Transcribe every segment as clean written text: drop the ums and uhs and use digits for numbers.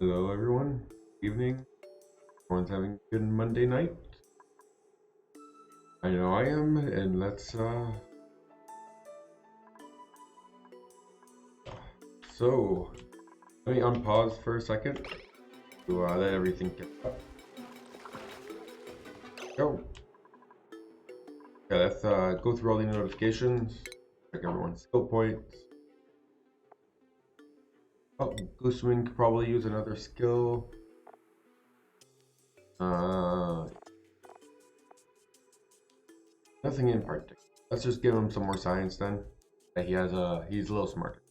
Hello, everyone. Evening. Everyone's having a good Monday night. I know I am, and let's so let me unpause for a second to let everything get up. Go. Okay, let's go through all the notifications. Check everyone's skill points. Oh, Gooseman could probably use another skill. Nothing in particular. Let's just give him some more science then. He's a little smarter.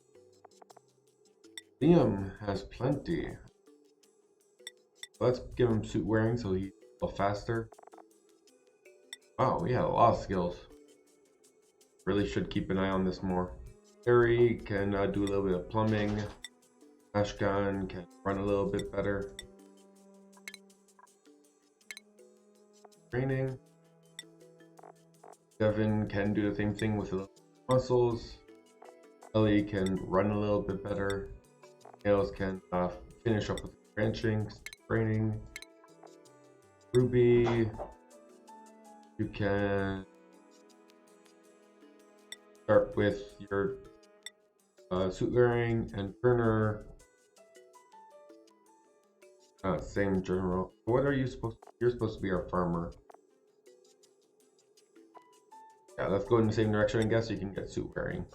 Liam has plenty. Let's give him suit wearing so he's a little faster. Wow, we had a lot of skills. Really should keep an eye on this more. Harry can do a little bit of plumbing. Ashkan can run a little bit better. Training. Devin can do the same thing with a little muscles. Ellie can run a little bit better. Nails can finish up with branching, training. Ruby, you can start with your suit wearing, and Turner, same general. What are you supposed to? You're supposed to be our farmer. Yeah, let's go in the same direction, I guess. You can get suit wearing.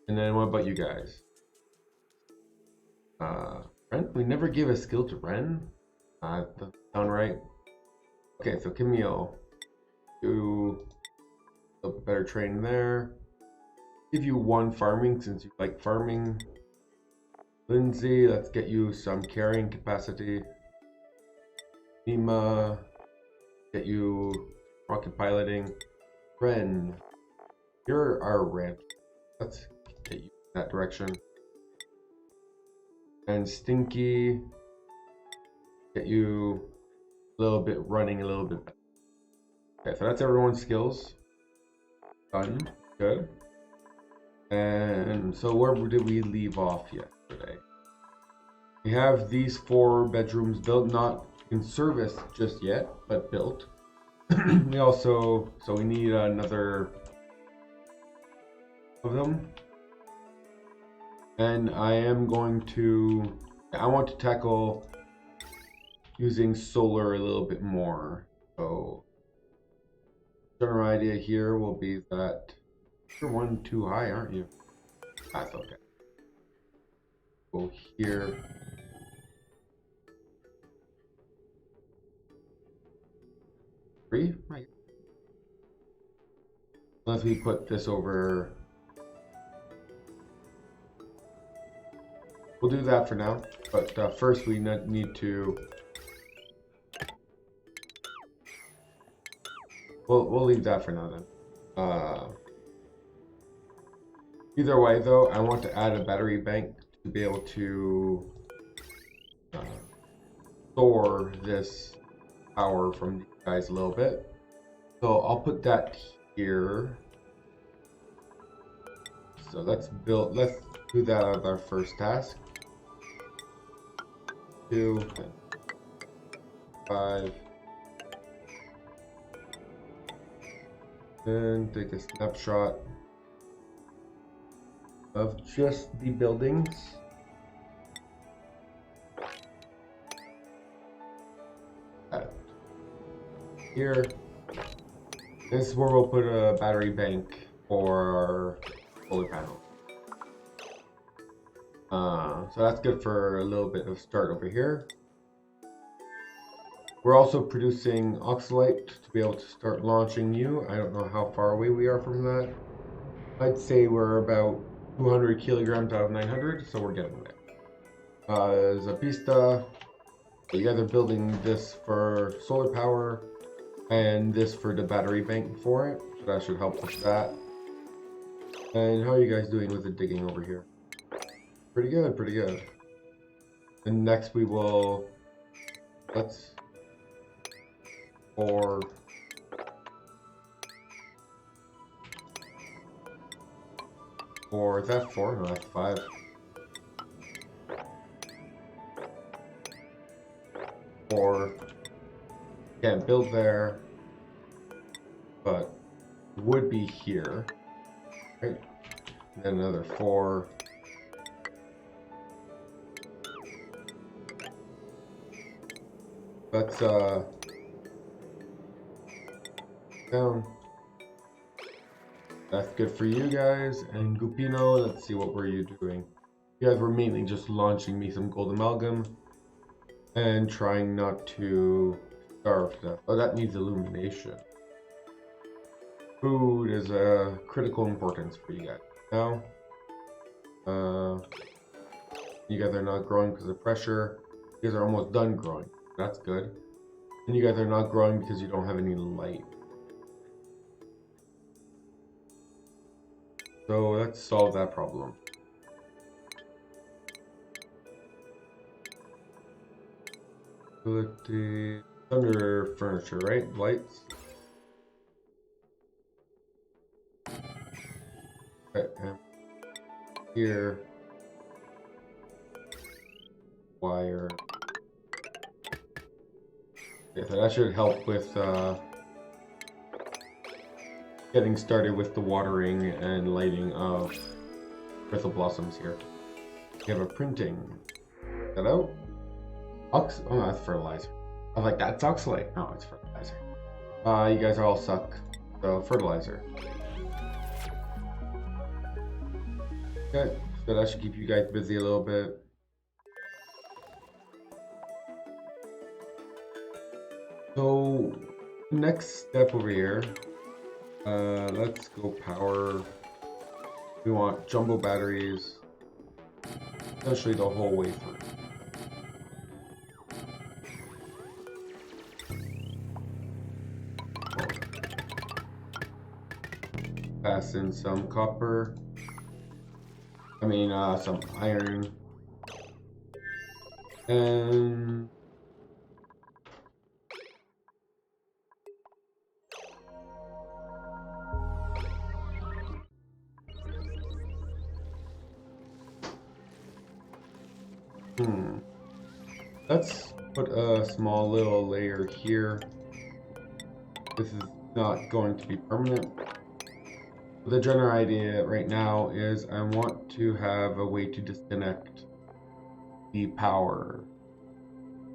And then what about you guys? Ren? We never gave a skill to Ren. Doesn't sound right. Okay, so Camille, do a little bit better training there. Give you one farming since you like farming. Lindsay, let's get you some carrying capacity. Nima, get you rocket piloting. Ren, you're our ranch. Let's get you in that direction. And Stinky, get you a little bit running a little bit better. Okay, so that's everyone's skills. Done. Good. And so where did we leave off yesterday? We have these 4 bedrooms built, not in service just yet, but built. We need another of them. And I want to tackle using solar a little bit more. So general idea here will be that you're one too high, aren't you? That's okay. Go here. Three? Right. Unless we put this over. We'll do that for now. But first we need to. We'll leave that for now then. Either way, though, I want to add a battery bank to be able to store this power from these guys a little bit. So I'll put that here. So let's do that as our first task. 2, 5. And take a snapshot of just the buildings. Here. This is where we'll put a battery bank for our solar panel. So that's good for a little bit of start over here. We're also producing oxalate to be able to start launching you. I don't know how far away we are from that. I'd say we're about 200 kilograms out of 900, so we're getting there. Zapista, you guys are building this for solar power and this for the battery bank for it, so that should help with that. And how are you guys doing with the digging over here? Pretty good, pretty good. And next we will, or is that 4? No, that's 5. 4. Can't build there, but would be here, right? And then another 4. Let's down. That's good for you guys. And Gupino, let's see, what were you doing? You guys were mainly just launching me some gold amalgam and trying not to starve to death. Oh, that needs illumination. Food is a critical importance for you guys. Now, you guys are not growing because of pressure. You guys are almost done growing. That's good. And you guys are not growing because you don't have any light. So let's solve that problem. Under furniture, right? Lights. Okay, and here. Wire. Yeah, so that should help with getting started with the watering and lighting of Crystal Blossoms here. We have a printing. Get that out. Oh, that's fertilizer. I was like, that's oxalate. No, it's fertilizer. You guys all suck. So, fertilizer. Okay, so that should keep you guys busy a little bit. So, next step over here. Let's go power. We want jumbo batteries. Essentially the whole way through. Pass in some copper. Some iron. And let's put a small little layer here. This is not going to be permanent. The general idea right now is I want to have a way to disconnect the power.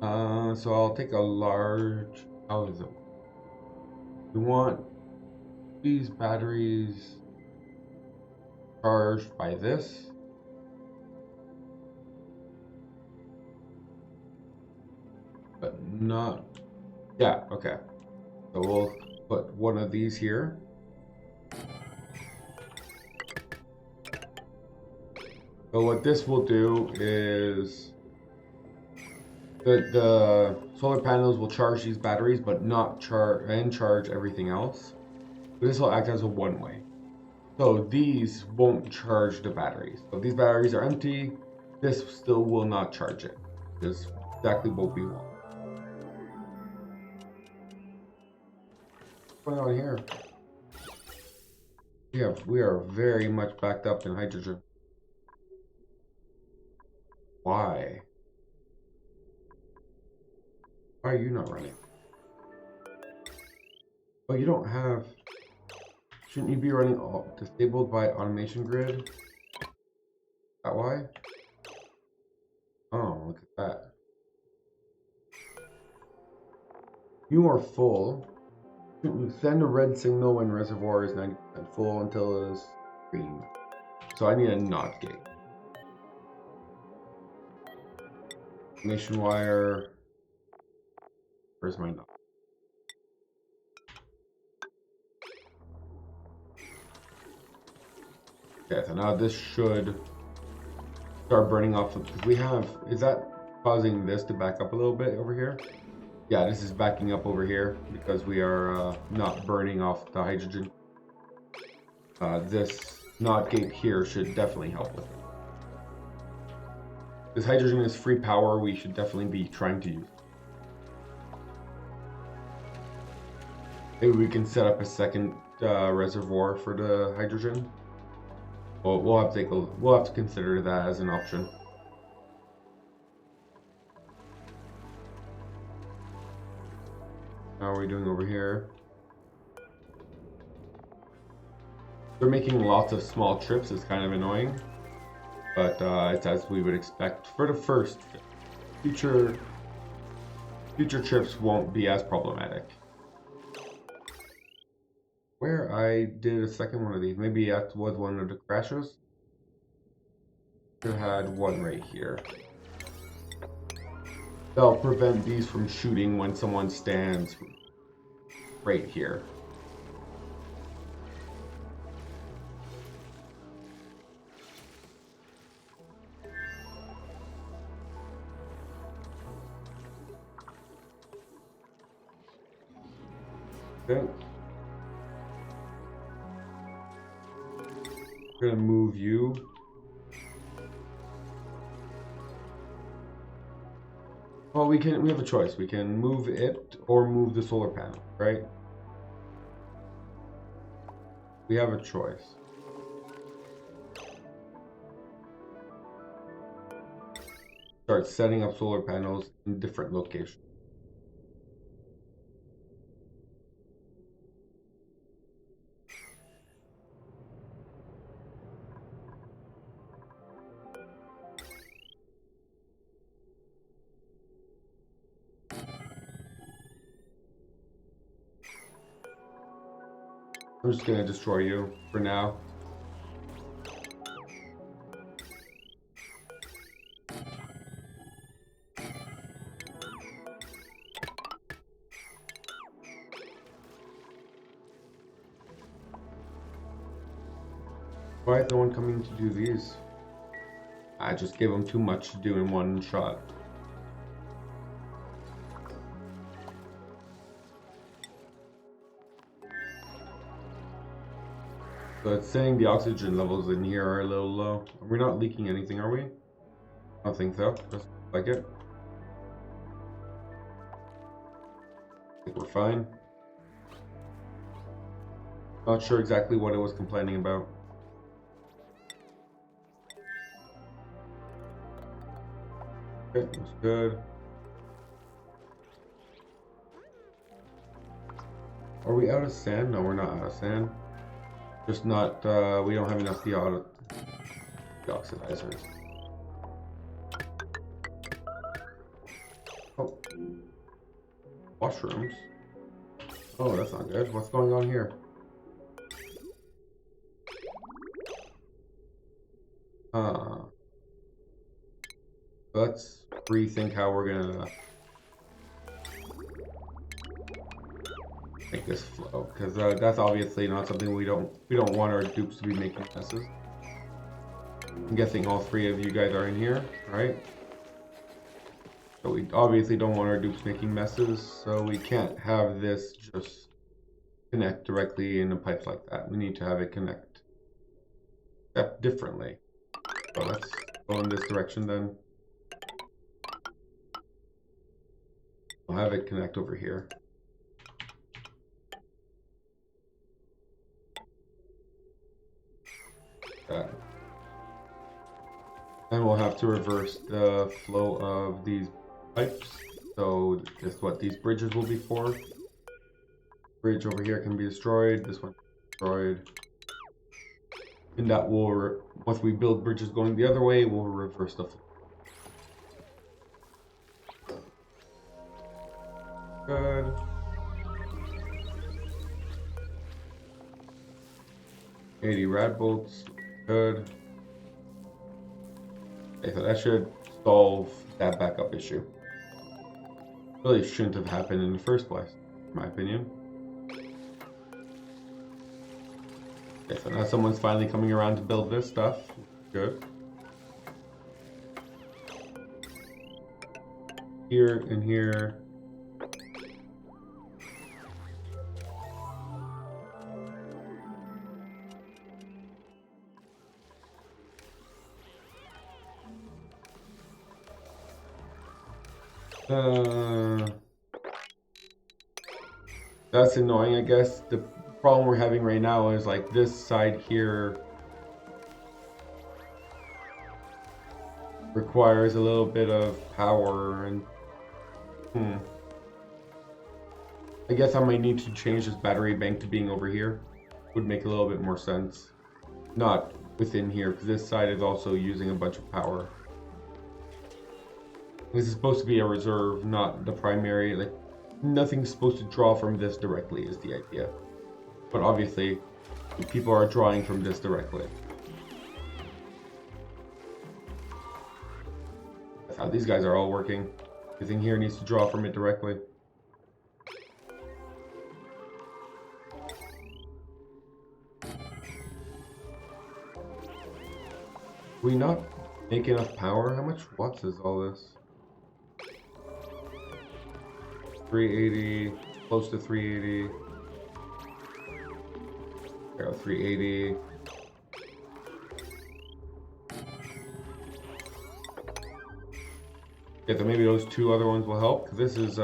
So I'll take a large, how is it? We want these batteries charged by this. But not, yeah, okay. So we'll put one of these here. So what this will do is the solar panels will charge these batteries, but not charge everything else. But this will act as a one-way. So these won't charge the batteries. So if these batteries are empty, this still will not charge it. Just exactly what we want. What's going on here? We are very much backed up in hydrogen. Why? Why are you not running? Oh, you don't have... Shouldn't you be running disabled by automation grid? Is that why? Oh, look at that. You are full. Send a red signal when reservoir is 90% full until it is green. So I need a NOT gate. Automation wire. Where's my NOT? Okay, so now this should start burning off, because we have, is that causing this to back up a little bit over here? Yeah, this is backing up over here because we are not burning off the hydrogen. This NOT gate here should definitely help with it. This hydrogen is free power, we should definitely be trying to use. Maybe we can set up a second reservoir for the hydrogen. Well, we'll have to consider that as an option. How are we doing over here? They're making lots of small trips. It's kind of annoying, but it's as we would expect for the first. Future trips won't be as problematic. Where I did a second one of these, maybe that was one of the crashes. I had one right here. They'll prevent these from shooting when someone stands right here. Okay. We're gonna move you. Well, we have a choice. We can move it or move the solar panel, right? We have a choice. Start setting up solar panels in different locations. I'm just gonna destroy you for now. Why is no one coming to do these? I just gave them too much to do in one shot. So it's saying the oxygen levels in here are a little low. We're not leaking anything, are we? I don't think so. Just like it. I think we're fine. Not sure exactly what it was complaining about. Okay, that's good. Are we out of sand? No, we're not out of sand. Just not, we don't have enough deoxidizers. Oh. Washrooms? Oh, that's not good. What's going on here? Let's rethink how we're gonna make this flow, because that's obviously not something we don't want our dupes to be making messes. I'm guessing all three of you guys are in here, right? So we obviously don't want our dupes making messes, so we can't have this just connect directly in a pipe like that. We need to have it connect step differently. So let's go in this direction then. We'll have it connect over here. That. And we'll have to reverse the flow of these pipes. So that's what these bridges will be for. Bridge over here can be destroyed. This one destroyed. And that will, once we build bridges going the other way, we'll reverse the flow. Good. $80 rad bolts. Good. Okay, so that should solve that backup issue. Really shouldn't have happened in the first place, in my opinion. Okay, so now someone's finally coming around to build this stuff. Good. Here and here. That's annoying, I guess. The problem we're having right now is like this side here requires a little bit of power and I guess I might need to change this battery bank to being over here. Would make a little bit more sense. Not within here, because this side is also using a bunch of power. This is supposed to be a reserve, not the primary. Like, nothing's supposed to draw from this directly is the idea. But obviously, people are drawing from this directly. That's how these guys are all working. Everything here needs to draw from it directly. We not make enough power? How much watts is all this? 380, close to 380. There we go, 380. Yeah, so maybe those two other ones will help. This is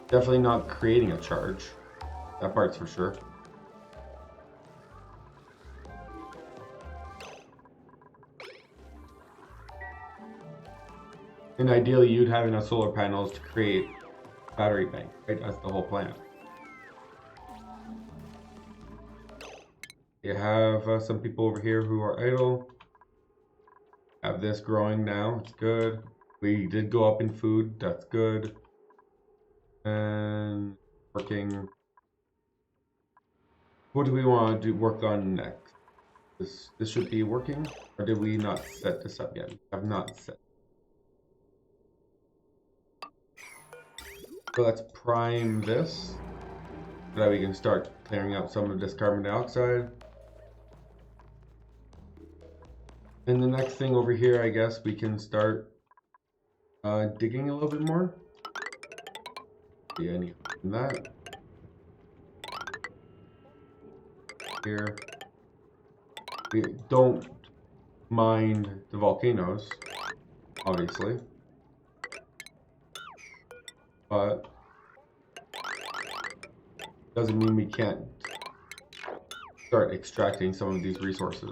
definitely not creating a charge. That part's for sure. And ideally, you'd have enough solar panels to create a battery bank, right? That's the whole plan. You have some people over here who are idle. Have this growing now, it's good. We did go up in food, that's good. And working. What do we want to work on next? This should be working, or did we not set this up yet? We have not set. So let's prime this, so that we can start clearing out some of this carbon dioxide. And the next thing over here, I guess we can start digging a little bit more. See any in that. Here. We don't mind the volcanoes, obviously. But doesn't mean we can't start extracting some of these resources.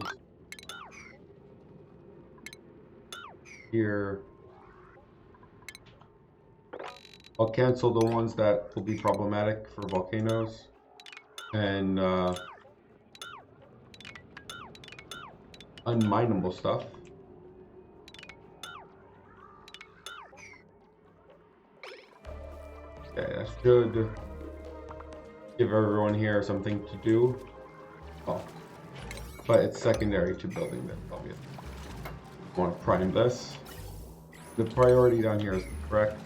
Here, I'll cancel the ones that will be problematic for volcanoes, and unminable stuff. Okay, that should give everyone here something to do. Oh, but it's secondary to building this, obviously. I want to prime this. The priority down here is correct.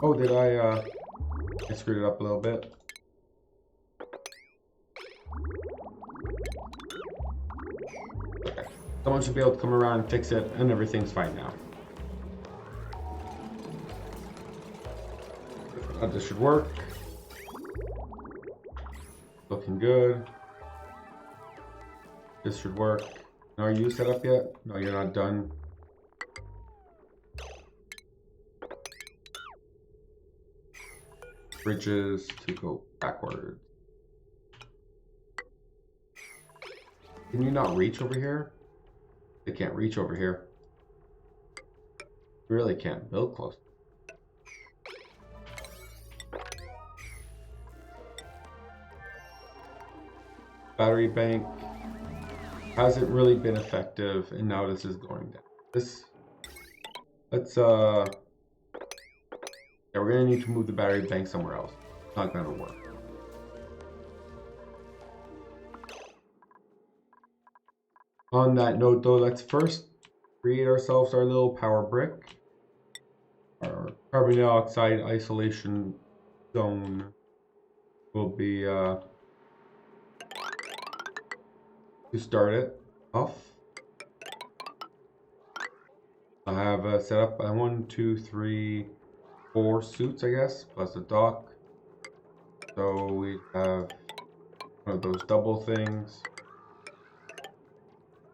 Oh, did I screwed it up a little bit. Okay. Someone should be able to come around and fix it, and everything's fine now. This should work. Looking good. This should work. Are you set up yet? No, you're not done. Bridges to go backwards. Can you not reach over here? They can't reach over here. You really can't build close. Battery bank hasn't really been effective, and now this is going down. Let's yeah, we're gonna need to move the battery bank somewhere else. It's not gonna work. On that note though, let's first create ourselves our little power brick. Our carbon dioxide isolation zone will be to start it off. I have set up 1, 2, 3, 4 suits, I guess, plus a dock. So we have one of those double things.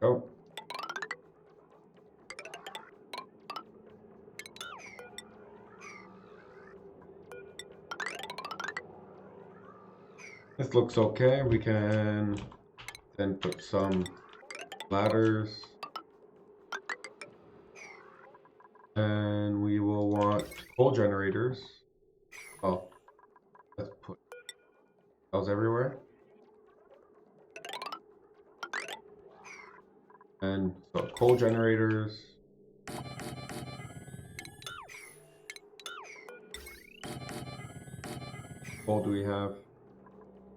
Oh. This looks okay. We can then put some ladders. And we will want coal generators. Oh, let's put cells everywhere. And so coal generators. Coal do we have?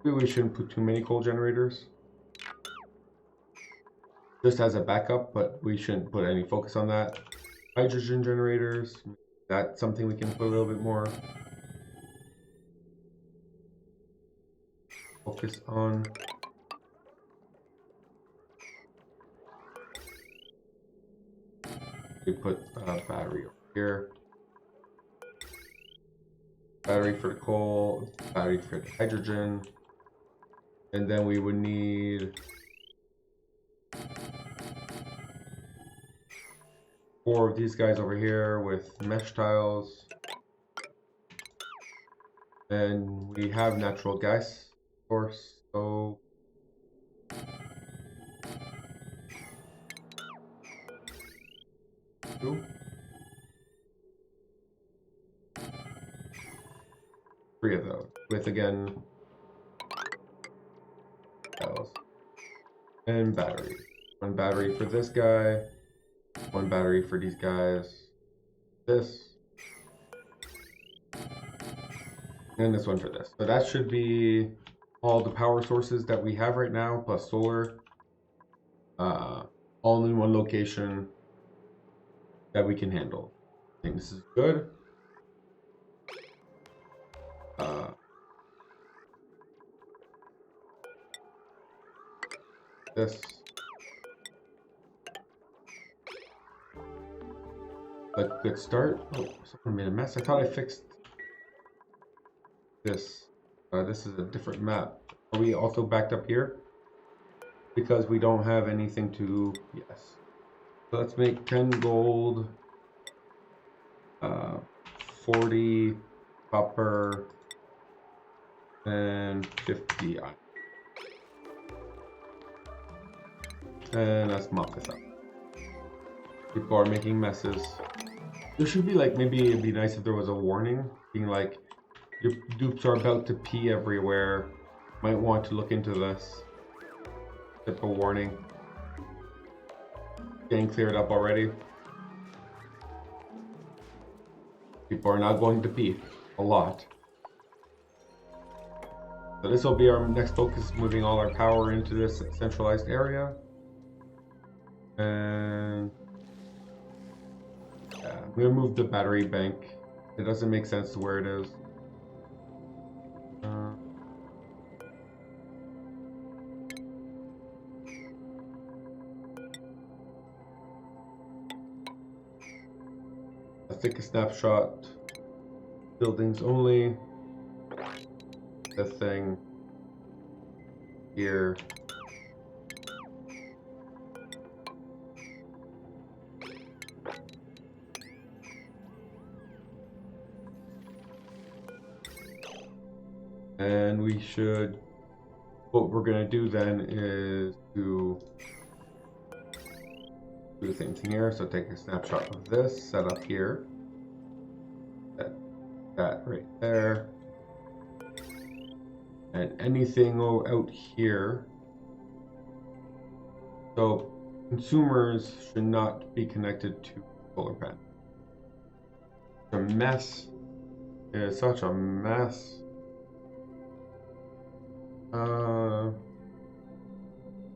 Maybe we shouldn't put too many coal generators. Just as a backup, but we shouldn't put any focus on that. Hydrogen generators. That's something we can put a little bit more focus on. We put a battery over here. Battery for the coal, battery for the hydrogen. And then we would need 4 of these guys over here with mesh tiles. And we have natural gas, of course, so two. 3 of those with again tiles and battery. 1 battery for this guy, 1 battery for these guys, this, and this one for this. So that should be all the power sources that we have right now, plus solar, all in one location that we can handle. I think this is good. This. A good start. Oh, someone made a mess. I thought I fixed this. This is a different map. Are we also backed up here? Because we don't have anything to... Yes. So let's make 10 gold, 40 copper, and 50 iron. And let's mop this up. People are making messes. There should be like, maybe it'd be nice if there was a warning, being like, your dupes are about to pee everywhere. Might want to look into this. Type of warning. Getting cleared up already. People are not going to pee. A lot. So this will be our next focus, moving all our power into this centralized area. And yeah, I'm gonna move the battery bank. It doesn't make sense to where it is. Let's take a snapshot. Buildings only. The thing here. And we should, what we're going to do then is to do the same thing here. So take a snapshot of this, set up here, that right there, and anything out here. So consumers should not be connected to solar panel. It's a mess. It is such a mess.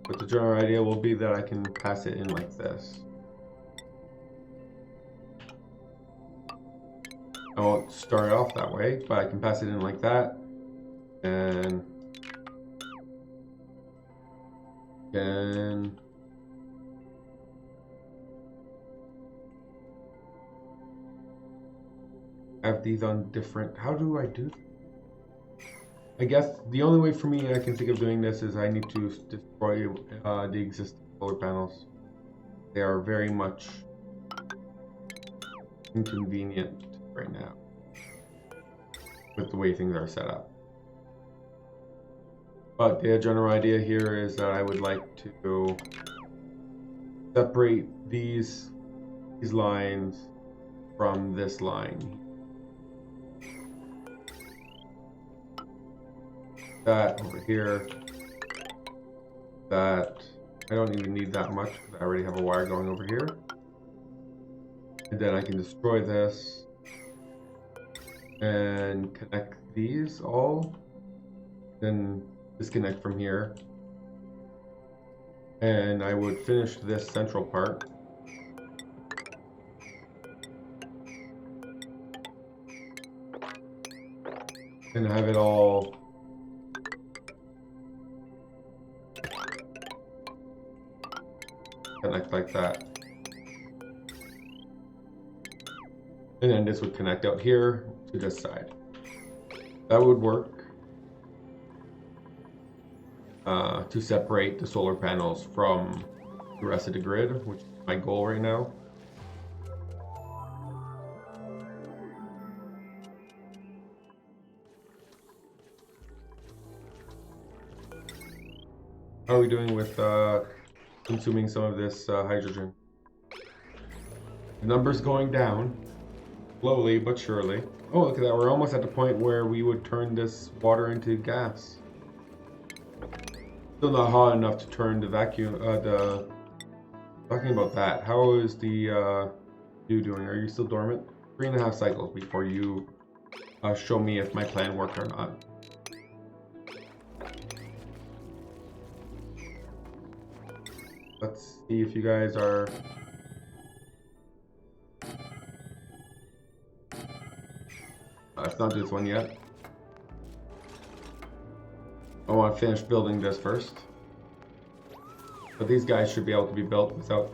But the general idea will be that I can pass it in like this. I won't start it off that way, but I can pass it in like that. And then have these on different. How do I do that? I guess the only way for me I can think of doing this is I need to destroy the existing solar panels. They are very much inconvenient right now with the way things are set up. But the general idea here is that I would like to separate these lines from this line. that over here. That I don't even need that much because I already have a wire going over here. And then I can destroy this and connect these all. Then disconnect from here. And I would finish this central part. And have it all connect like that. And then this would connect out here to this side. That would work to separate the solar panels from the rest of the grid, which is my goal right now. How are we doing with consuming some of this hydrogen? The number's going down, slowly but surely. Oh, look at that, we're almost at the point where we would turn this water into gas. Still not hot enough to turn the vacuum, talking about that, how is the you doing? Are you still dormant? 3.5 cycles before you show me if my plan worked or not. Let's see if you guys are... it's not this one yet. I want to finish building this first. But these guys should be able to be built without...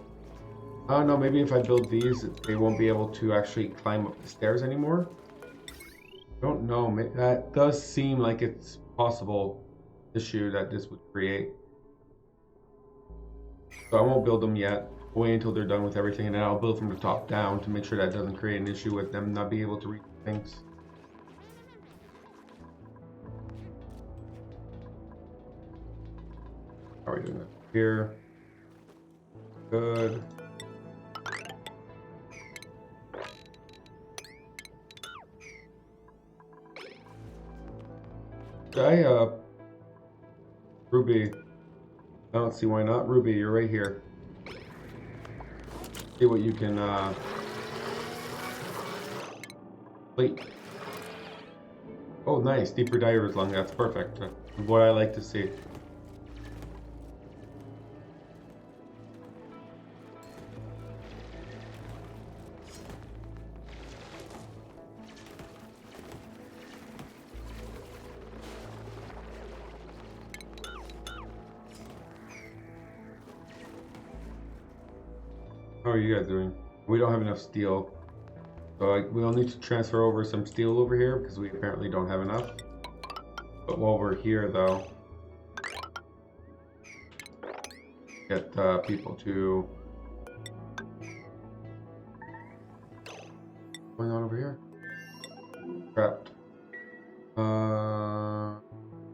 I don't know, maybe if I build these, they won't be able to actually climb up the stairs anymore. I don't know, that does seem like it's possible issue that this would create. So I won't build them yet. Wait until they're done with everything, and then I'll build from the top down to make sure that doesn't create an issue with them not being able to reach things. How are we doing that? Here. Good. Ruby. I don't see why not. Ruby, you're right here. See what you can, complete. Oh, nice. Deeper diver's lung. That's perfect. What I like to see. How are you guys doing? We don't have enough steel. So we'll need to transfer over some steel over here because we apparently don't have enough. But while we're here though, get people to... What's going on over here? Trapped.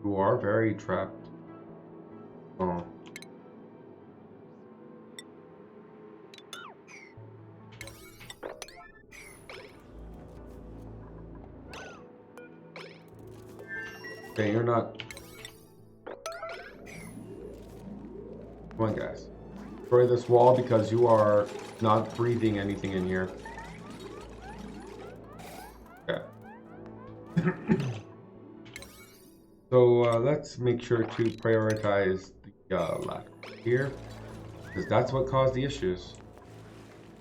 You are very trapped. Oh. Okay, you're not... Come on, guys. Destroy this wall because you are not breathing anything in here. Okay. So, let's make sure to prioritize the ladder here. Because that's what caused the issues.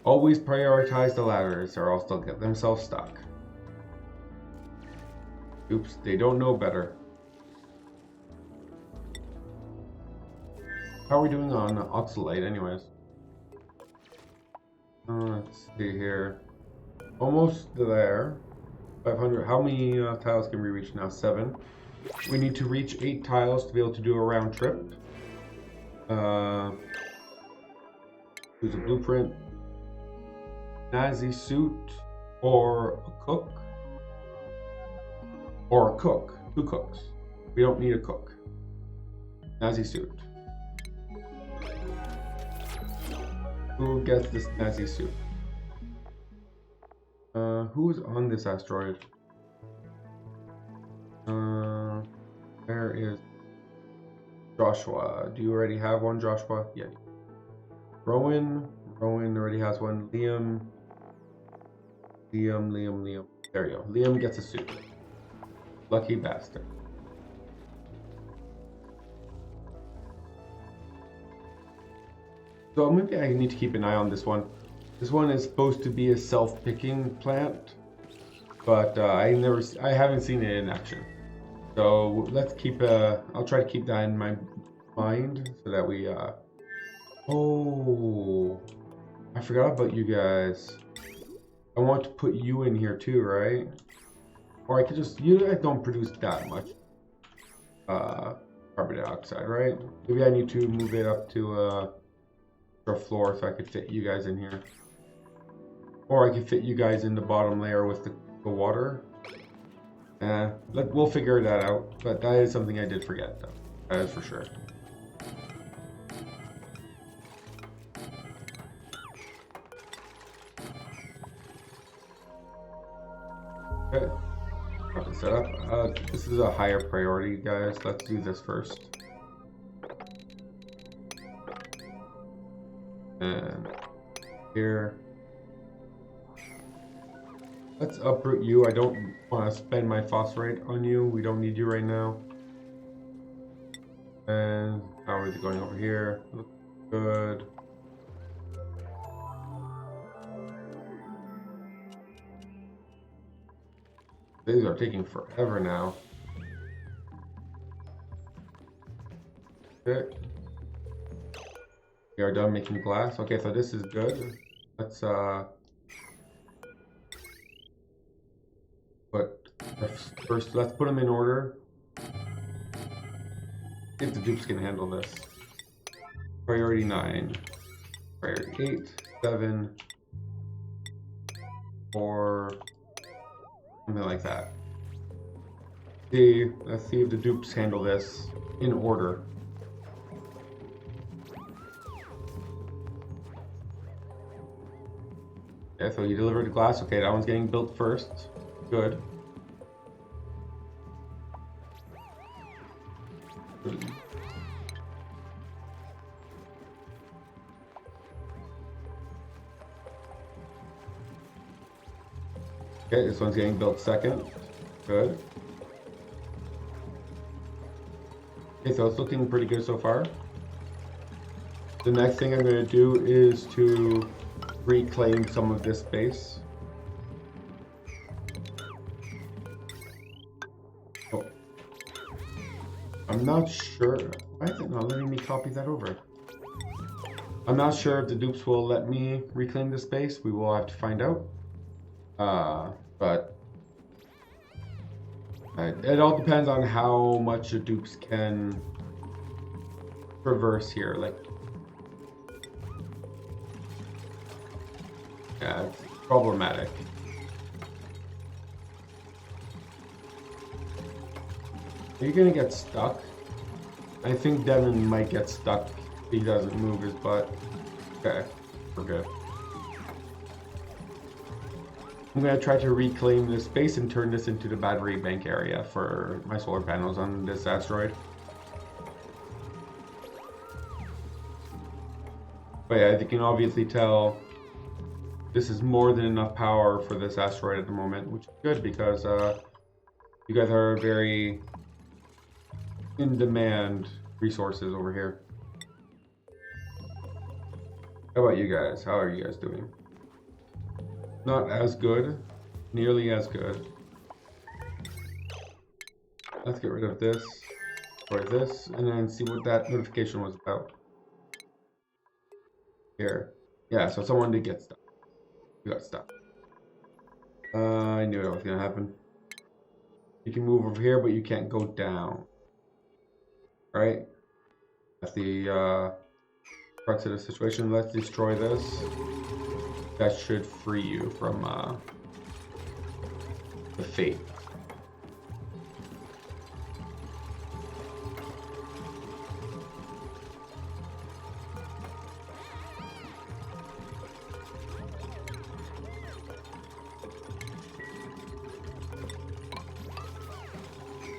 Always prioritize the ladders or else they'll get themselves stuck. Oops, they don't know better. How are we doing on Oxalate anyways? Let's see here. Almost there. 500. How many tiles can we reach now? 7. We need to reach 8 tiles to be able to do a round trip. Use a blueprint. Nazi suit or a cook. Or a cook. 2 cooks. We don't need a cook. Nazi suit. Who gets this Nazi suit? Who's on this asteroid? Where is Joshua? Do you already have one, Joshua? Yeah. Rowan already has one. Liam. There you go. Liam gets a suit. Lucky bastard. So maybe I need to keep an eye on this one. This one is supposed to be a self-picking plant, but I haven't seen it in action. So let's keep. I'll try to keep that in my mind so that we. Oh, I forgot about you guys. I want to put you in here too, right? Or I could just. You guys don't produce that much carbon dioxide, right? Maybe I need to move it up to a floor so I could fit you guys in here. Or I could fit you guys in the bottom layer with the water. We'll figure that out. But that is something I did forget, though. That is for sure. Okay. Got the setup. This is a higher priority, guys. Let's do this first. And here. Let's uproot you. I don't want to spend my phosphorite on you. We don't need you right now. And how is it going over here? Looks good. These are taking forever now. Okay. We are done making glass. Okay, so this is good. Let's first let's put them in order. See if the dupes can handle this. Priority 9. Priority 8, 7, 4, something like that. Let's see if the dupes handle this in order. Okay, so you delivered the glass. Okay, that one's getting built first. Good. Okay, this one's getting built second. Good. Okay, so it's looking pretty good so far. The next thing I'm going to do is to reclaim some of this space. Oh. I'm not sure. Why is it not letting me copy that over? I'm not sure if the dupes will let me reclaim the space. We will have to find out. But it all depends on how much the dupes can traverse here. Like, yeah, it's problematic. Are you gonna get stuck? I think Devin might get stuck if he doesn't move his butt. Okay, we're good. I'm going to try to reclaim this space and turn this into the battery bank area for my solar panels on this asteroid. But yeah, as you can obviously tell, this is more than enough power for this asteroid at the moment, which is good because you guys are very in-demand resources over here. How about you guys? How are you guys doing? Not as good. Nearly as good. Let's get rid of this. Destroy this. And then see what that notification was about. Here. Yeah, so someone did get stuck. You got stuck. I knew it was going to happen. You can move over here, but you can't go down. Right? That's the crux of the situation. Let's destroy this. That should free you from the fate.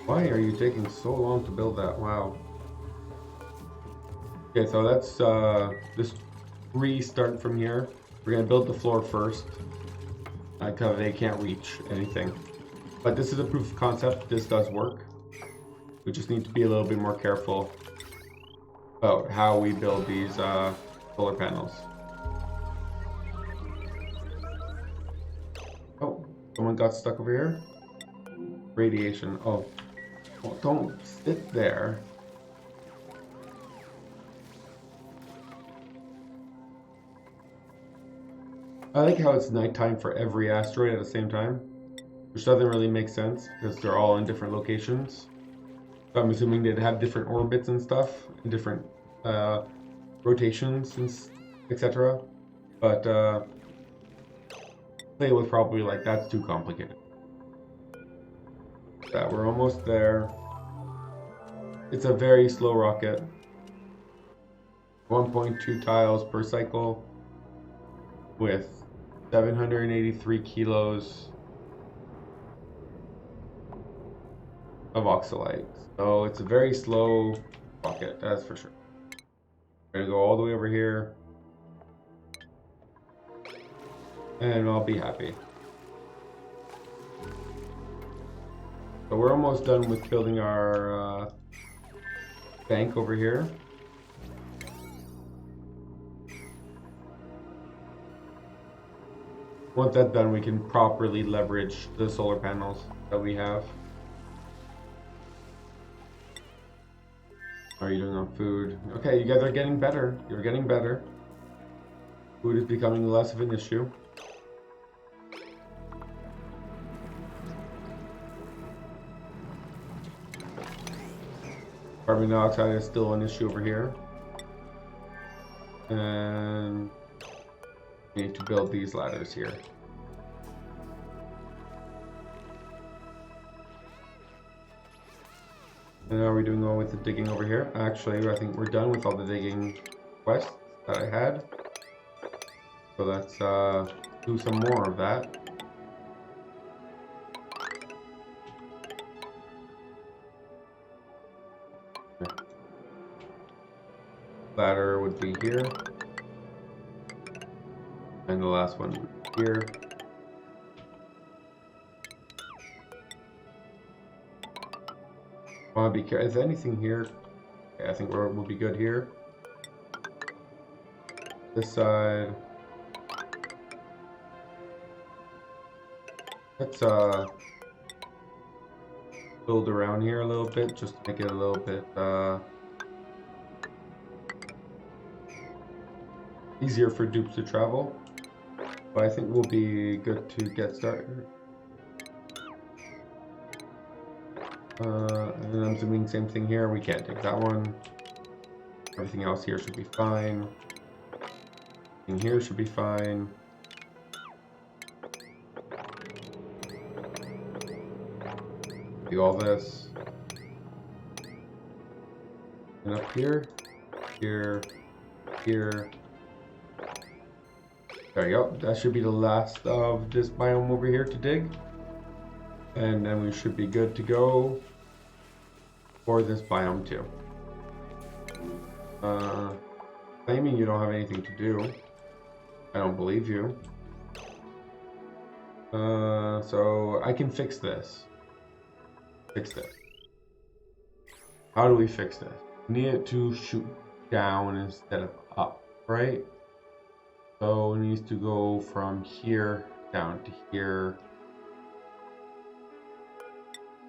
Why are you taking so long to build that? Wow. Okay, so let's just restart from here. We're gonna build the floor first, because they can't reach anything. But this is a proof of concept. This does work. We just need to be a little bit more careful about how we build these solar panels. Oh, someone got stuck over here. Radiation. Oh, well, don't sit there. I like how it's nighttime for every asteroid at the same time, which doesn't really make sense because they're all in different locations. So I'm assuming they'd have different orbits and stuff, and different rotations and etc. But Play was probably like, that's too complicated. That we're almost there. It's a very slow rocket. 1.2 tiles per cycle with 783 kilos of oxalite. So it's a very slow rocket, that's for sure. We're gonna go all the way over here. And I'll be happy. So we're almost done with building our bank over here. Once that's done, we can properly leverage the solar panels that we have. How are you doing on food? Okay, you guys are getting better. You're getting better. Food is becoming less of an issue. Carbon dioxide is still an issue over here. And we need to build these ladders here. And how are we doing on with the digging over here? Actually, I think we're done with all the digging quests that I had. So let's do some more of that. Ladder would be here. And the last one would be here. Want to be careful. Is there anything here? Okay, I think we'll be good here. This side. Let's build around here a little bit, just to make it a little bit easier for dupes to travel. But I think we'll be good to get started. And I'm assuming same thing here. We can't take that one. Everything else here should be fine. Everything here should be fine. Do all this. And up here, here, here. There you go. That should be the last of this biome over here to dig. And then we should be good to go for this biome too. Claiming you don't have anything to do. I don't believe you. So I can fix this. Fix this. How do we fix this? We need it to shoot down instead of up, right? So it needs to go from here down to here.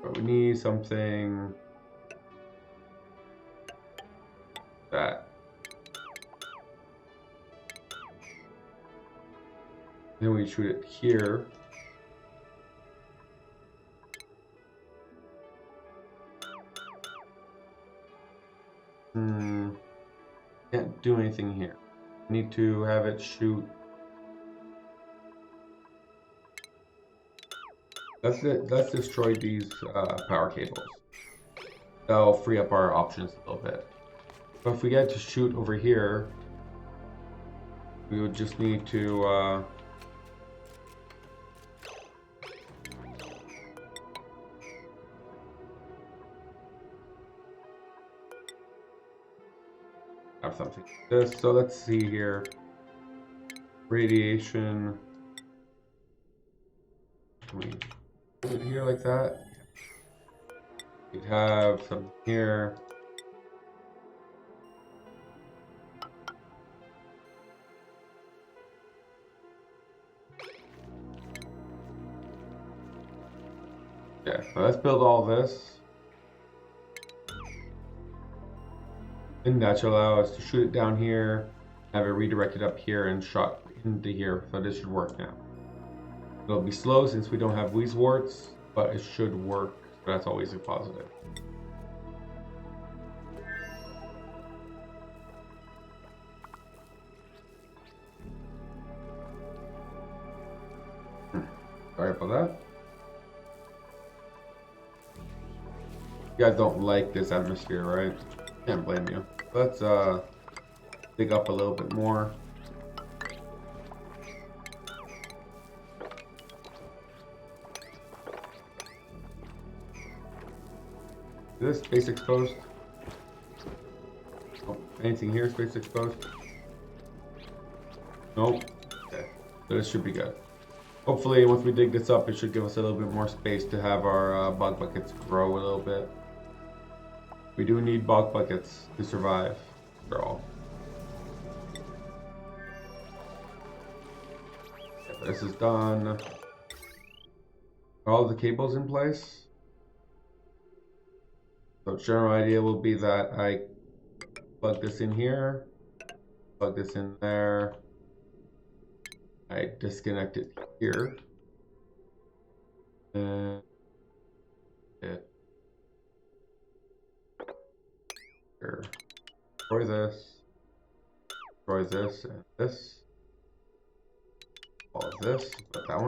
But we need something that. Then we shoot it here. Can't do anything here. Need to have it shoot. Let's destroy these power cables. That'll free up our options a little bit. But if we get to shoot over here, we would just need to something like this. So let's see here. Radiation. Can we put it here like that? We'd have some here. Yeah, so let's build all this. And that should allow us to shoot it down here, have it redirected up here and shot into here. So this should work now. It'll be slow since we don't have Wheezeworts, but it should work. So that's always a positive. Sorry about that. You guys don't like this atmosphere, right? Can't blame you. Let's dig up a little bit more. Is this space exposed? Oh, anything here space exposed? Nope. Okay. So this should be good. Hopefully once we dig this up, it should give us a little bit more space to have our bug buckets grow a little bit. We do need bug buckets to survive, after all. Okay, this is done. All the cables in place. So general idea will be that I plug this in here, plug this in there, I disconnect it here, and it here. Destroy this, and this, all of this, but that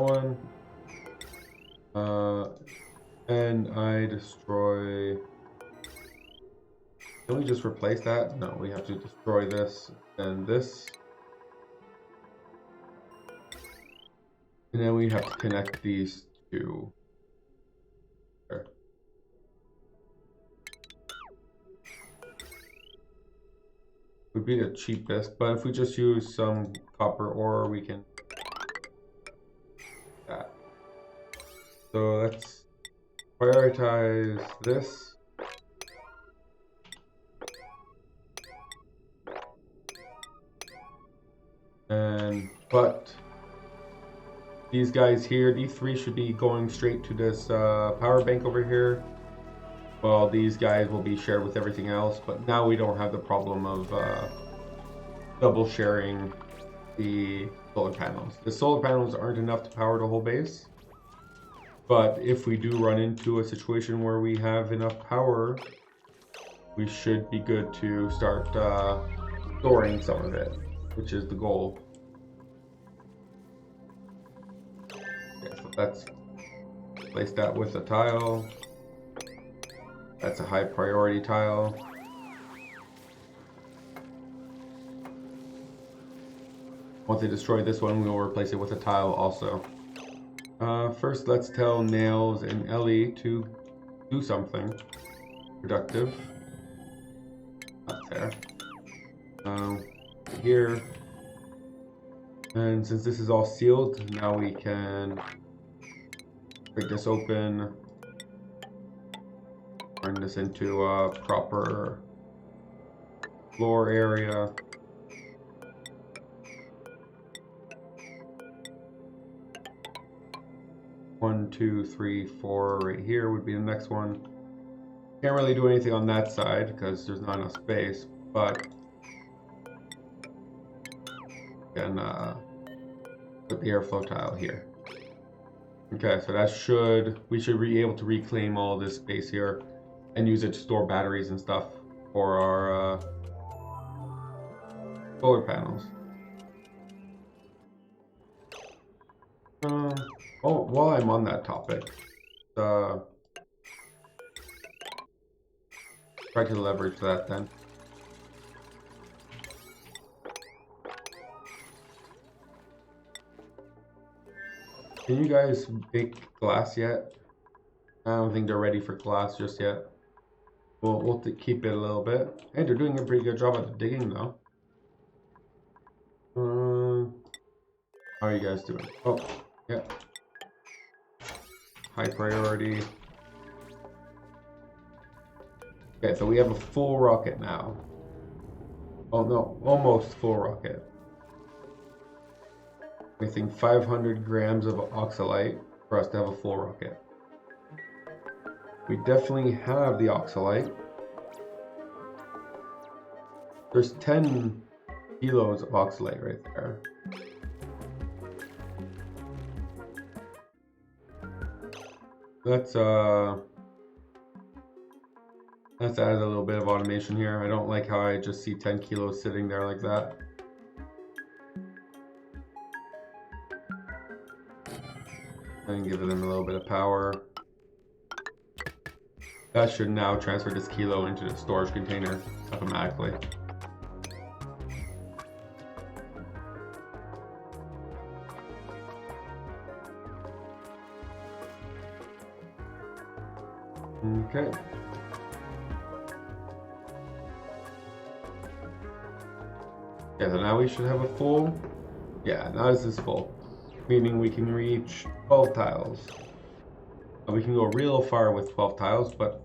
one, and I destroy. Can we just replace that? No, we have to destroy this and this. And then we have to connect these two. There. Would be the cheapest, but if we just use some copper ore, we can that. So let's prioritize this. But these guys here, these three should be going straight to this power bank over here. Well, these guys will be shared with everything else, but now we don't have the problem of double sharing the solar panels. The solar panels aren't enough to power the whole base, but if we do run into a situation where we have enough power, we should be good to start storing some of it, which is the goal. Okay, so let's place that with a tile. That's a high priority tile. Once they destroy this one, we will replace it with a tile also. First, let's tell Nails and Ellie to do something productive. Not there. Here. And since this is all sealed, now we can break this open. Turn this into a proper floor area. One, two, three, four, right here would be the next one. Can't really do anything on that side because there's not enough space, but can put the airflow tile here. Okay, so that we should be able to reclaim all this space here and use it to store batteries and stuff for our solar panels. Oh, while I'm on that topic, try to leverage that then. Can you guys bake glass yet? I don't think they're ready for glass just yet. We'll keep it a little bit. Hey, they're doing a pretty good job at the digging though. How are you guys doing? Oh, yeah. High priority. Okay, so we have a full rocket now. Oh no, almost full rocket. We think 500 grams of oxalite for us to have a full rocket. We definitely have the oxalite. There's 10 kilos of oxalite right there. Let's add a little bit of automation here. I don't like how I just see 10 kilos sitting there like that. And give them a little bit of power. That should now transfer this kilo into the storage container automatically. Okay. Yeah, so now we should have a full. Yeah, now this is full. Meaning we can reach 12 tiles. We can go real far with 12 tiles, but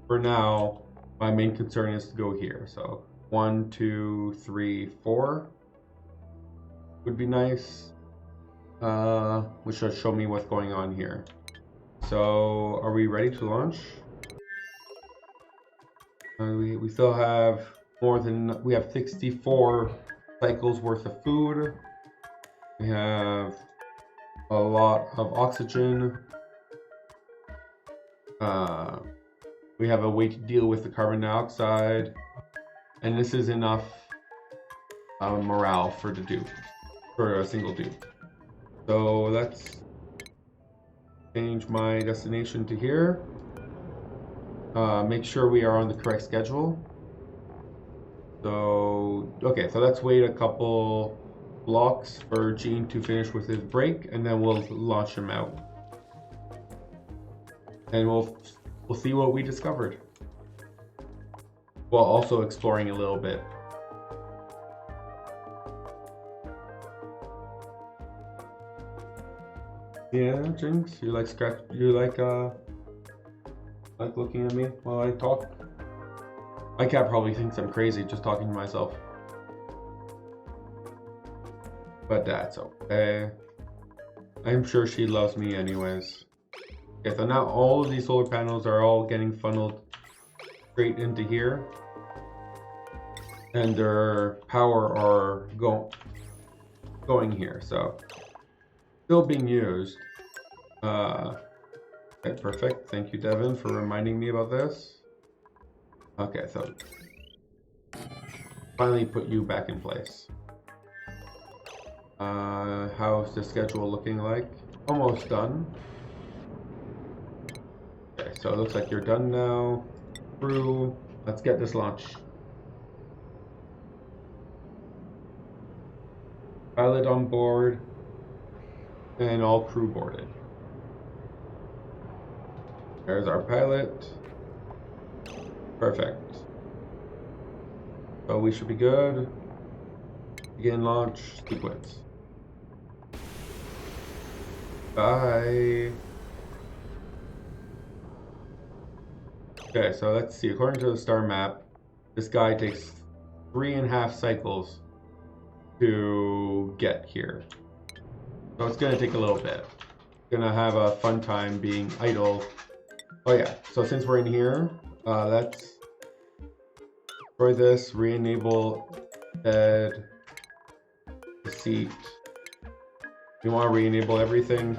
for now, my main concern is to go here. So 1, 2, 3, 4 would be nice. Which will show me what's going on here. So are we ready to launch? We still have we have 64 cycles worth of food. We have a lot of oxygen. We have a way to deal with the carbon dioxide, and this is enough morale for the dupe, for a single dupe. So let's change my destination to here. Make sure we are on the correct schedule. So, okay, so let's wait a couple blocks for Gene to finish with his break, and then we'll launch him out. And we'll see what we discovered. While also exploring a little bit. Yeah, Jinx, you like looking at me while I talk? My cat probably thinks I'm crazy just talking to myself. But that's okay. I'm sure she loves me anyways. Okay, so now all of these solar panels are all getting funneled straight into here. And their power are going here, so still being used. Okay, perfect. Thank you, Devin, for reminding me about this. Okay, so finally put you back in place. How's the schedule looking like? Almost done. Okay, so it looks like you're done now. Crew, let's get this launched. Pilot on board, and all crew boarded. There's our pilot. Perfect. So we should be good. Begin launch sequence. Bye. Okay, so let's see. According to the star map, this guy takes 3.5 cycles to get here. So it's gonna take a little bit. Gonna have a fun time being idle. Oh yeah, so since we're in here, let's destroy this, re-enable bed, the seat. We want to re-enable everything.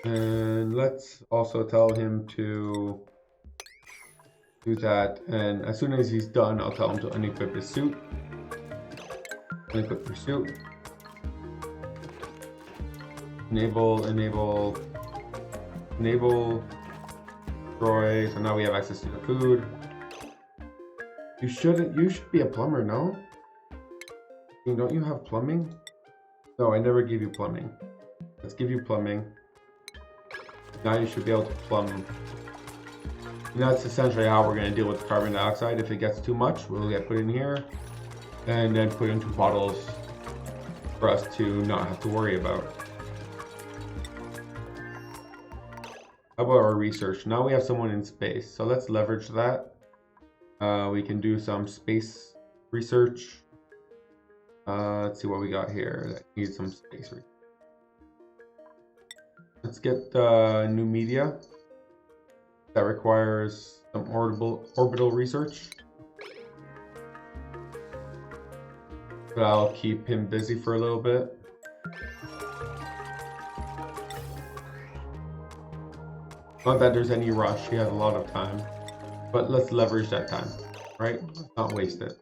And let's also tell him to do that. And as soon as he's done, I'll tell him to unequip his suit. Unequip your suit. Enable, destroy. So now we have access to the food. You should be a plumber, no? Don't you have plumbing? No, I never give you plumbing. Let's give you plumbing. Now you should be able to plumb. And that's essentially how we're going to deal with carbon dioxide. If it gets too much, we'll get put in here and then put into bottles for us to not have to worry about. How about our research? Now we have someone in space, so let's leverage that. We can do some space research. Let's see what we got here that needs some space research. Let's get new media. That requires some orbital research. But I'll keep him busy for a little bit. Not that there's any rush, he has a lot of time. But let's leverage that time, right? Let's not waste it.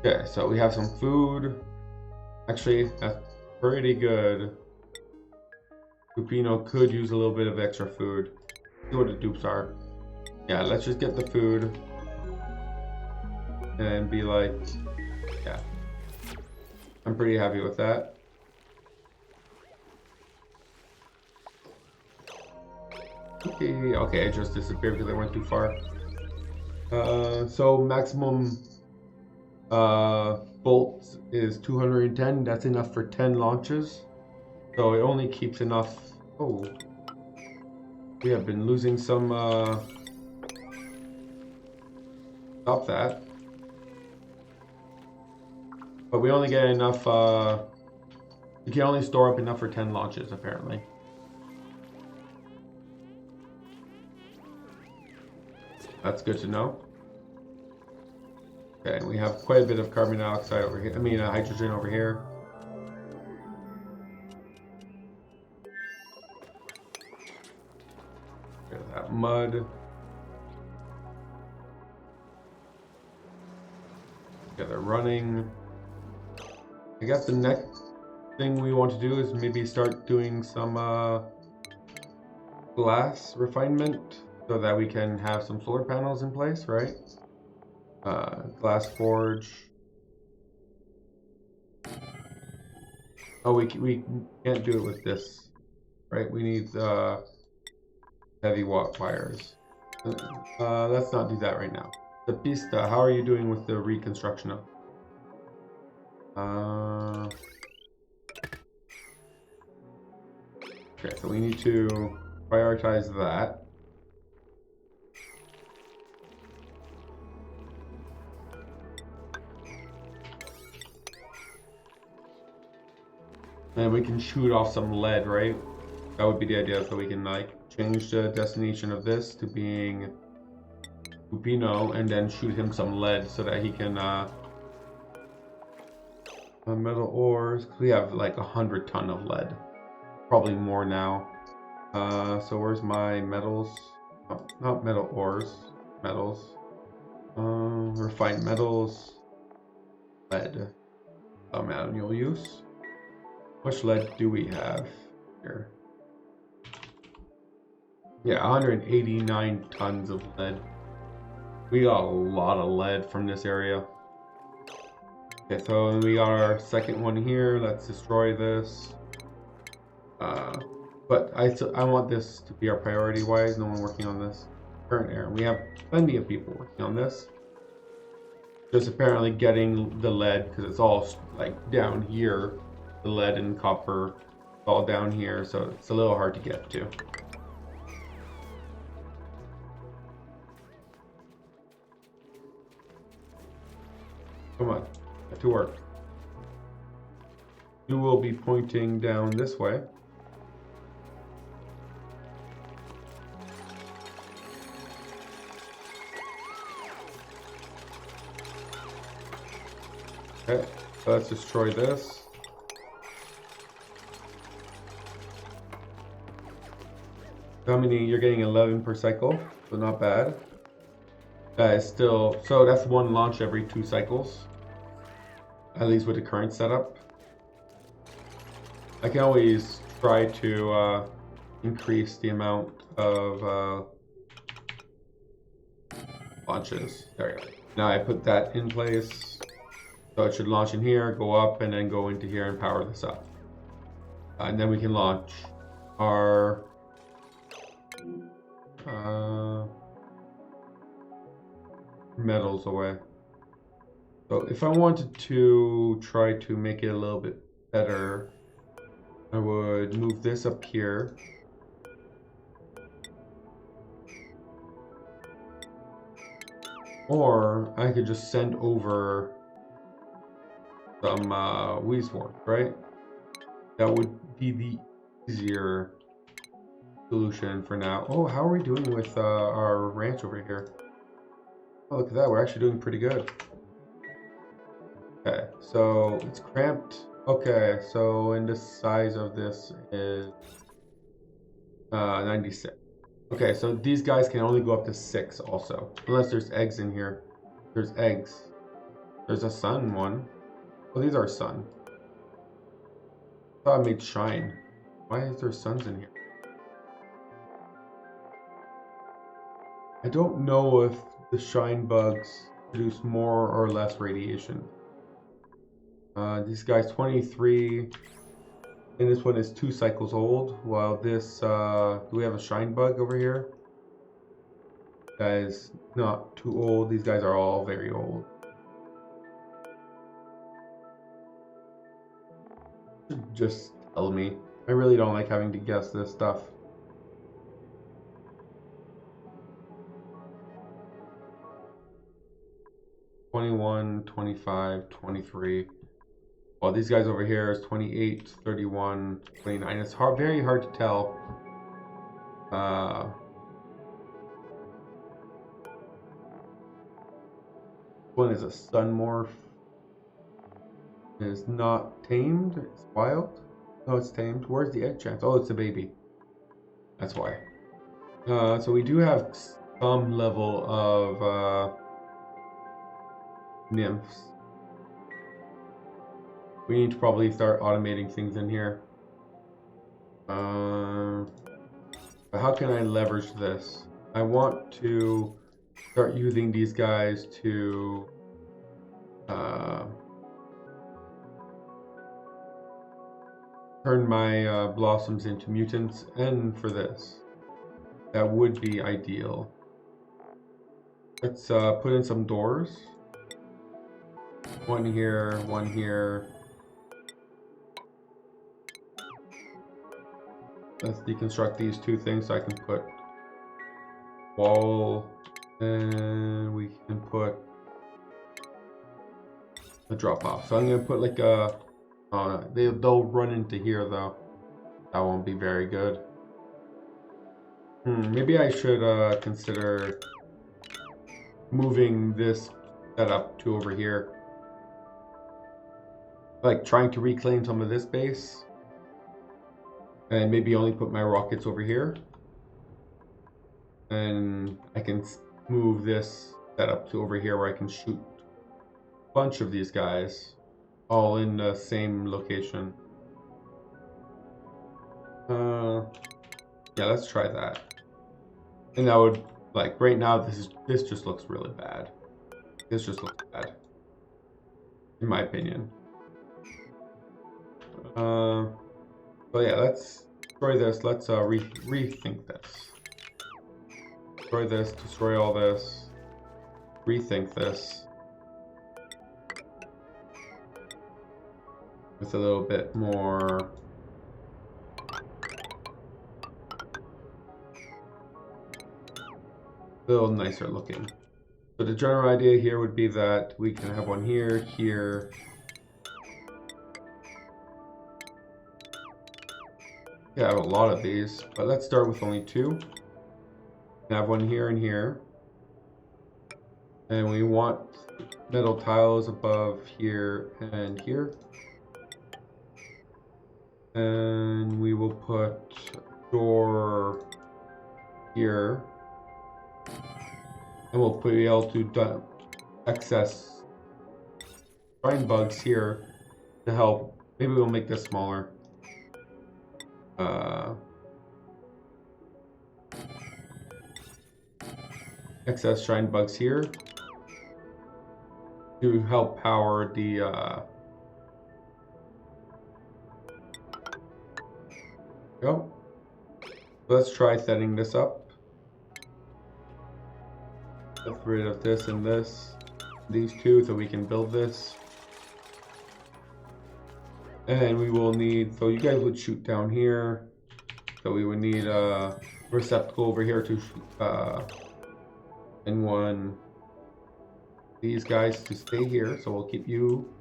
Okay, so we have some food. Actually, that's pretty good. Pupino could use a little bit of extra food. See what the dupes are. Yeah, let's just get the food. And be like, yeah. I'm pretty happy with that. Okay, it just disappeared because I went too far. So maximum bolts is 210. That's enough for 10 launches. So it only keeps enough. Oh, we have been losing some. Stop that. But we only get enough. You can only store up enough for 10 launches, apparently. That's good to know. Okay, and we have quite a bit of carbon dioxide over here. I mean, hydrogen over here. Get that mud. Okay, they're running. I guess the next thing we want to do is maybe start doing some glass refinement so that we can have some solar panels in place, right? Glass forge. Oh, we can't do it with this, right? We need heavy watt wires. Let's not do that right now. The Pista, how are you doing with the reconstruction of? Okay, so we need to prioritize that. And we can shoot off some lead, right? That would be the idea, so we can like change the destination of this to being Pupino and then shoot him some lead so that he can metal ores. We have like 100 ton of lead, probably more now. So where's my metals? Oh, not metal ores, metals. Refined metals, lead, manual use. How much lead do we have here? Yeah, 189 tons of lead. We got a lot of lead from this area. Okay, so we got our second one here. Let's destroy this. But I want this to be our priority. Why is no one working on this? Current air. We have plenty of people working on this. Just apparently getting the lead, because it's all like down here. The lead and copper all down here, so it's a little hard to get to. Come on, get to work. You will be pointing down this way. Okay, so let's destroy this. How many? You're getting 11 per cycle, so not bad. That is still, so that's one launch every 2 cycles, at least with the current setup. I can always try to increase the amount of launches. There you go. Now I put that in place, so it should launch in here, go up, and then go into here and power this up. And then we can launch our metals away. So if I wanted to try to make it a little bit better, I would move this up here. Or I could just send over some Weezworth, right? That would be the easier solution for now. Oh, how are we doing with our ranch over here? Oh, look at that. We're actually doing pretty good. Okay, so it's cramped. Okay, so and the size of this is 96. Okay, so these guys can only go up to 6 also. Unless there's eggs in here. There's eggs. There's a sun one. Oh, these are sun. I thought I made shine. Why is there suns in here? I don't know if the shine bugs produce more or less radiation. These guys 23, and this one is 2 cycles old, while this, do we have a shine bug over here? Guys, not too old. These guys are all very old. Just tell me. I really don't like having to guess this stuff. $21, $25, $23. Well, these guys over here is $28, $31, $29. It's very hard to tell. One is a Sunmorph. It is not tamed. It's wild. No, it's tamed. Where's the egg chance? Oh, it's a baby. That's why. So we do have some level of nymphs. We need to probably start automating things in here. How can I leverage this? I want to start using these guys to turn my blossoms into mutants, and for this. That would be ideal. Let's put in some doors. One here, one here. Let's deconstruct these 2 things so I can put wall, and we can put a drop off. So I'm gonna put like a, they'll run into here though. That won't be very good. Maybe I should consider moving this setup to over here. Like trying to reclaim some of this space. And maybe only put my rockets over here. And I can move this setup to over here where I can shoot a bunch of these guys. All in the same location. Yeah, let's try that. And that would, like, right now this just looks really bad. This just looks bad, in my opinion. But yeah, let's destroy this. Let's rethink this. Destroy this. Destroy all this. Rethink this. With a little bit more. A little nicer looking. So the general idea here would be that we can have one here, here. Yeah, I have a lot of these, but let's start with only 2. I have one here and here. And we want metal tiles above here and here. And we will put a door here. And we'll be able to access shrine bugs here to help. Maybe we'll make this smaller. Excess shrine bugs here to help power the go. Let's try setting this up. Get rid of this and this, these two, so we can build this. And we will need, so you guys would shoot down here. So we would need a receptacle over here to and one these guys to stay here. So we'll keep you.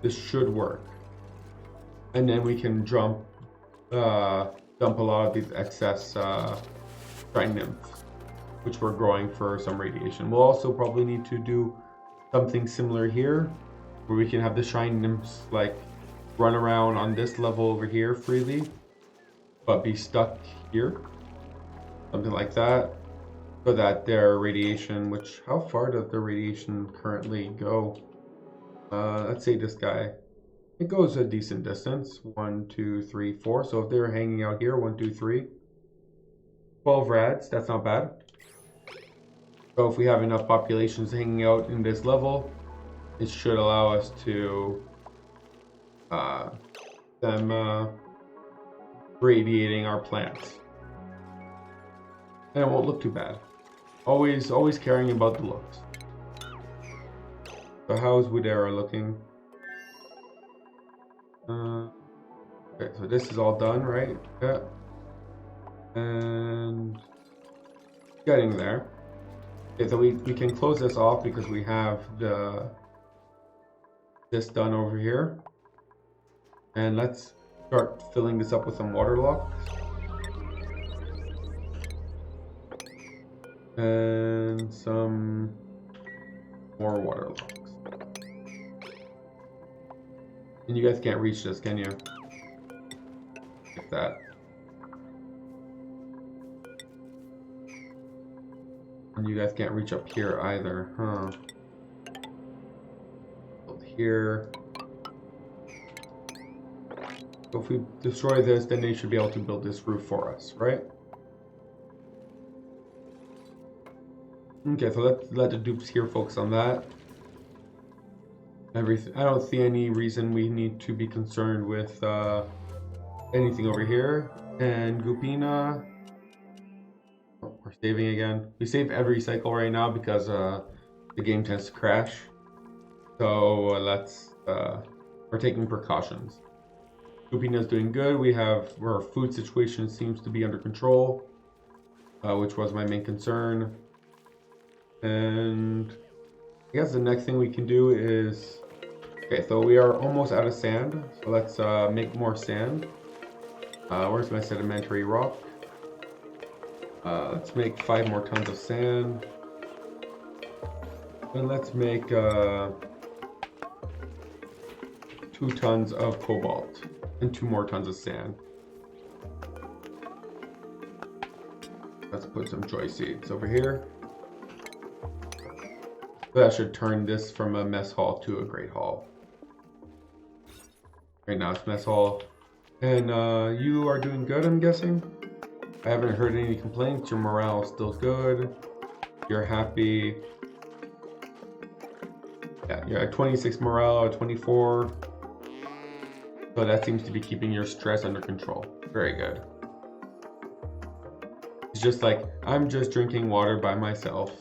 This should work. And then we can dump a lot of these excess shrine nymphs, which we're growing for some radiation. We'll also probably need to do something similar here, where we can have the shrine nymphs like run around on this level over here freely, but be stuck here, something like that, so that their radiation, which, how far does the radiation currently go? Let's say this guy, it goes a decent distance, 1, 2, 3, 4. So if they're hanging out here, 1, 2, 3, 12 rads, that's not bad. So if we have enough populations hanging out in this level, it should allow us to them radiating our plants, and it won't look too bad. Always caring about the looks. So how's Woodera looking? Okay, so this is all done, right? Yeah. And getting there. Okay, so we can close this off because we have this done over here. And let's start filling this up with some water locks. And some more water locks. And you guys can't reach this, can you? Like that. And you guys can't reach up here either, huh? Build here. So if we destroy this, then they should be able to build this roof for us, right? Okay, so let's let the dupes here focus on that. Everything. I don't see any reason we need to be concerned with anything over here. And Gupina, oh, we're saving again. We save every cycle right now because the game tends to crash. So we're taking precautions. Gupina's doing good. Our food situation seems to be under control, which was my main concern. And I guess the next thing we can do is, okay, so we are almost out of sand. So let's make more sand. Where's my sedimentary rock? Let's make 5 more tons of sand. And let's make 2 tons of cobalt and 2 more tons of sand. Let's put some joy seeds over here. That should turn this from a mess hall to a great hall. Right now it's mess hall. And you are doing good, I'm guessing? I haven't heard any complaints. Your morale is still good. You're happy. Yeah, you're at 26 morale, 24. So that seems to be keeping your stress under control. Very good. It's just like, I'm just drinking water by myself.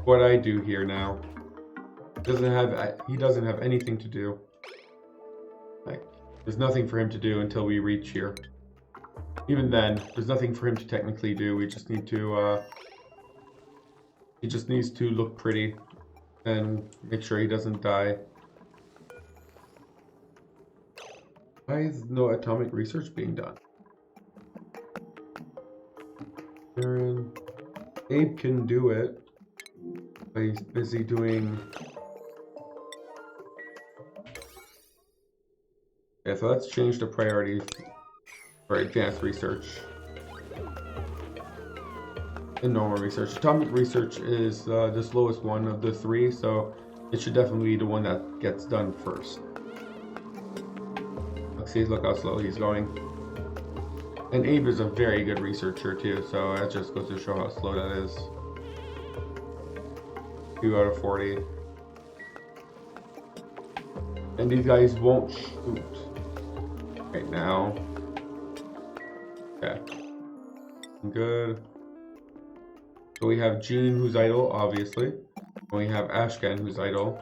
What I do here now. He doesn't have anything to do. Like, there's nothing for him to do until we reach here. Even then, there's nothing for him to technically do. We just need to he just needs to look pretty and make sure he doesn't die. Why is no atomic research being done? Aaron, Abe can do it. He's busy doing. Yeah, so let's change the priority for advanced research and normal research. Atomic research is the slowest one of the 3, so it should definitely be the one that gets done first. Let's see, look how slow he's going. And Abe is a very good researcher too, so that just goes to show how slow that is. 2 out of 40. And these guys won't shoot right now. Okay. Good. So we have Gene, who's idle, obviously. And we have Ashcan, who's idle.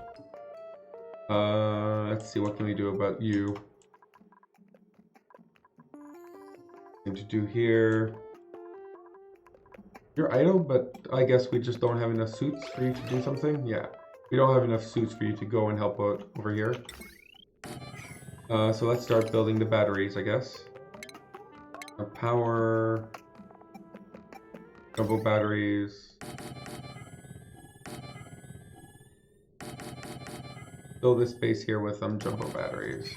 Let's see, what can we do about you? Thing to do here. You're idle, but I guess we just don't have enough suits for you to do something? Yeah. We don't have enough suits for you to go and help out over here. So let's start building the batteries, I guess. Power... Jumbo batteries. Fill this space here with some jumbo batteries.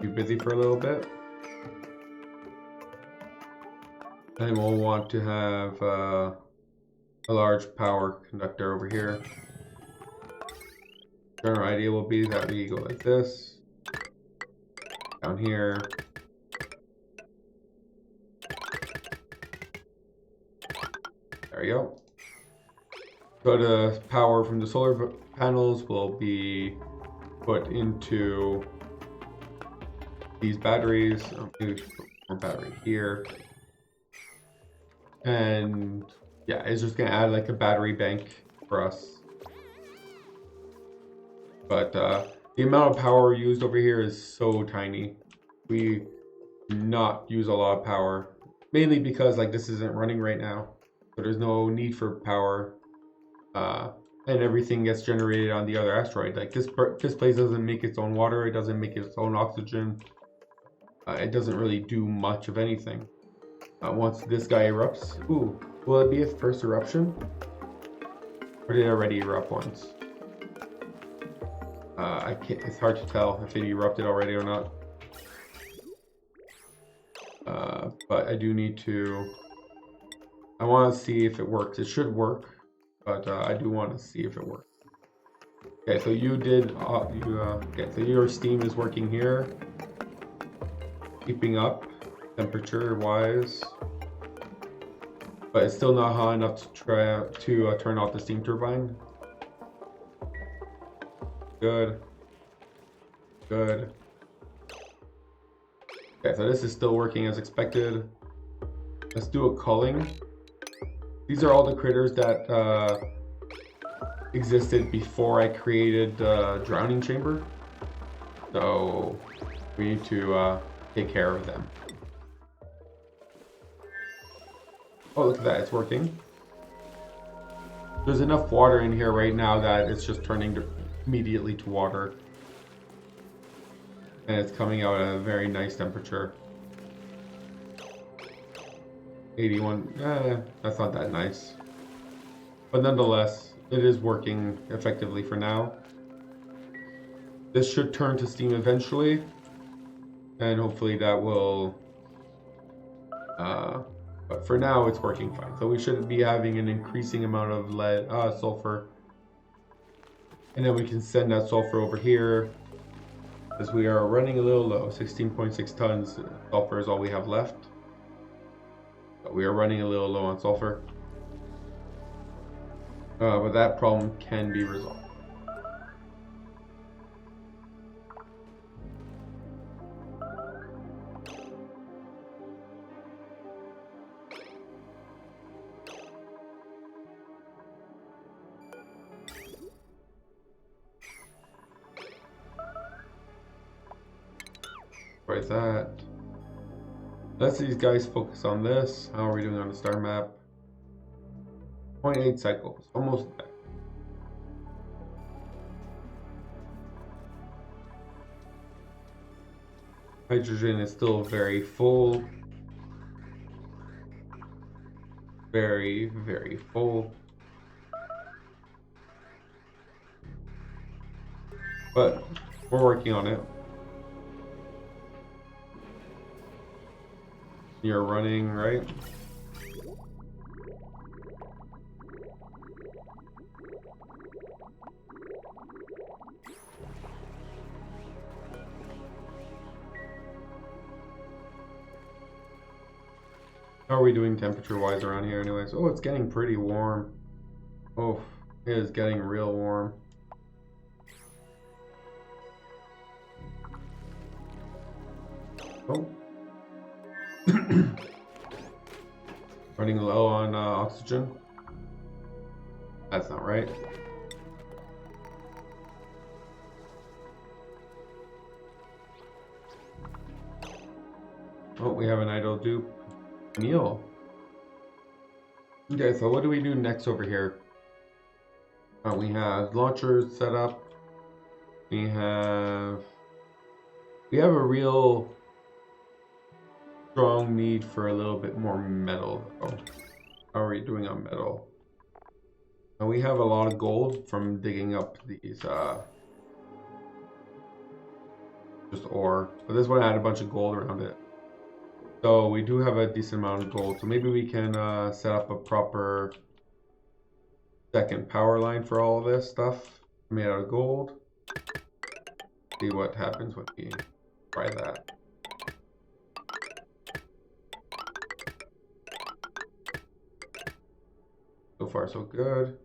Be busy for a little bit. And we'll want to have a large power conductor over here. General idea will be that we go like this. Down here. There we go. So the power from the solar panels will be put into these batteries. Maybe put more battery here. And yeah, it's just gonna add like a battery bank for us. But the amount of power used over here is so tiny. We do not use a lot of power, mainly because like this isn't running right now, so there's no need for power, and everything gets generated on the other asteroid. Like this place doesn't make its own water, it doesn't make its own oxygen, it doesn't really do much of anything. Once this guy erupts, ooh, will it be its first eruption, or did it already erupt once? I can't, it's hard to tell if it erupted already or not. But I do need to, I want to see if it works. It should work, but I do want to see if it works. Okay, so you did, okay, so your steam is working here. Keeping up, temperature wise. But it's still not hot enough to try to turn off the steam turbine. Good. Good. Okay, so this is still working as expected. Let's do a culling. These are all the critters that existed before I created the drowning chamber. So we need to take care of them. Oh, look at that, it's working. There's enough water in here right now that it's just turning immediately to water. And it's coming out at a very nice temperature. 81, that's not that nice. But nonetheless, it is working effectively for now. This should turn to steam eventually. And hopefully that will... but for now, it's working fine. So we should be having an increasing amount of sulfur. And then we can send that sulfur over here. As we are running a little low, 16.6 tons sulfur is all we have left. But we are running a little low on sulfur. But that problem can be resolved. Right, that. Let's these guys focus on this. How are we doing on the star map? 0.8 cycles, almost there. Hydrogen is still very full. Very, very full. But we're working on it. You're running, right? How are we doing temperature-wise around here anyways? Oh, it's getting pretty warm. Oh, it is getting real warm. Oh. Running low on oxygen. That's not right. Oh, we have an idle dupe. Neil. Okay, so what do we do next over here? We have launchers set up. We have a real strong need for a little bit more metal. Oh, how are we doing on metal? And we have a lot of gold from digging up these just ore. But this one had a bunch of gold around it. So we do have a decent amount of gold. So maybe we can set up a proper second power line for all of this stuff made out of gold. See what happens when we try that. So far so good.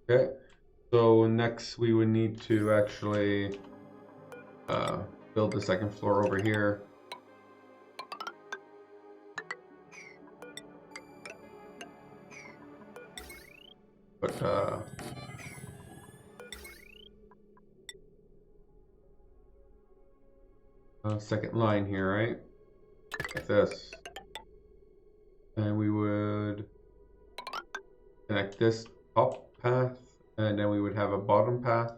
Okay, so next we would need to actually build the second floor over here. But second line here, right? Like this. And we would connect this top path, and then we would have a bottom path.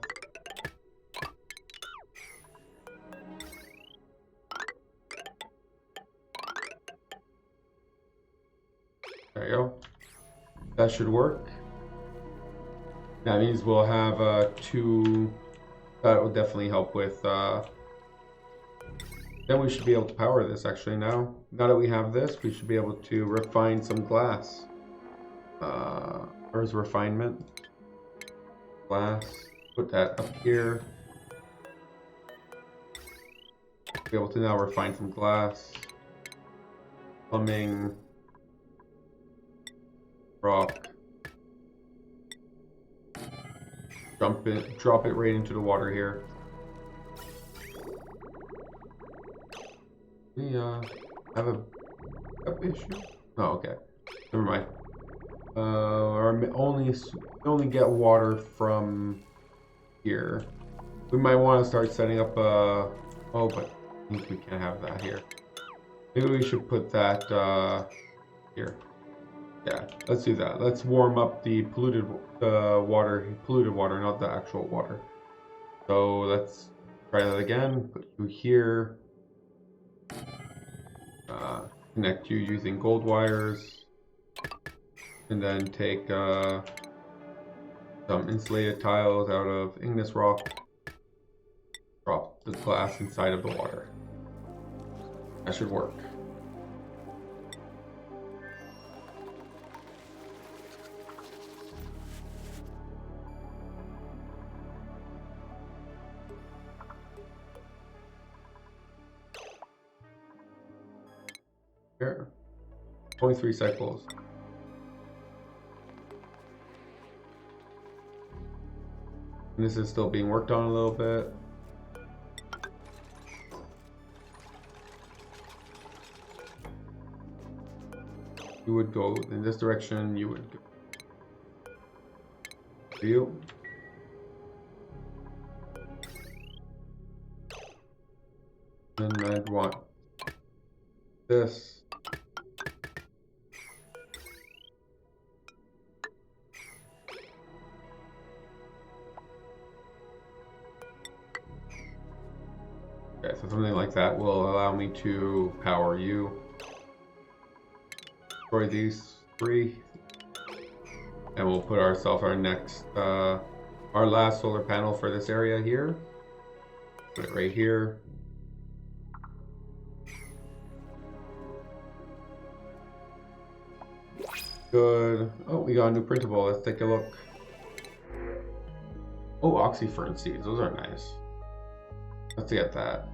There you go. That should work. That means we'll have two. That will definitely help with. Then we should be able to power this actually now. Now that we have this, we should be able to refine some glass. Where's refinement? Glass. Put that up here. Be able to now refine some glass. Plumbing. Rock. Drop it right into the water here. We have a issue. Oh, okay. Never mind. Only get water from here. We might want to start setting up oh, but I think we can't have that here. Maybe we should put that here. Yeah, let's do that. Let's warm up the polluted water, not the actual water. So let's try that again. Put you here. Connect you using gold wires, and then take some insulated tiles out of igneous rock. Drop the glass inside of the water. That should work. Here. 23 cycles. And this is still being worked on a little bit. You would go in this direction, you would go. You. Then I'd want this. Okay, so something like that will allow me to power you. Destroy these three. And we'll put ourselves our next, our last solar panel for this area here. Put it right here. Good. Oh, we got a new printable. Let's take a look. Oh, oxyfern seeds. Those are nice. Let's get that.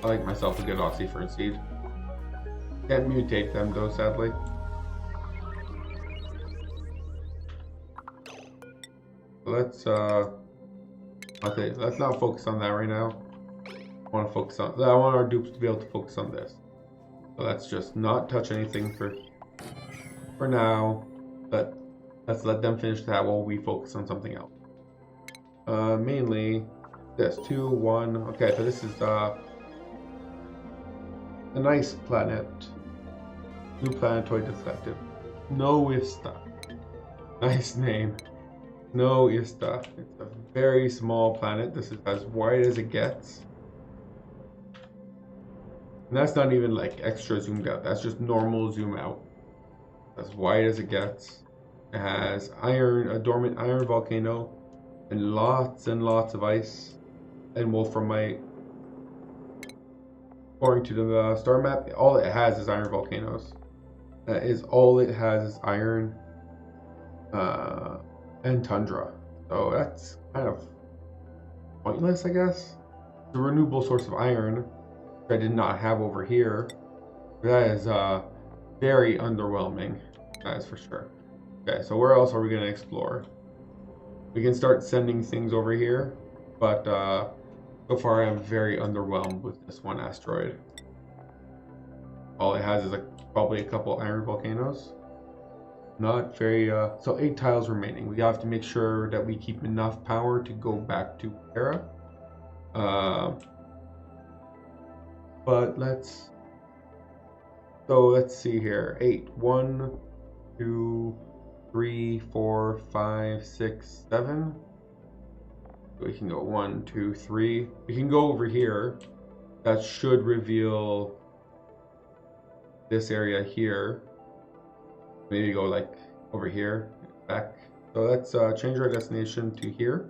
I like myself a good oxyfern seed. Can't mutate them though, sadly. Let's Okay, let's not focus on that right now. I want to focus on. I want our dupes to be able to focus on this. So let's just not touch anything for now. But let's let them finish that while we focus on something else. Mainly this 2, 1. Okay, so this is a nice planet. New planetoid detective. Noista. Nice name. Noista. It's a very small planet. This is as wide as it gets. And that's not even like extra zoomed out. That's just normal zoom out. As wide as it gets. It has a dormant iron volcano, and lots of ice and wolframite. According to the star map, all it has is iron volcanoes. That is all it has is iron and tundra. So that's kind of pointless, I guess. The renewable source of iron, which I did not have over here, that is very underwhelming. That is for sure. Okay, so where else are we going to explore? We can start sending things over here, but so far I'm very underwhelmed with this one asteroid. All it has is probably a couple iron volcanoes. Not very, so 8 tiles remaining. We have to make sure that we keep enough power to go back to Terra. But let's see here. 8, 1, 2, 3, 4, 5, 6, 7. We can go 1, 2, 3. We can go over here. That should reveal this area here. Maybe go like over here, back. So let's change our destination to here.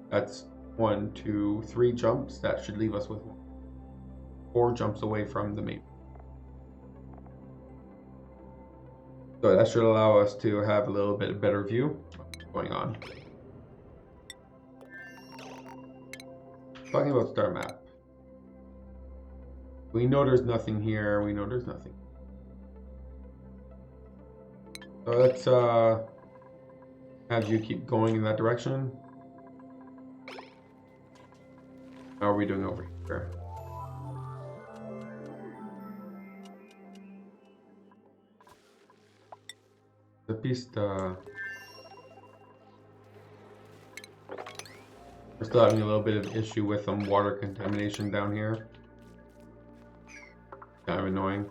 That's 1, 2, 3 jumps. That should leave us with 4 jumps away from the main. So that should allow us to have a little bit better view of what's going on. Talking about star map. We know there's nothing here. We know there's nothing. So let's have you keep going in that direction. How are we doing over here? The pista. We're still having a little bit of issue with water contamination down here. Kind of annoying.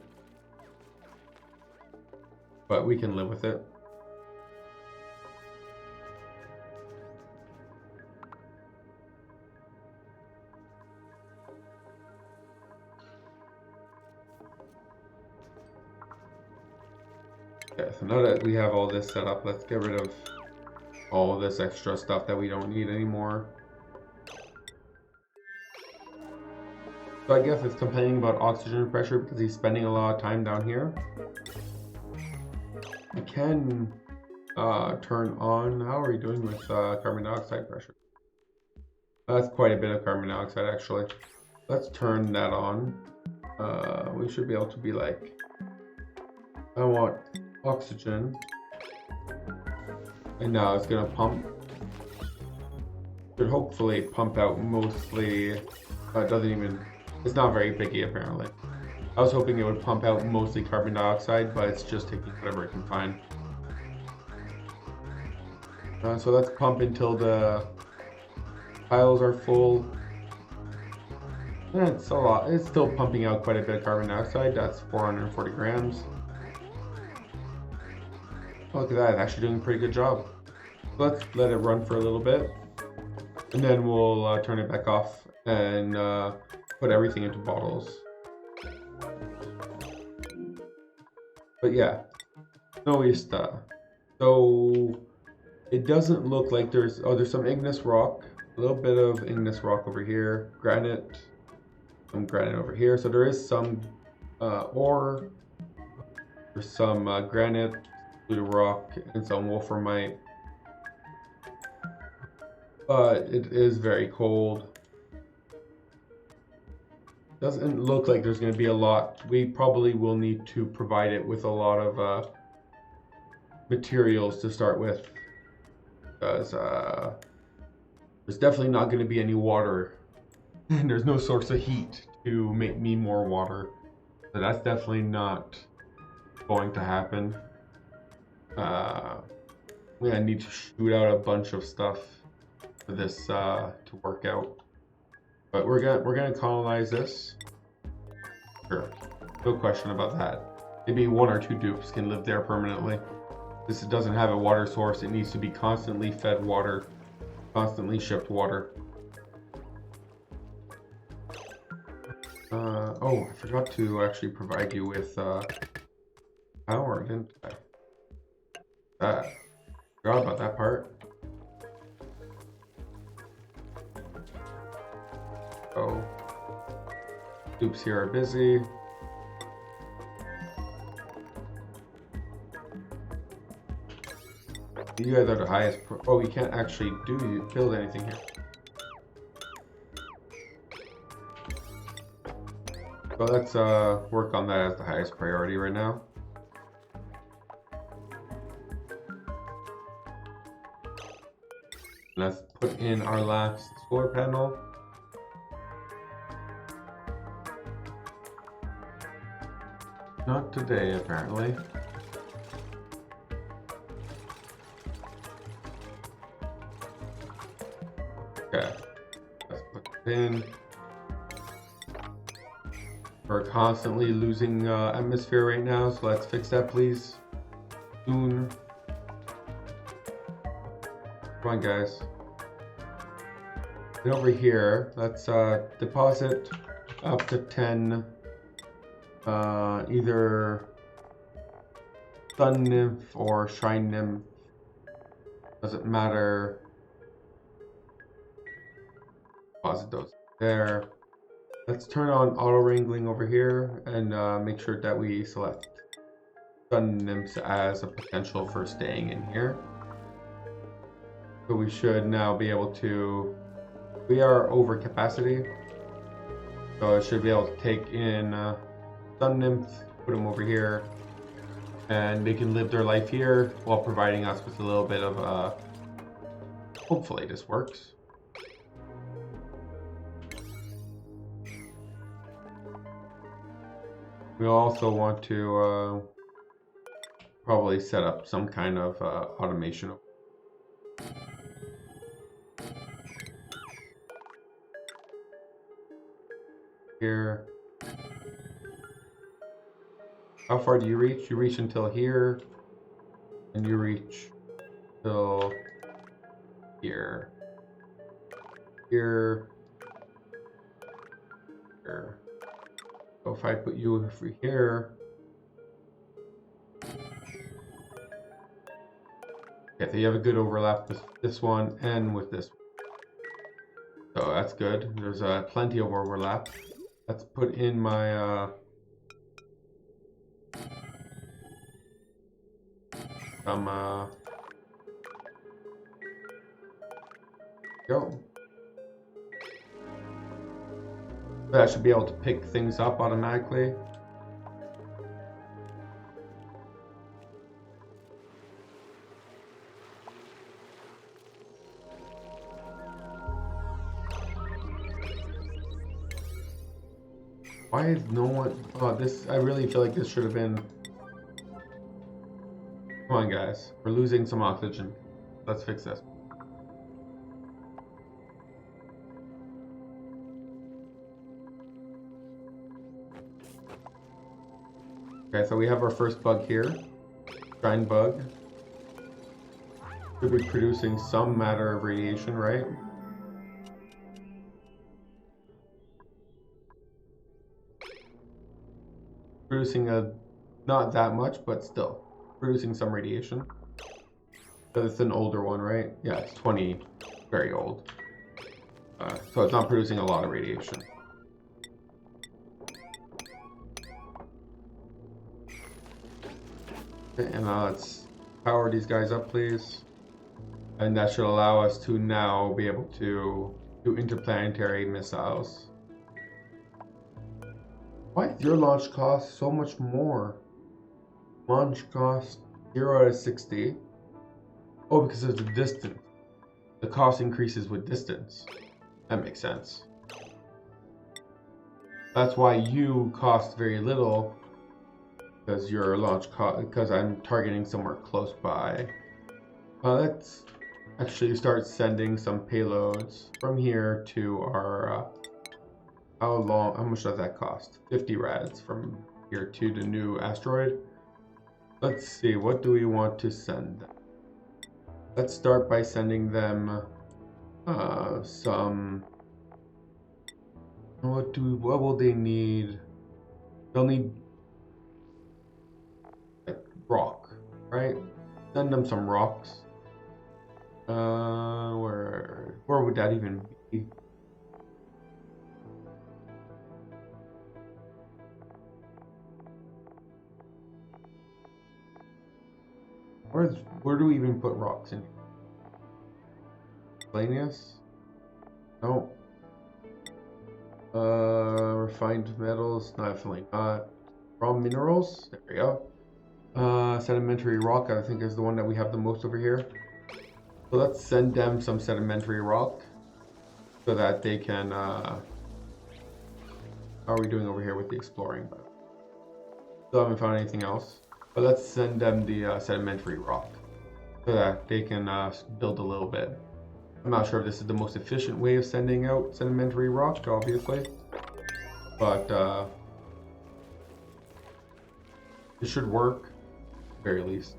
But we can live with it. Okay, so now that we have all this set up, let's get rid of all this extra stuff that we don't need anymore. So I guess it's complaining about oxygen pressure because he's spending a lot of time down here. I can turn on. How are we doing with carbon dioxide pressure? That's quite a bit of carbon dioxide actually. Let's turn that on. We should be able to be like, I want oxygen, and now it's gonna pump. Should hopefully pump out mostly. It doesn't even. It's not very picky apparently. I was hoping it would pump out mostly carbon dioxide, but it's just taking whatever it can find. So let's pump until the piles are full. And it's a lot. It's still pumping out quite a bit of carbon dioxide. That's 440 grams. Look at that, it's actually doing a pretty good job. Let's let it run for a little bit, and then we'll turn it back off and put everything into bottles. But yeah, Noista. So it doesn't look like there's some igneous rock, a little bit of igneous rock over here, granite, some granite over here. So there is some ore, there's some granite, blue rock, and some wolframite. But it is very cold. Doesn't look like there's going to be a lot. We probably will need to provide it with a lot of materials to start with, because There's definitely not going to be any water. And there's no source of heat to make me more water. So that's definitely not going to happen. We need to shoot out a bunch of stuff for this to work out. But we're gonna colonize this. Sure, no question about that. Maybe 1 or 2 dupes can live there permanently. This doesn't have a water source. It needs to be constantly fed water, constantly shipped water. Oh, I forgot to actually provide you with power, didn't I? Forgot about that part. Oh, dupes here are busy. You guys are the highest. Oh, you can't actually build anything here. So let's work on that as the highest priority right now. Let's put in our last solar panel. Not today, apparently. Okay, let's put it in. We're constantly losing atmosphere right now, so let's fix that, please. Soon. Come on, guys. And over here, let's deposit up to 10 either Sun Nymph or Shrine Nymph. Doesn't matter. Deposit those there. Let's turn on auto wrangling over here and make sure that we select Sun Nymphs as a potential for staying in here. So we should now be able to, we are over capacity. So I should be able to take in Sun Nymphs, put them over here, and they can live their life here while providing us with a little bit of, hopefully this works. We also want to probably set up some kind of automation. Here. How far do you reach? You reach until here, and you reach till here. Here. Here. So if I put you over here, okay, so you have a good overlap with this one and with this one. So that's good. There's plenty of overlap. Let's put in my go. That should be able to pick things up automatically. Why is no one? Oh, this, I really feel like this should have been. Come on, guys. We're losing some oxygen. Let's fix this. Okay, so we have our first bug here. Shrine bug. Should be producing some matter of radiation, right? Producing not that much, but still producing some radiation. But it's an older one, right? Yeah, it's 20, very old. So it's not producing a lot of radiation. Okay, and now let's power these guys up, please. And that should allow us to now be able to do interplanetary missiles. Why is your launch cost so much more? Launch cost 0 out of 60. Oh, because of the distance. the cost increases with distance. That makes sense. That's why you cost very little, because your launch cost, because I'm targeting somewhere close by. Let's actually start sending some payloads from here to our, how much does that cost? 50 rads from here to the new asteroid. Let's see, what do we want to send them? Let's start by sending them some, what will they need? They'll need like rock, right? Send them some rocks. Where would that even be? Where do we even put rocks in? Planius? No. Refined metals? No, definitely not. Raw minerals? There we go. Sedimentary rock, I think, is the one that we have the most over here. So let's send them some sedimentary rock so that they can. How are we doing over here with the exploring? Still haven't found anything else. But let's send them the sedimentary rock so that they can build a little bit. I'm not sure if this is the most efficient way of sending out sedimentary rock, obviously, but it should work, at the very least.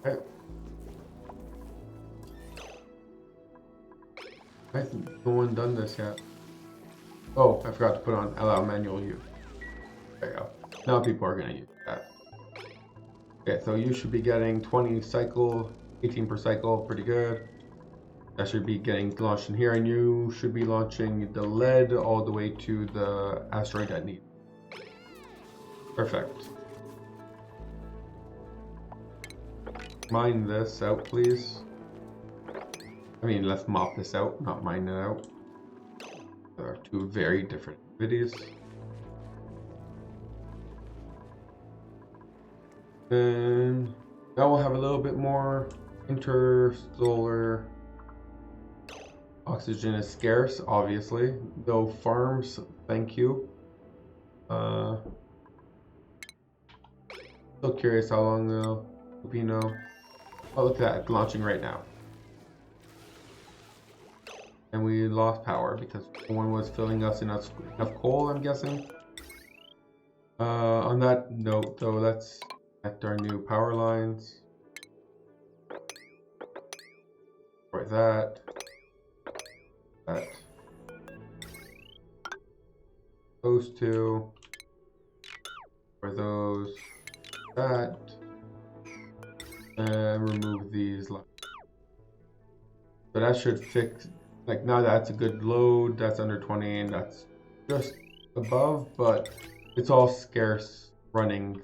Okay. I think no one done this yet. Oh, I forgot to put on allow manual use. There you go. Now people are going to use that. Okay, so you should be getting 20 cycle, 18 per cycle, pretty good. That should be getting launched in here, and you should be launching the lead all the way to the asteroid at need. Perfect. Mine this out, please. I mean, let's mop this out, not mine it out. There are two very different activities. And now we'll have a little bit more interstellar. Oxygen is scarce, obviously. Though farms, thank you. Still curious how long they'll be, no. Oh, look at that, launching right now. And we lost power because no one was filling us enough coal, I'm guessing. On that note, though, let's connect our new power lines. For that. Those two. For those. That. And remove these lines. So that should fix. Like, now that's a good load. That's under 20, and that's just above, but it's all scarce running,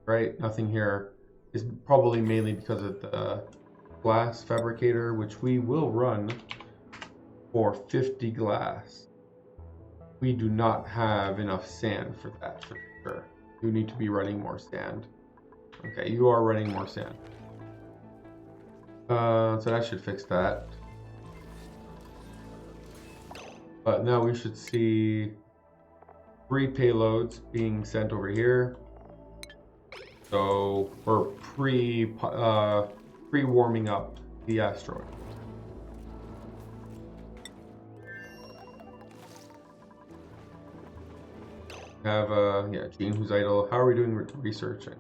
right? Nothing here is probably mainly because of the glass fabricator, which we will run for 50 glass. We do not have enough sand for that, for sure. You need to be running more sand. Okay, you are running more sand. So that should fix that. But now we should see 3 payloads being sent over here. So we're pre-warming up the asteroid. Have Gene who's idle. How are we doing with researching?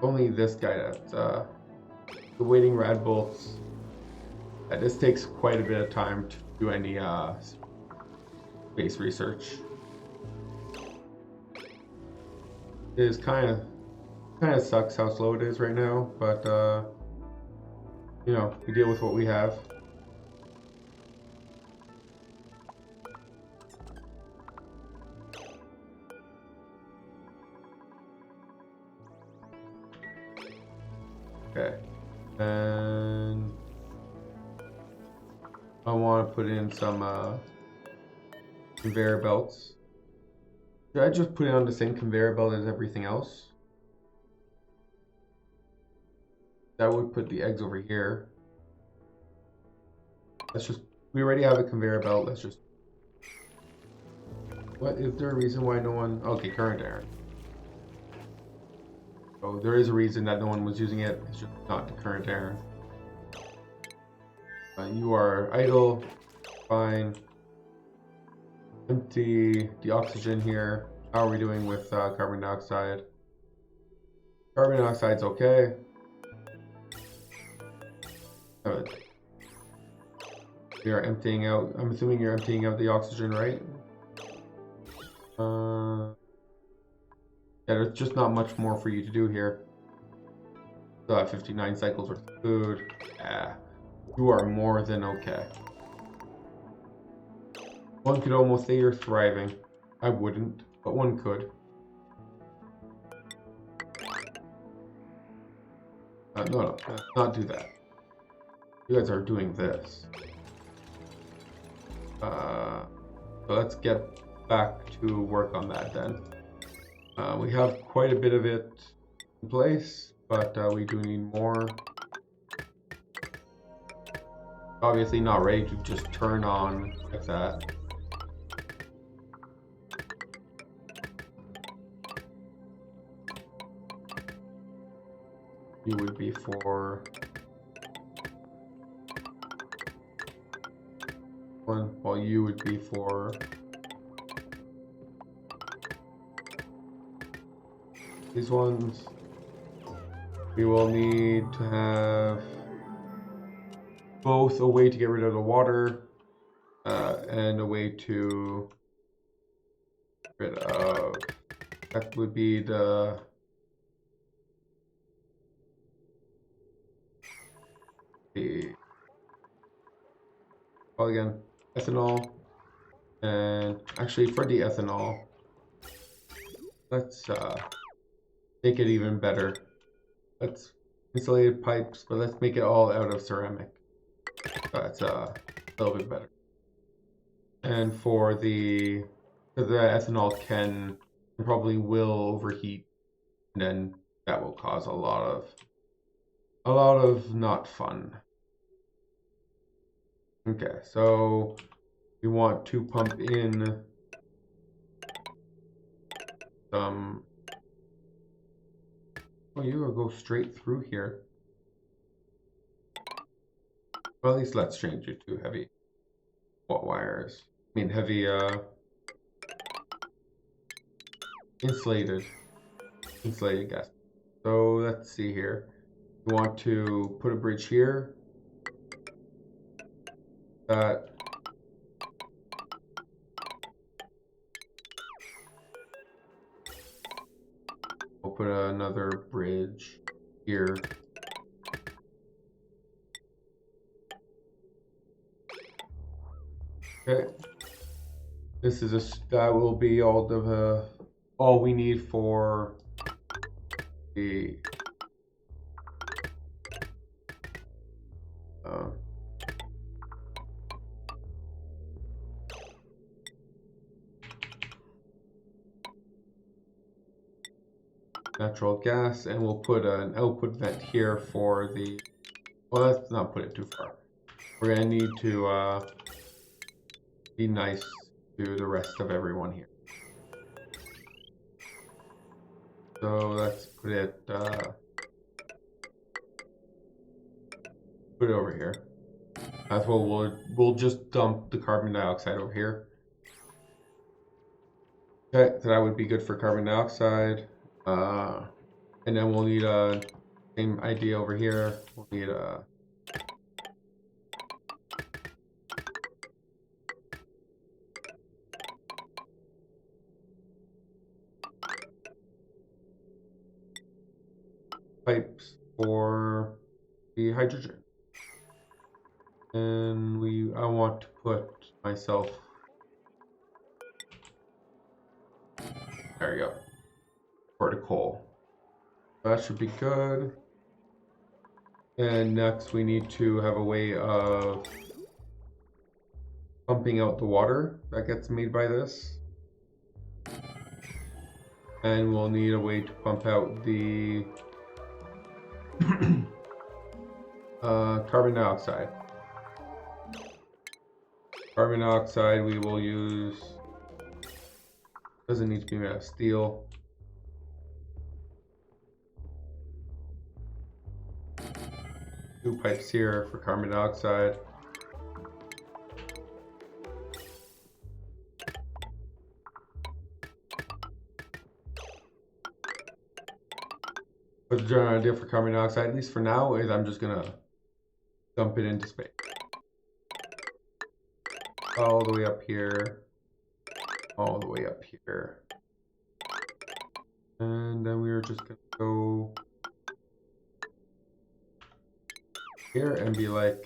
Only this guy that's the waiting rad bolts. This takes quite a bit of time to do any space research. It is kind of sucks how slow it is right now, but you know, we deal with what we have. Okay, and I want to put in some conveyor belts. Should I just put it on the same conveyor belt as everything else? that would put the eggs over here. Let's just, we already have a conveyor belt. Let's just, what is there a reason why no one, okay, current error. So there is a reason that no one was using it. It's just not the current error. You are idle, fine. Empty the oxygen here. How are we doing with carbon dioxide? Carbon dioxide's okay. Good. We are emptying out. I'm assuming you're emptying out the oxygen, right? Yeah, there's just not much more for you to do here. Still have 59 cycles worth of food. Yeah, you are more than okay. One could almost say you're thriving. I wouldn't, but one could. No, let's not do that. You guys are doing this. So let's get back to work on that then. We have quite a bit of it in place, but we do need more. Obviously not ready to just turn on like that. You would be for one, while you would be for these ones. We will need to have both a way to get rid of the water and a way to get rid of, that would be the well, again, ethanol. And actually for the ethanol, let's make it even better. Let's insulated pipes, but let's make it all out of ceramic. That's a little bit better. And for the ethanol can probably will overheat, and then that will cause a lot of not fun. Okay, so we want to pump in some. Oh, you will go straight through here. Well, at least let's change it to heavy wires. I mean, heavy insulated gas. So let's see here. We want to put a bridge here. That we'll put another bridge here. Okay. This is that will be all the all we need for the natural gas, and we'll put an output vent here for the, well, let's not put it too far. We're gonna need to be nice to the rest of everyone here. So let's put it over here. That's what we'll just dump the carbon dioxide over here. Okay, so that would be good for carbon dioxide. And then we'll need a same idea over here. We'll need a pipes for the hydrogen. And I want to put myself, there you go, for the coal. That should be good. And next we need to have a way of pumping out the water that gets made by this. And we'll need a way to pump out the Carbon dioxide. Carbon dioxide we will use, doesn't need to be made of steel. Two pipes here for carbon dioxide. But the general idea for carbon dioxide, at least for now, is I'm just gonna dump it into space. All the way up here. All the way up here. And then we are just gonna go here and be like,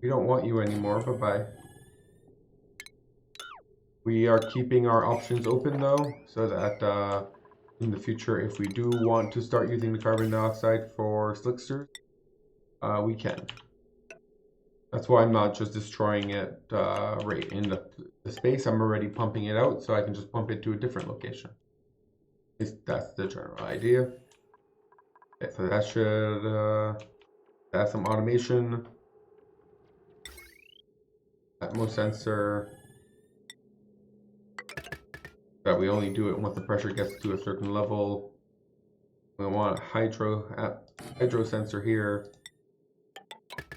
we don't want you anymore, bye-bye. We are keeping our options open though, so that in the future, if we do want to start using the carbon dioxide for slicksters, we can. That's why I'm not just destroying it right in the space. I'm already pumping it out, so I can just pump it to a different location. That's the general idea. Okay, so that should add some automation. Atmos sensor. That we only do it once the pressure gets to a certain level. We want a hydro sensor here.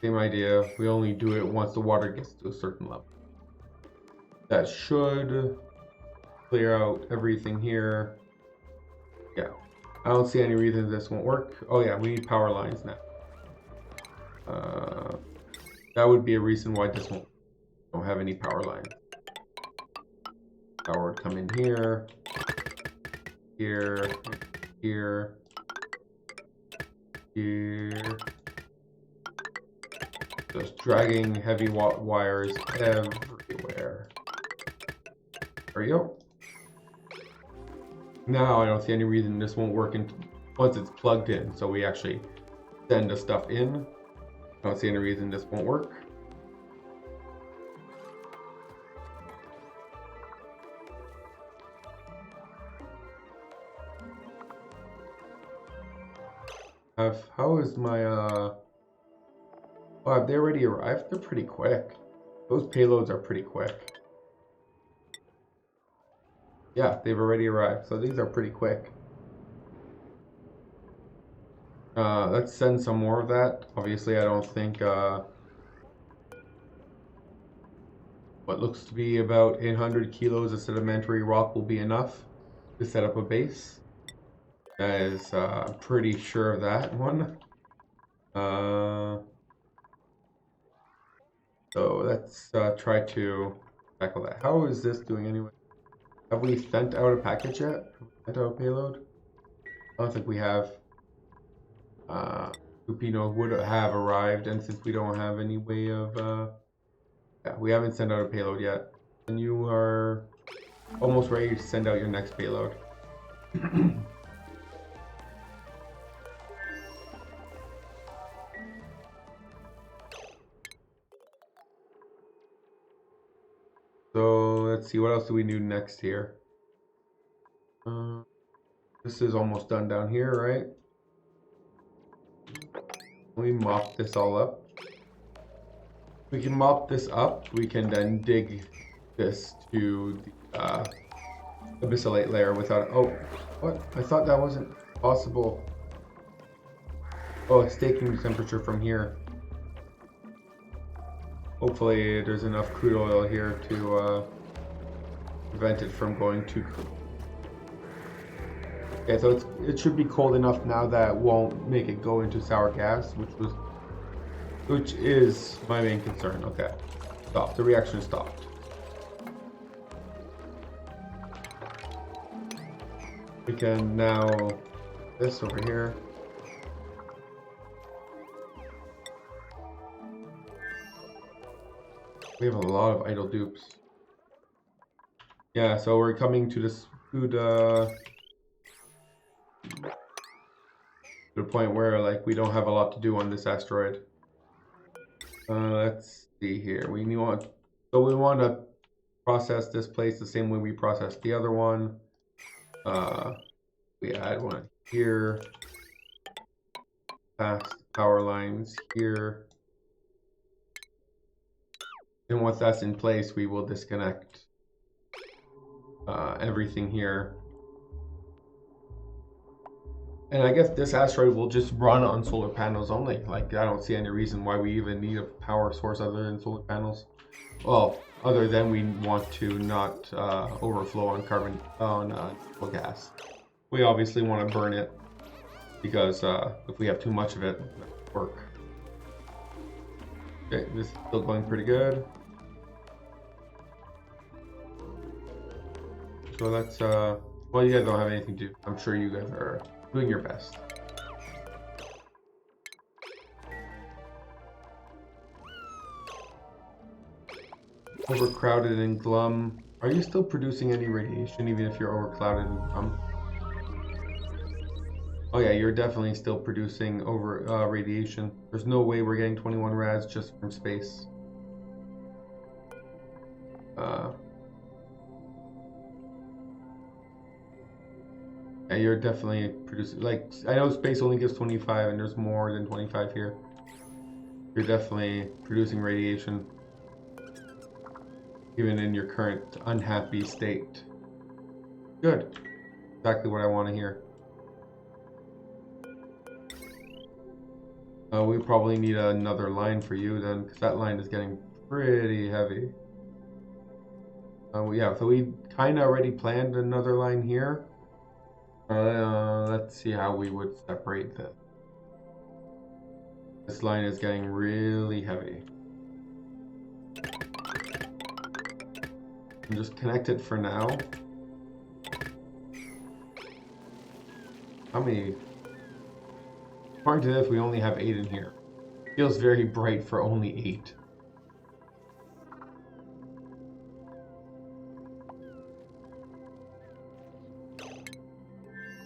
Same idea. We only do it once the water gets to a certain level. That should clear out everything here. Yeah. I don't see any reason this won't work. Oh yeah, we need power lines now. That would be a reason why this won't. Don't have any power lines. Power would come in here, here, here, here. Just dragging heavy wires everywhere. There we go. Now I don't see any reason this won't work once it's plugged in. So we actually send the stuff in. I don't see any reason this won't work. How is my oh, have they already arrived? They're pretty quick. Those payloads are pretty quick. Yeah, they've already arrived, so these are pretty quick. Let's send some more of that. Obviously, I don't think what looks to be about 800 kilos of sedimentary rock will be enough to set up a base. That is, I'm pretty sure of that one. So let's try to tackle that. How is this doing anyway? Have we sent out a package yet? Sent out a payload? I don't think we have. Lupino would have arrived, and since we don't have any way of, yeah, we haven't sent out a payload yet. And you are almost ready to send out your next payload. So let's see, what else do we do next here? This is almost done down here, right? Let me mop this all up. We can mop this up. We can then dig this to the abyssalate layer without. Oh, what? I thought that wasn't possible. Oh, it's taking the temperature from here. Hopefully, there's enough crude oil here to prevent it from going too cold. Okay, so it should be cold enough now that it won't make it go into sour gas, which is my main concern. Okay, stop. The reaction stopped. We can now this over here. We have a lot of idle dupes. Yeah, so we're coming to this food to the point where like we don't have a lot to do on this asteroid. Let's see here. We want to process this place the same way we processed the other one. We add one here. Fast power lines here. And once that's in place, we will disconnect everything here. And I guess this asteroid will just run on solar panels only. Like, I don't see any reason why we even need a power source other than solar panels. Well, other than we want to not overflow on natural gas. We obviously want to burn it because if we have too much of it, it won't work. Okay, this is still going pretty good. So that's well, you guys don't have anything to do. I'm sure you guys are doing your best. Overcrowded in Glum. Are you still producing any radiation even if you're overcrowded in Glum? Oh yeah, you're definitely still producing radiation. There's no way we're getting 21 rads just from space. Yeah, you're definitely producing, like, I know space only gives 25 and there's more than 25 here. You're definitely producing radiation, even in your current unhappy state. Good. Exactly what I want to hear. We probably need another line for you then, because that line is getting pretty heavy. Yeah, so we kind of already planned another line here. Let's see how we would separate this. This line is getting really heavy. And just connect it for now. How many? According to this, we only have 8 in here. Feels very bright for only 8.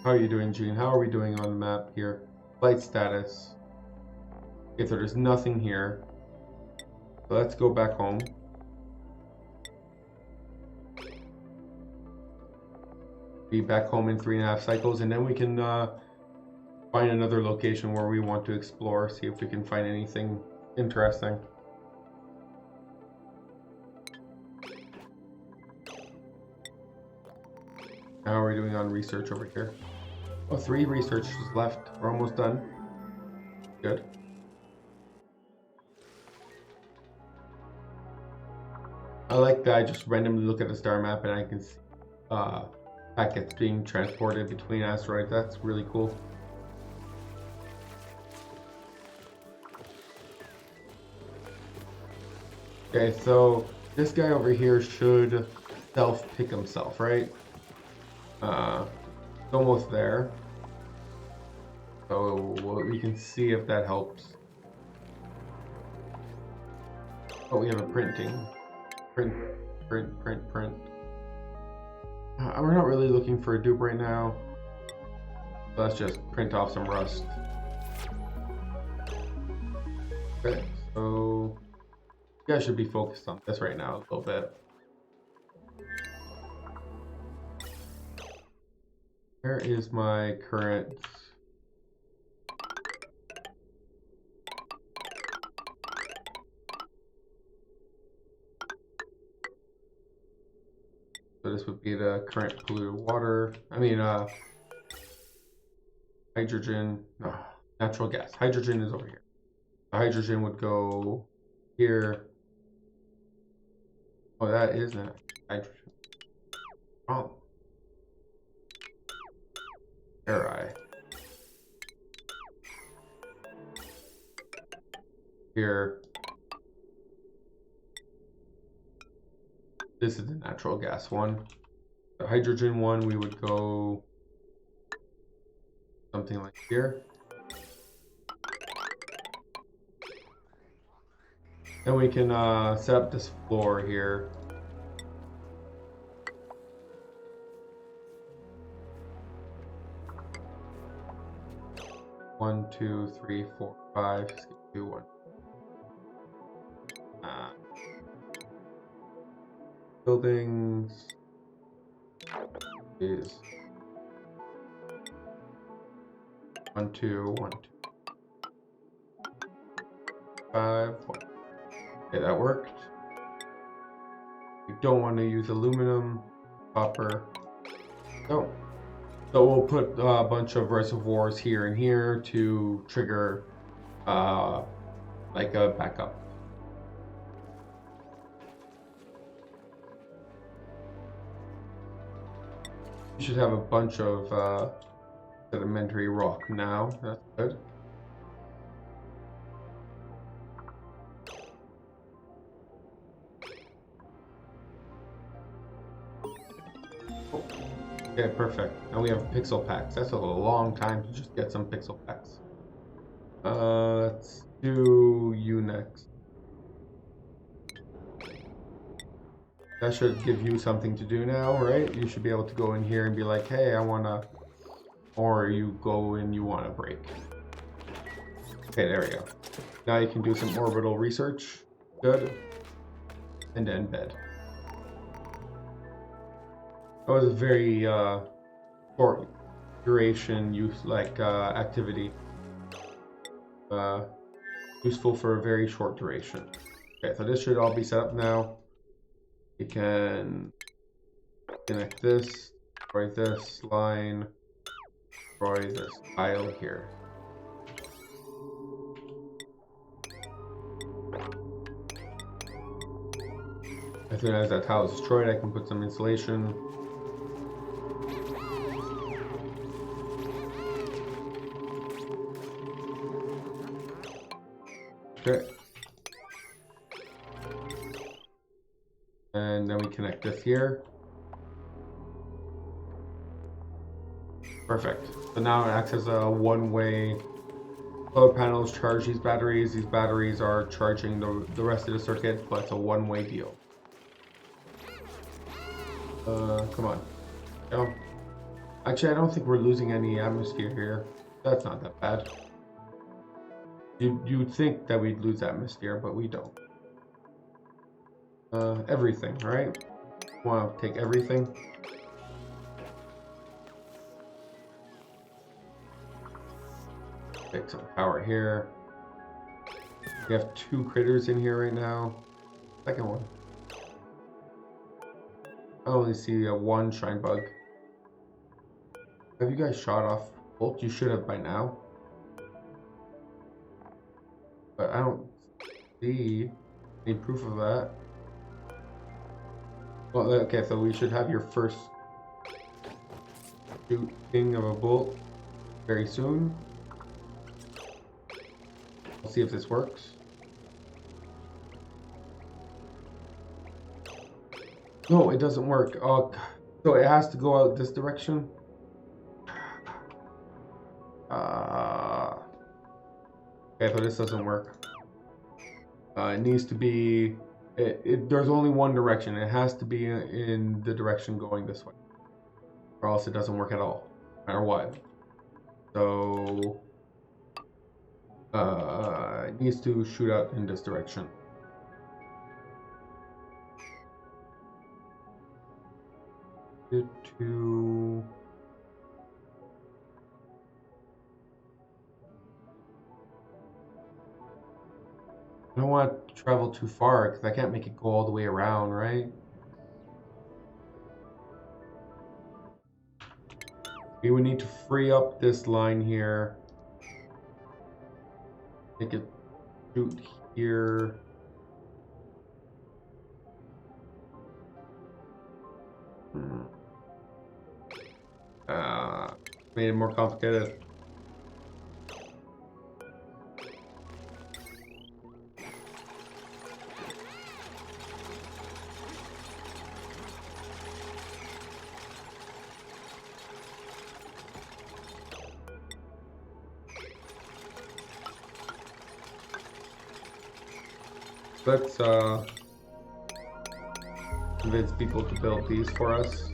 How are you doing, Gene? How are we doing on the map here? Flight status. Okay, so there's nothing here. So let's go back home. Be back home in 3.5 cycles, and then we can find another location where we want to explore, see if we can find anything interesting. How are we doing on research over here? Oh, 3 researchers left. We're almost done. Good. I like that I just randomly look at the star map and I can see packets being transported between asteroids. That's really cool. Okay, so this guy over here should self-pick himself, right? It's almost there. So we can see if that helps. Oh, we have a printing. Print. We're not really looking for a dupe right now. So let's just print off some rust. Okay, so you guys should be focused on this right now a little bit. Where is my current? So this would be the current polluted water. I mean, hydrogen, no, natural gas. Hydrogen is over here. The hydrogen would go here. Oh, that is a hydrogen. Oh. Air here. This is the natural gas one. The hydrogen one, we would go something like here. Then we can set up this floor here. One, two, three, four, five. Skip 2, 1. Buildings is 1, 2, 1, 2. 5. Okay, that worked. We don't want to use aluminum, copper. No. So we'll put a bunch of reservoirs here and here to trigger like a backup. You should have a bunch of sedimentary rock now. That's good. Oh. Okay, perfect. Now we have pixel packs. That's a long time to just get some pixel packs. Let's do you next. That should give you something to do now, right? You should be able to go in here and be like, hey, I wanna, or you go and you wanna break. Okay, there we go. Now you can do some orbital research. Good. And then bed. That was a very short duration use, like activity. Useful for a very short duration. Okay, so this should all be set up now. You can connect this, destroy this line, destroy this tile here. As soon as that tile is destroyed, I can put some insulation. Okay. And then we connect this here. Perfect. So now it acts as a one-way. Solar panels charge these batteries. These batteries are charging the rest of the circuit, but it's a one-way deal. Come on. No. Actually, I don't think we're losing any atmosphere here. That's not that bad. You'd think that we'd lose atmosphere, but we don't. Everything, right? Want to take everything? Take some power here. We have 2 critters in here right now. Second one. I only see a 1 shine bug. Have you guys shot off bolt? You should have by now. But I don't see any proof of that. Well, okay, so we should have your first shooting of a bolt very soon. We'll see if this works. No, it doesn't work. Oh, so it has to go out this direction. Okay, so this doesn't work. It needs to be. There's only one direction. It has to be in the direction going this way, or else it doesn't work at all, no matter what. So it needs to shoot out in this direction. To I don't want to travel too far because I can't make it go all the way around, right? We would need to free up this line here. Make it shoot here. Made it more complicated. Let's convince people to build these for us.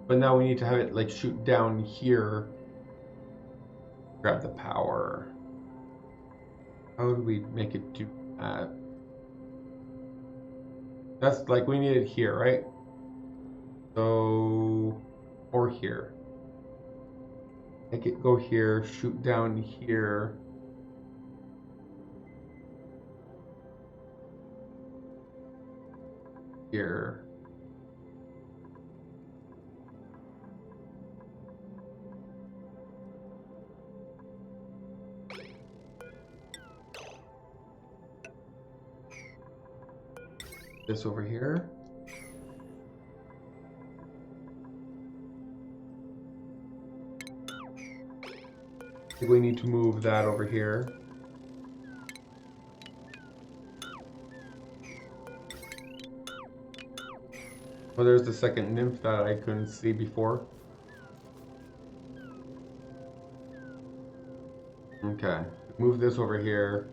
But now we need to have it like shoot down here. Grab the power. How do we make it do that? That's like we need it here, right? So, or here. Make it go here, shoot down here. Here. This over here. I think we need to move that over here. Oh, there's the second nymph that I couldn't see before. Okay, move this over here.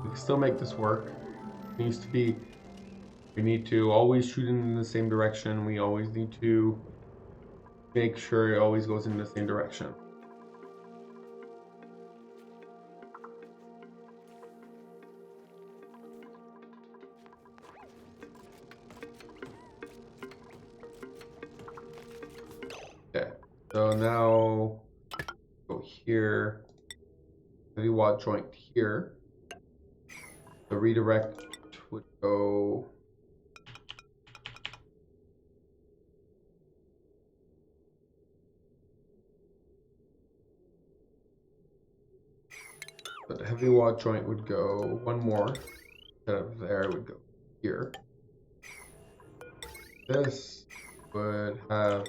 We can still make this work. It needs to be. We need to always shoot in the same direction. We always need to make sure it always goes in the same direction. Okay, so now go here. Heavy watt joint here. The redirect would go. But the heavy watt joint would go one more. Instead of there, it would go here. This would have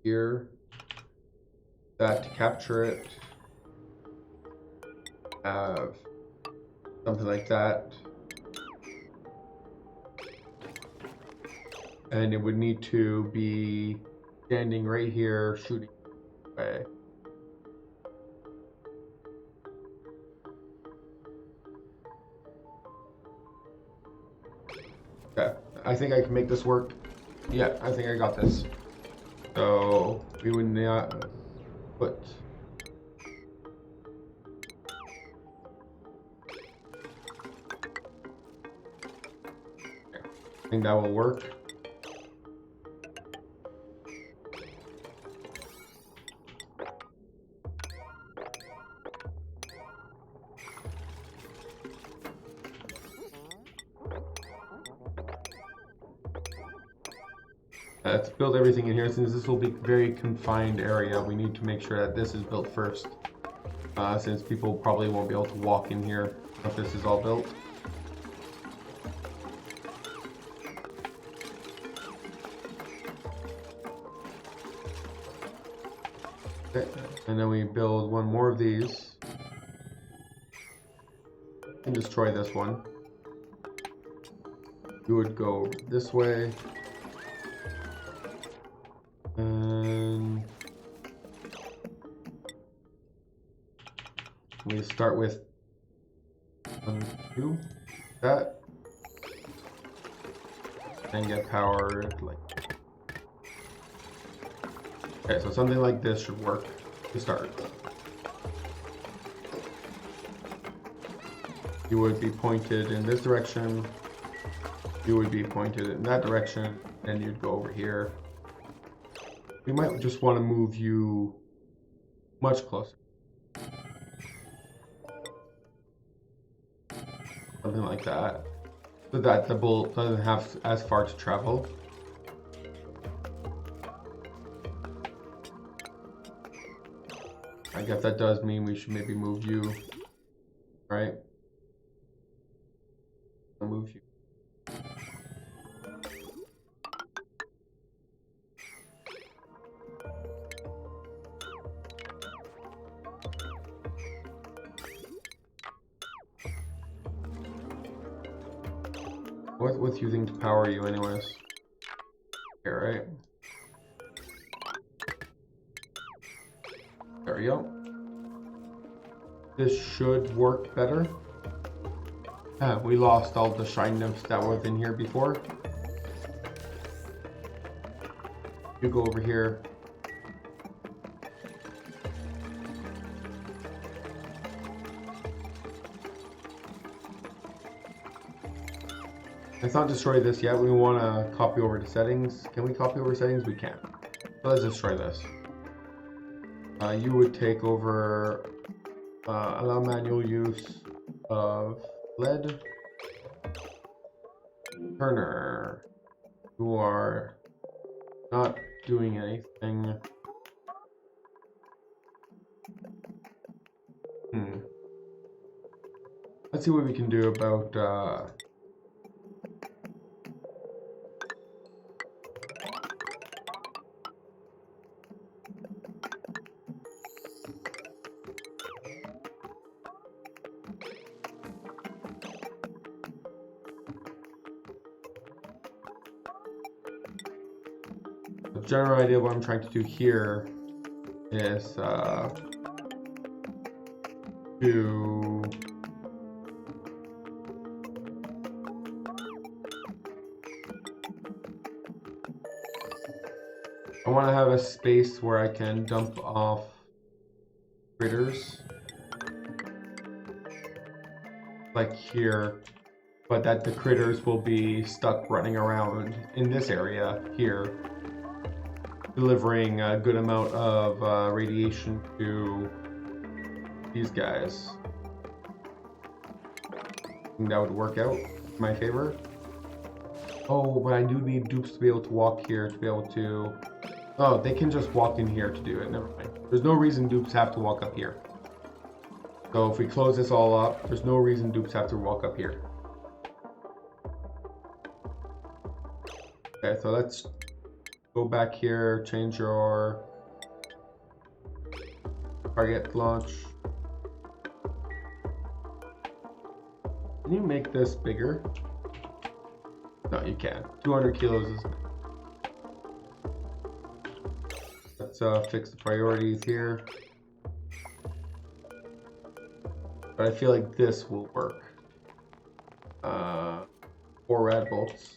here. That to capture it. Have something like that. And it would need to be standing right here, shooting away. Okay, I think I can make this work. Yeah, I think I got this. So we would not put. I think that will work. Let's build everything in here. Since this will be a very confined area, we need to make sure that this is built first. Since people probably won't be able to walk in here if this is all built. Okay, and then we build one more of these. And destroy this one. You would go this way. And we start with 1, 2, that, and get power like. Okay, so something like this should work to start. You would be pointed in this direction. You would be pointed in that direction, and you'd go over here. We might just want to move you much closer. Something like that. So that the bull doesn't have as far to travel. I guess that does mean we should maybe move you, right? I'll move you. What's using to power you anyways? Okay, right? There we go. This should work better. We lost all the shine nymphs that was in here before. You go over here. Let's not destroy this yet. We want to copy over to settings. Can we copy over settings? We can. So let's destroy this. You would take over, allow manual use of lead. Turner, you are not doing anything. Let's see what we can do about the general idea of what I'm trying to do here is to I want to have a space where I can dump off critters like here, but that the critters will be stuck running around in this area here, delivering a good amount of radiation to these guys. I think that would work out in my favor. Oh, but I do need dupes to be able to walk here, to be able to... Oh, they can just walk in here to do it. Never mind. There's no reason dupes have to walk up here. So if we close this all up, there's no reason dupes have to walk up here. Okay, so let's go back here, change your target launch. Can you make this bigger? No, you can't. 200 kilos is... Let's fix the priorities here. But I feel like this will work. 4 rad bolts.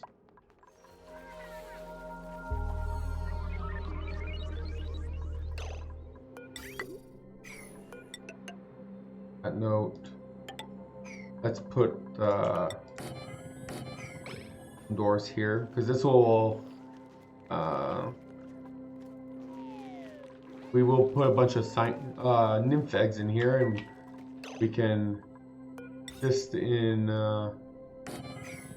That note. Let's put doors here, because this will we will put a bunch of nymph eggs in here, and we can assist in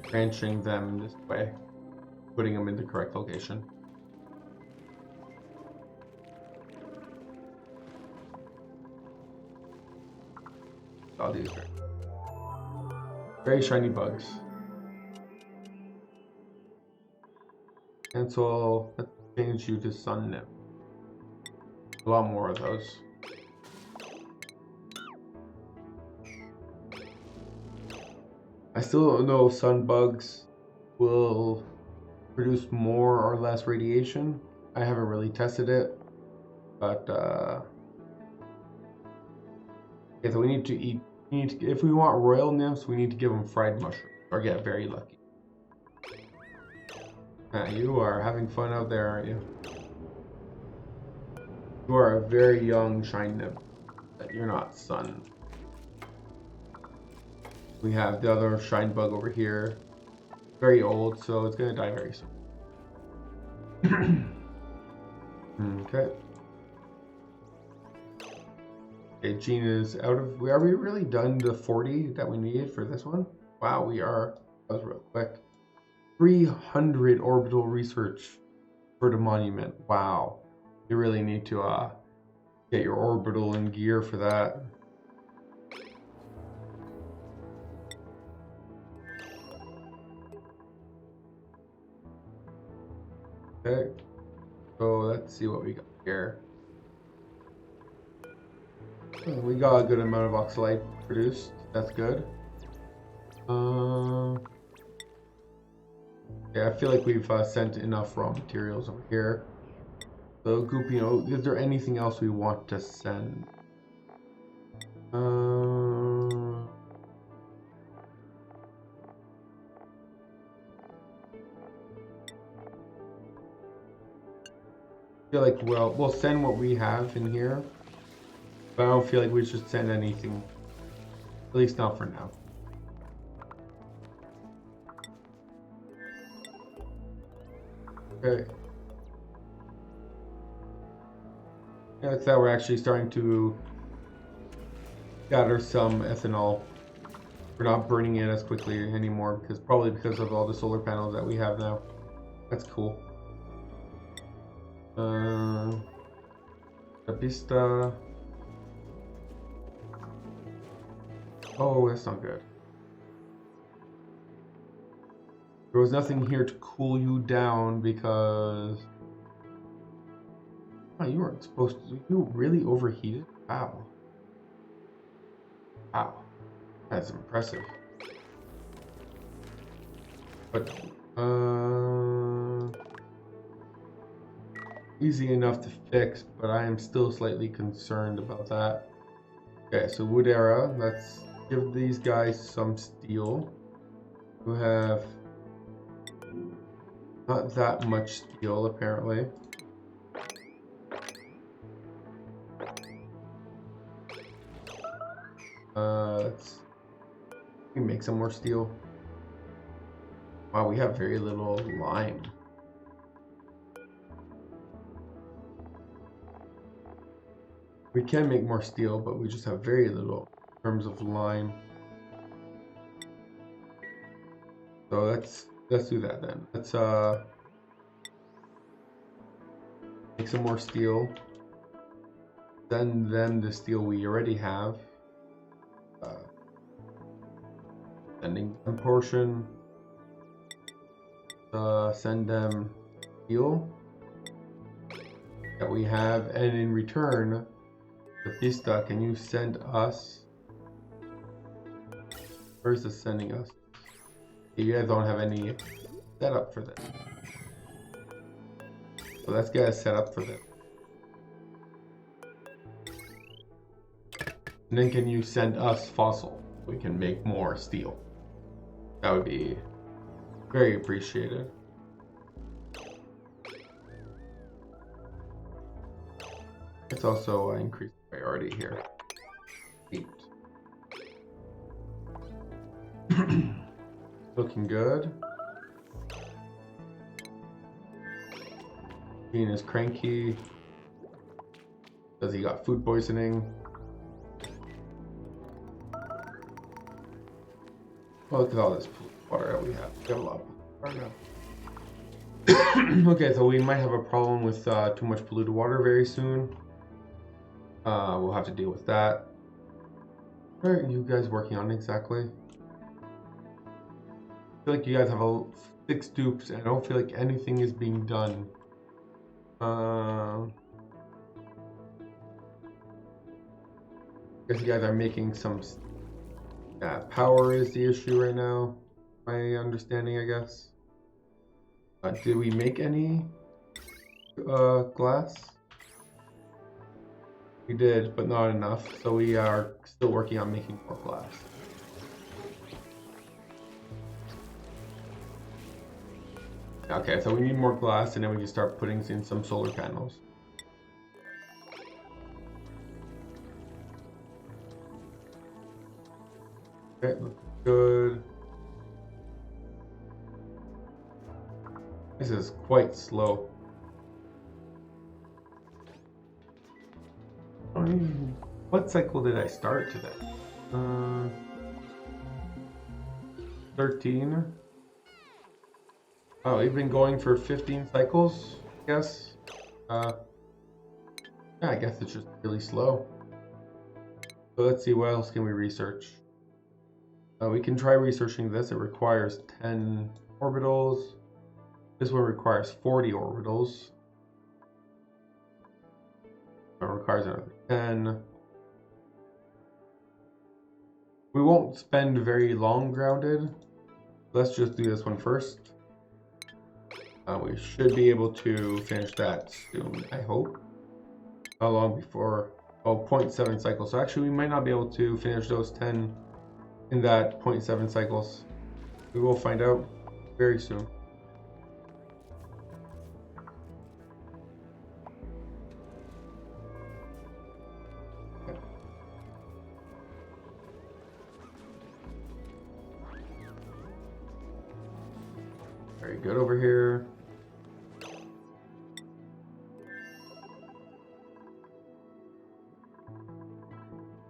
branching them this way, putting them in the correct location. Oh, these are very shiny bugs. Cancel. Let's change you to sun nymph. A lot more of those. I still don't know if sun bugs will produce more or less radiation. I haven't really tested it, but okay, so we need to eat. If we want royal nymphs, we need to give them fried mushrooms or get very lucky. You are having fun out there, aren't you? You are a very young shine nymph. You're not sun. We have the other shine bug over here. Very old, so it's gonna die very soon. Okay. Okay, Gene is out of... Are we really done the 40 that we needed for this one? Wow, we are. That was real quick. 300 orbital research for the monument. Wow. You really need to get your orbital in gear for that. Okay. So let's see what we got here. We got a good amount of oxalite produced. That's good. Yeah, I feel like we've sent enough raw materials over here. So, Goop, you know, is there anything else we want to send? I feel like, well, we'll send what we have in here. But I don't feel like we should send anything. At least not for now. Okay. Yeah, it's that we're actually starting to gather some ethanol. We're not burning it as quickly anymore probably because of all the solar panels that we have now. That's cool. La pista. Oh, that's not good. There was nothing here to cool you down because... Oh, you weren't supposed to... You really overheated? Wow. Wow. That's impressive. But, easy enough to fix, but I am still slightly concerned about that. Okay, so wood era. Let's give these guys some steel. Who have not that much steel, apparently. Let's make some more steel. Wow, we have very little lime. We can make more steel, but we just have very little in terms of lime. So let's do that then. Let's make some more steel. Send them the steel we already have. Sending them portion. Send them steel that we have, and in return, the pista, can you send us? Where's this sending us? You guys don't have any setup for this. So let's get a setup for this. And then can you send us fossil? We can make more steel. That would be very appreciated. Let's also increase priority here. 8. Looking good. Gene is cranky. Says he got food poisoning. Oh, look at all this water that we have. We have a lot of water now. Okay, so we might have a problem with too much polluted water very soon. We'll have to deal with that. What are you guys working on exactly? I feel like you guys have 6 dupes, and I don't feel like anything is being done. I guess you guys are making some... power is the issue right now. My understanding, I guess. Did we make any glass? We did, but not enough. So we are still working on making more glass. Okay, so we need more glass, and then we can start putting in some solar panels. Okay, looks good. This is quite slow. What cycle did I start today? 13. Oh, we've been going for 15 cycles, I guess. Yeah, I guess it's just really slow. So let's see, what else can we research? We can try researching this. It requires 10 orbitals. This one requires 40 orbitals. It requires another 10. We won't spend very long grounded. Let's just do this one first. We should be able to finish that soon, I hope. How long before? Oh, 0.7 cycles. So actually we might not be able to finish those 10 in that 0.7 cycles. We will find out very soon. Very good over here.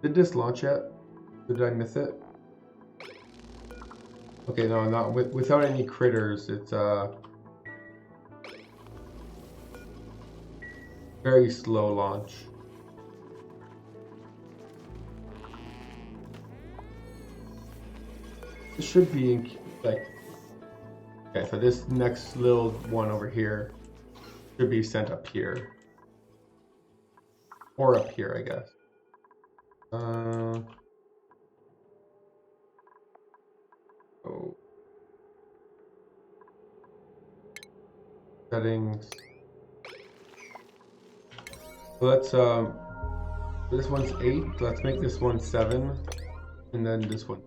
Did this launch yet? Did I miss it? Okay, no, not without any critters. It's very slow launch. It should be in, like, okay, so this next little one over here should be sent up here. Or up here, I guess. Oh. Settings. Let's this one's 8. Let's make this one 7, and then this one.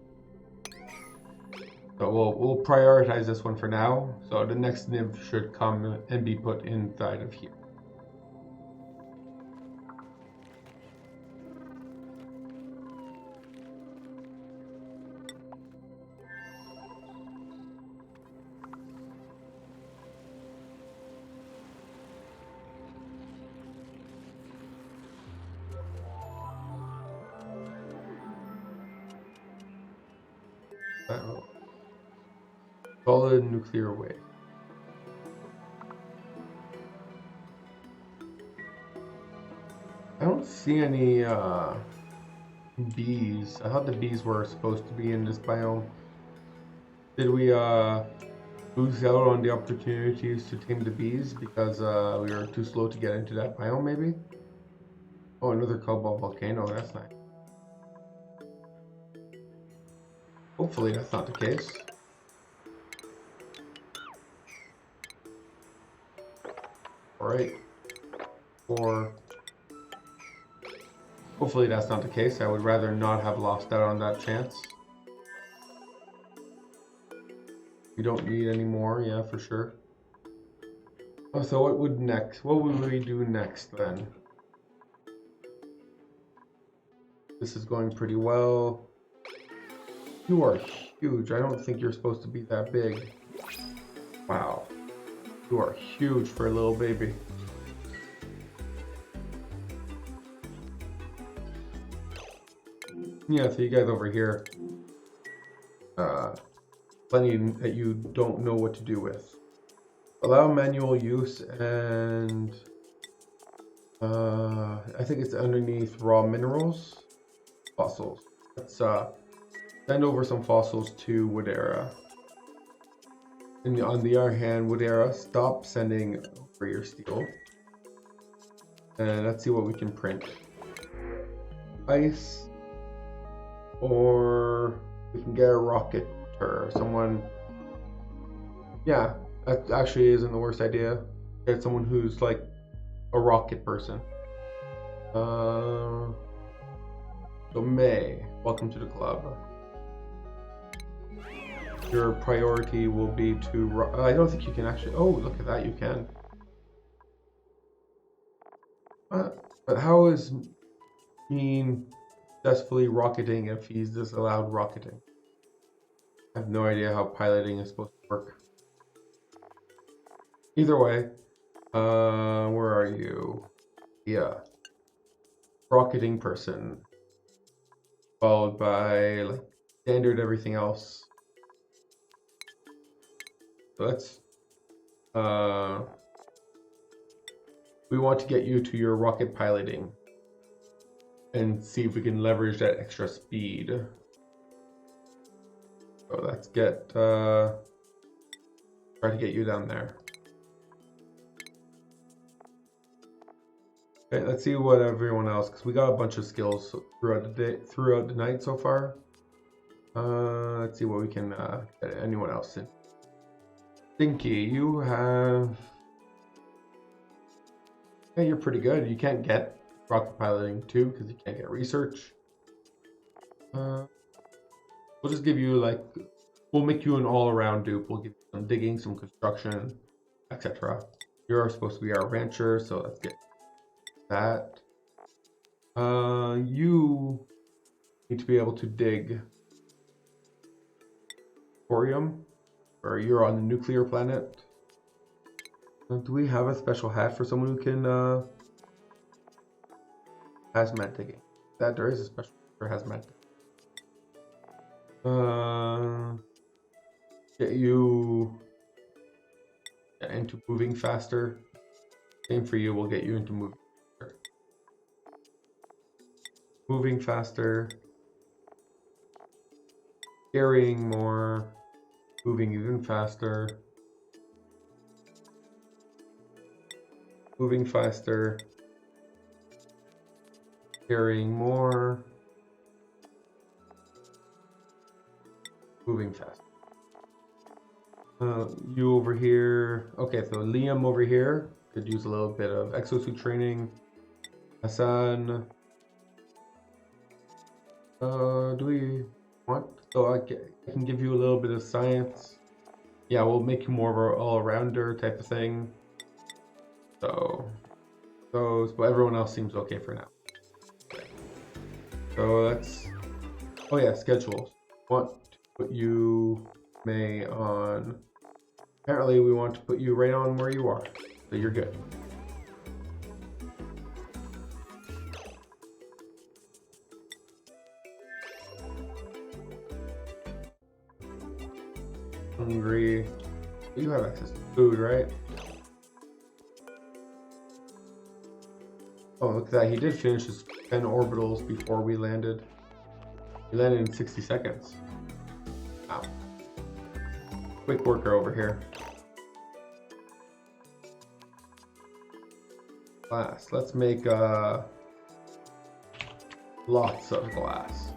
So we'll prioritize this one for now. So the next nib should come and be put inside of here. Solid nuclear waste. I don't see any bees. I thought the bees were supposed to be in this biome. Did we lose out on the opportunities to tame the bees because we were too slow to get into that biome, maybe? Oh, another cobalt volcano. That's nice. Hopefully that's not the case. Alright. Or hopefully that's not the case. I would rather not have lost out on that chance. We don't need any more, yeah, for sure. Oh, so what would we do next then? This is going pretty well. You are huge. I don't think you're supposed to be that big. Wow. You are huge for a little baby. Yeah, so you guys over here. Plenty that you don't know what to do with. Allow manual use and I think it's underneath raw minerals. Fossils. Let's send over some fossils to Woodera. And on the other hand, Woodera, stop sending over your steel. And let's see what we can print. Ice. Or we can get a rocket or someone. Yeah, that actually isn't the worst idea. Get someone who's like a rocket person. So May, welcome to the club. Your priority will be to. I don't think you can actually. Oh, look at that! You can. But how is Bean successfully rocketing if he's disallowed rocketing? I have no idea how piloting is supposed to work. Either way, where are you? Yeah, rocketing person, followed by like standard everything else. So let's we want to get you to your rocket piloting and see if we can leverage that extra speed. So let's get try to get you down there. Okay, let's see what everyone else, because we got a bunch of skills throughout the day, throughout the night so far. Let's see what we can get anyone else in. Stinky, you have. Yeah, you're pretty good. You can't get rocket piloting too because you can't get research. We'll just give you like, we'll make you an all-around dupe. We'll give you some digging, some construction, etc. You're supposed to be our rancher, so let's get that. You need to be able to dig thorium, or you're on the nuclear planet. Do we have a special hat for someone who can hazmat digging? That there is a special. or hazmat. Get you into moving faster. Same for you, we'll get you into moving faster. Moving faster. Carrying more. Moving even faster. Moving faster. Carrying more. Moving faster. You over here. Okay, so Liam over here could use a little bit of exosuit training. Hassan. Do we want? So I can give you a little bit of science. Yeah, we'll make you more of an all-rounder type of thing. So those, but everyone else seems okay for now. So that's. Oh yeah, schedules. Want to put you May on. Apparently, we want to put you right on where you are, so you're good. Hungry. You have access to food, right? Oh, look at that. He did finish his 10 orbitals before we landed. He landed in 60 seconds. Wow. Quick worker over here. Glass. Let's make lots of glass.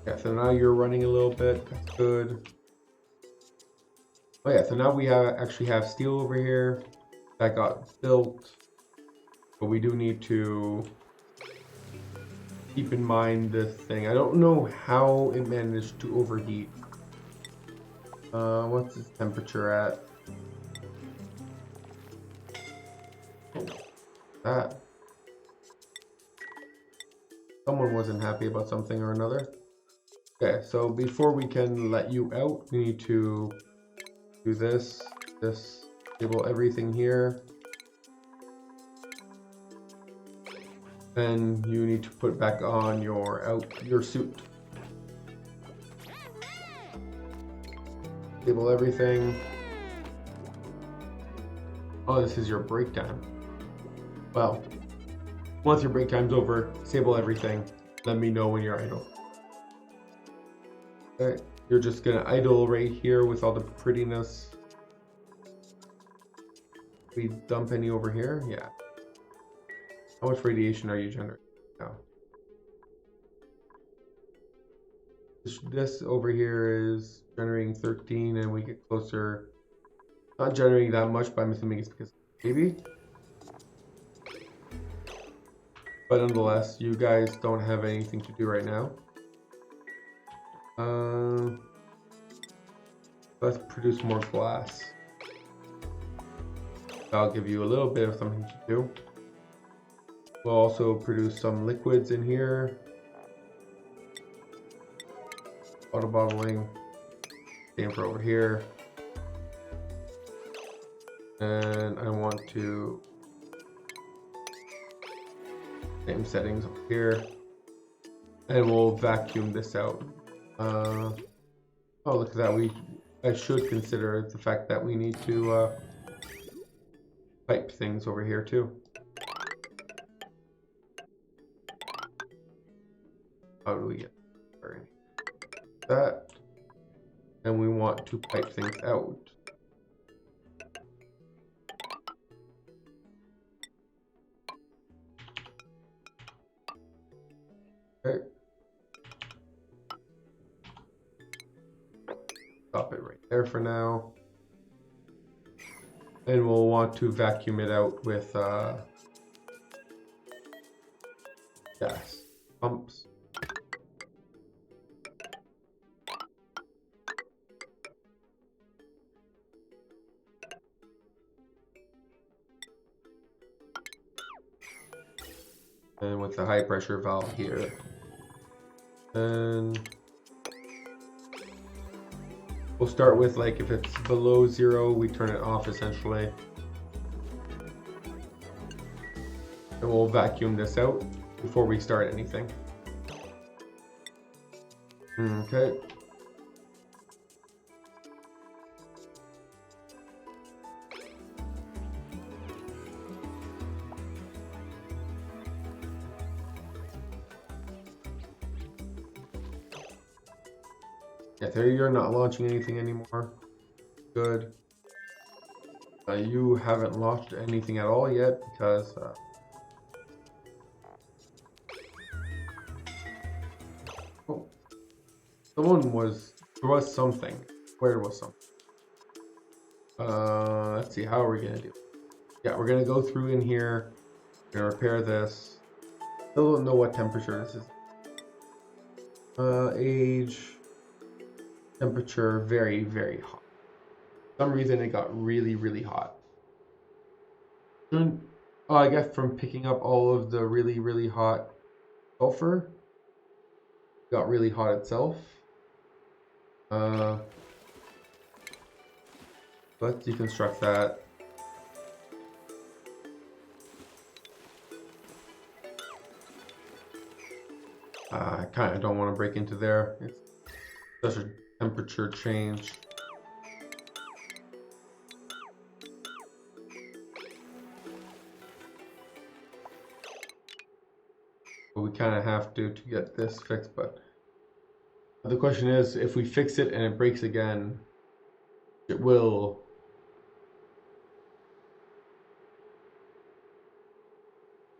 Yeah, so now you're running a little bit. That's good. Oh yeah, so now we actually have steel over here that got built, but we do need to keep in mind this thing. I don't know how it managed to overheat. What's its temperature at? That. Someone wasn't happy about something or another. Okay, so before we can let you out, we need to do this, disable everything here. Then you need to put back on your suit. Disable everything. Oh, this is your break time. Well, once your break time's over, disable everything. Let me know when you're idle. Okay, you're just gonna idle right here with all the prettiness. We dump any over here? Yeah. How much radiation are you generating now? This over here is generating 13, and we get closer. Not generating that much, but I'm assuming it's because maybe. But nonetheless, you guys don't have anything to do right now. Let's produce more glass. I'll give you a little bit of something to do. We'll also produce some liquids in here. Auto bottling. Same for over here. And I want to same settings up here. And we'll vacuum this out. Oh, look at that. I should consider the fact that we need to pipe things over here too. How do we get that? And we want to pipe things out. Okay. Stop it right there for now. And we'll want to vacuum it out with gas pumps. And with the high pressure valve here. And We'll start with like if it's below 0, we turn it off essentially. And we'll vacuum this out before we start anything. Okay. Yeah, there you're not launching anything anymore. Good. You haven't launched anything at all yet because oh, there was something. Where was something? Let's see, how are we gonna do? Yeah, we're gonna go through in here. We're gonna repair this. Still don't know what temperature this is. Age, temperature, very, very hot. For some reason it got really, really hot. Oh, I guess from picking up all of the really, really hot sulfur, it got really hot itself. Let's deconstruct that. I kind of don't want to break into there. It's such a temperature change. But we kind of have to get this fixed. But the question is, if we fix it and it breaks again, it will.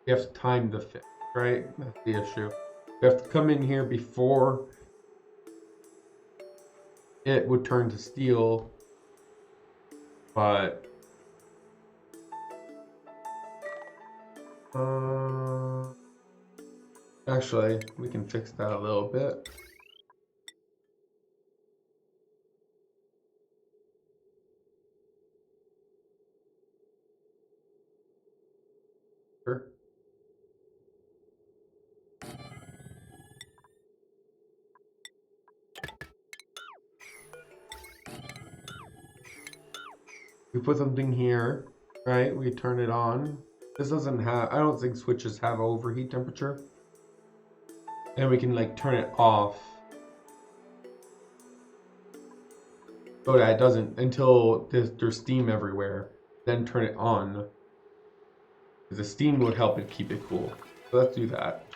You have to time the fix, right? That's the issue. You have to come in here before it would turn to steel, but actually we can fix that a little bit. Sure. We put something here, right? We turn it on. This doesn't have, I don't think switches have overheat temperature. And we can like turn it off. So that it doesn't, until there's steam everywhere. Then turn it on. Because the steam would help it keep it cool. So let's do that.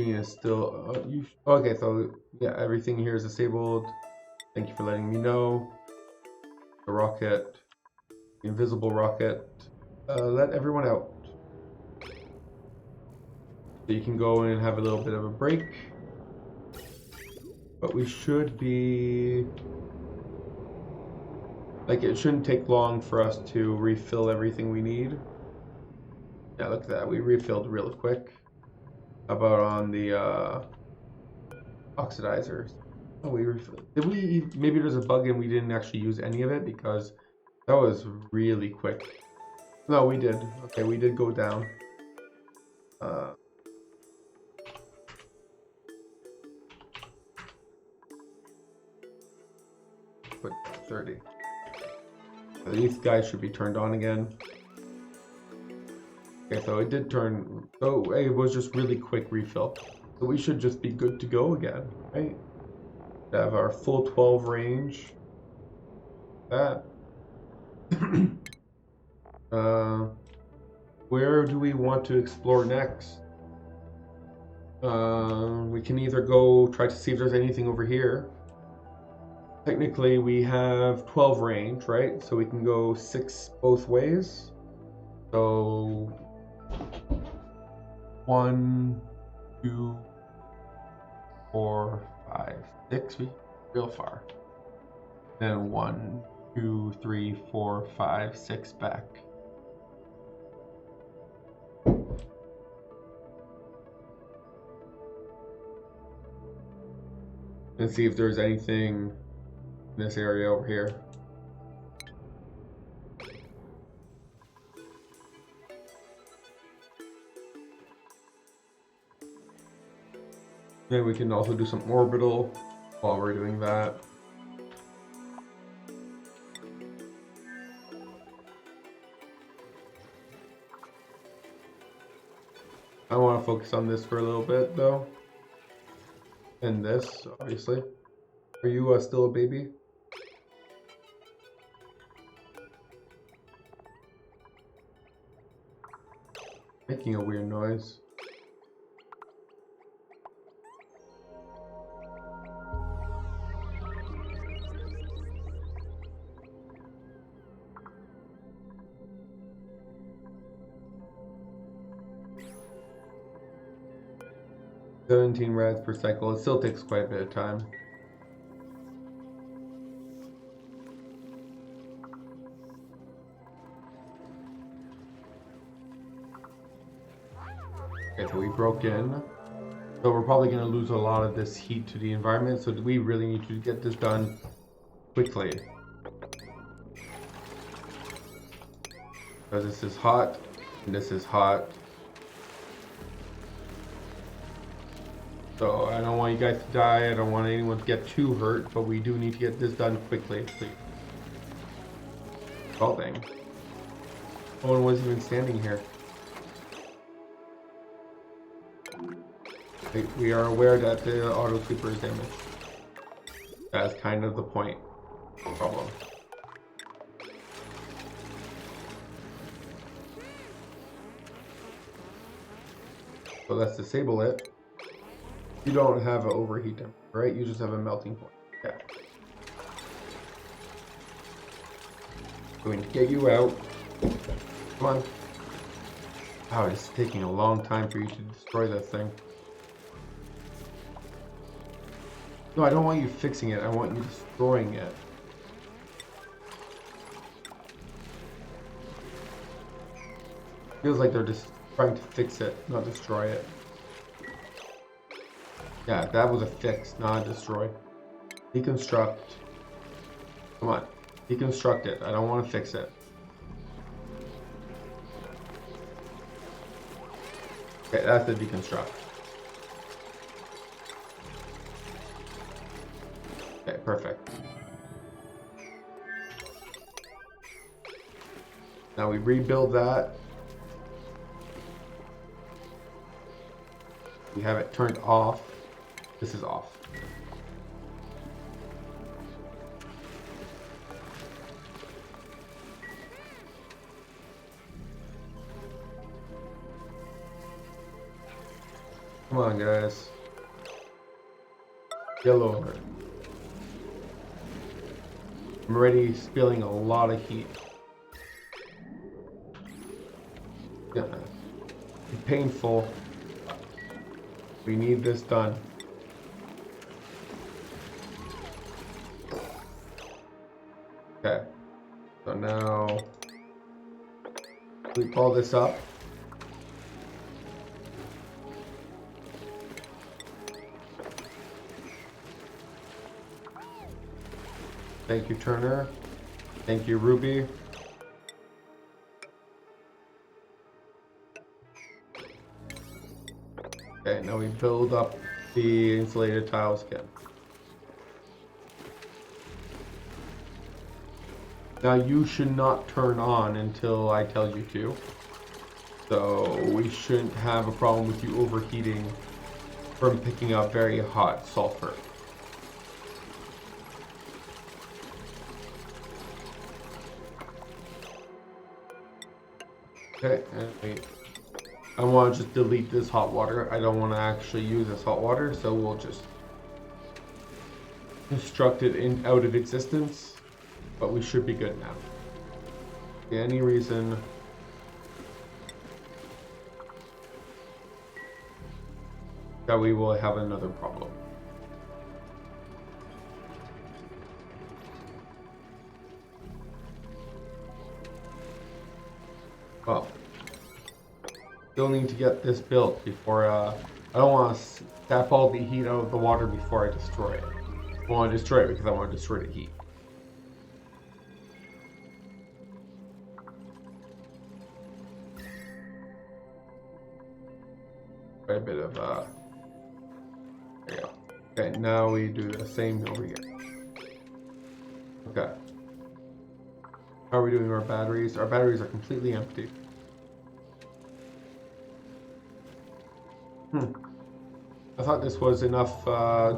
Is still okay, so yeah, everything here is disabled. Thank you for letting me know. The rocket, the invisible rocket, let everyone out. So you can go in and have a little bit of a break, but we should be like, it shouldn't take long for us to refill everything we need. Yeah, look at that, we refilled real quick. How about on the oxidizers? Oh, we refilled. Did we? Maybe there's a bug and we didn't actually use any of it because that was really quick. No, we did. Okay, we did go down. Put 30. These guys should be turned on again. Okay, so it did turn. Oh, it was just really quick refill. So we should just be good to go again, right? Have our full 12 range. That. Where do we want to explore next? We can either go try to see if there's anything over here. Technically, we have 12 range, right? So we can go 6 both ways. So 1, 2, 4, 5, 6. We real far. Then 1, 2, 3, 4, 5, 6 back. And see if there's anything in this area over here. And we can also do some orbital while we're doing that. I want to focus on this for a little bit though. And this, obviously. Are you still a baby? Making a weird noise. "17 rads per cycle." It still takes quite a bit of time. Okay, so we broke in. So we're probably going to lose a lot of this heat to the environment, so we really need to get this done quickly. Because this is hot, and this is hot. So I don't want you guys to die, I don't want anyone to get too hurt, but we do need to get this done quickly, please. Oh dang. No one was even standing here. We are aware that the auto sweeper is damaged. That's kind of the point. Problem. So let's disable it. You don't have an overheat temperature, right? You just have a melting point. Yeah. Going to get you out. Come on. Wow, it's taking a long time for you to destroy that thing. No, I don't want you fixing it. I want you destroying it. Feels like they're just trying to fix it, not destroy it. Yeah, that was a fix, not a destroy. Deconstruct. Come on. Deconstruct it. I don't want to fix it. Okay, that's the deconstruct. Okay, perfect. Now we rebuild that. We have it turned off. This is off. Come on, guys. Get over. I'm already spilling a lot of heat. Yeah. It's painful. We need this done. Okay. So now we call this up. Thank you, Turner. Thank you, Ruby. Okay, now we build up the insulated tiles again. Now you should not turn on until I tell you to. So we shouldn't have a problem with you overheating from picking up very hot sulfur. Okay, and wait. I want to just delete this hot water. I don't want to actually use this hot water, so we'll just construct it out of existence. But we should be good now. Any reason that we will have another problem. Well, still need to get this built before, I don't want to tap all the heat out of the water before I destroy it. I want to destroy it because I want to destroy the heat. Quite a bit of, now we do the same over here. Okay. How are we doing our batteries? Our batteries are completely empty. I thought this was enough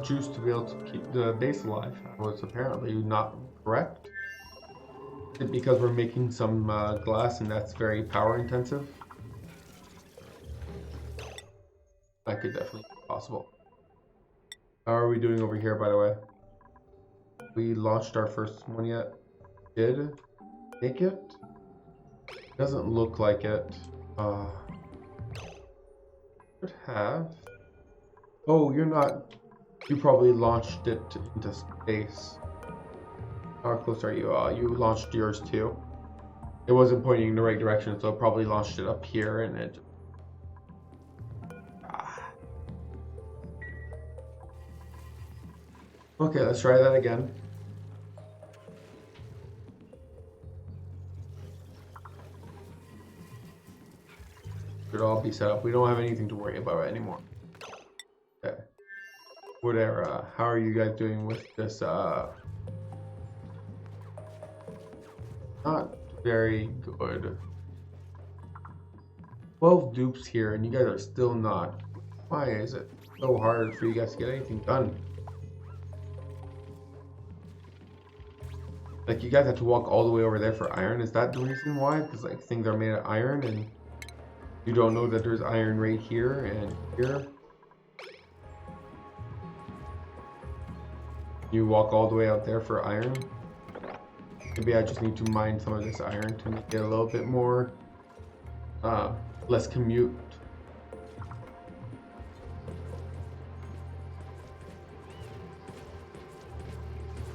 juice to be able to keep the base alive. That was apparently not correct. Is it because we're making some glass and that's very power intensive? That could definitely be possible. How are we doing over here, by the way? We launched our first one yet? Did make it? Doesn't look like it. Should have. Oh, you're not. You probably launched it into space. How close are you? You launched yours too. It wasn't pointing in the right direction, so it probably launched it up here and it. Okay, let's try that again. Should all be set up. We don't have anything to worry about anymore. Okay. Whatever. How are you guys doing with this? Not very good. 12 dupes here, and you guys are still not. Why is it so hard for you guys to get anything done? Like, you guys have to walk all the way over there for iron. Is that the reason why? Because, like, things are made of iron, and you don't know that there's iron right here and here. You walk all the way out there for iron. Maybe I just need to mine some of this iron to make it a little bit more, less commute.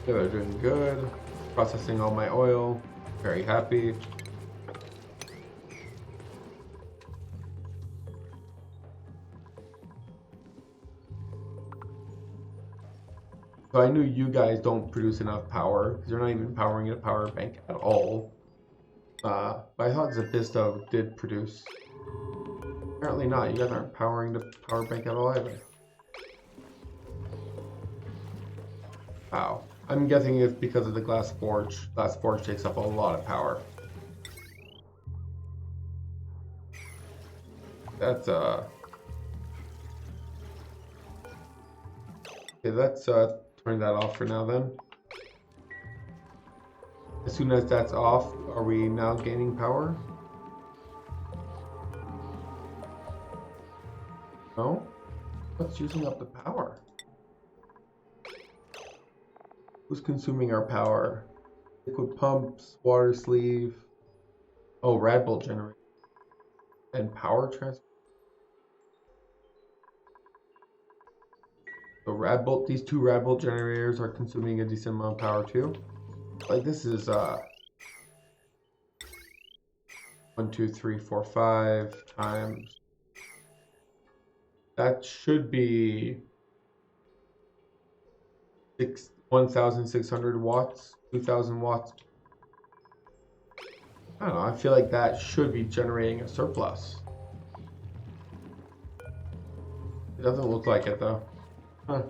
Yeah, they're doing good. Processing all my oil. Very happy. So I knew you guys don't produce enough power because you're not even powering a power bank at all. But I thought Zapista did produce. Apparently not. You guys aren't powering the power bank at all either. Wow. I'm guessing it's because of the glass forge. Glass forge takes up a lot of power. That's okay, let's turn that off for now then. As soon as that's off, are we now gaining power? No? What's using up the power? Who's consuming our power? Liquid pumps, water sleeve. Oh, Radbolt generator. And power transfer. So Radbolt, these two Radbolt generators are consuming a decent amount of power too. Like this is 1, 2, 3, 4, 5 times. That should be 1,600 watts, 2,000 watts. I don't know, I feel like that should be generating a surplus. It doesn't look like it though. Huh.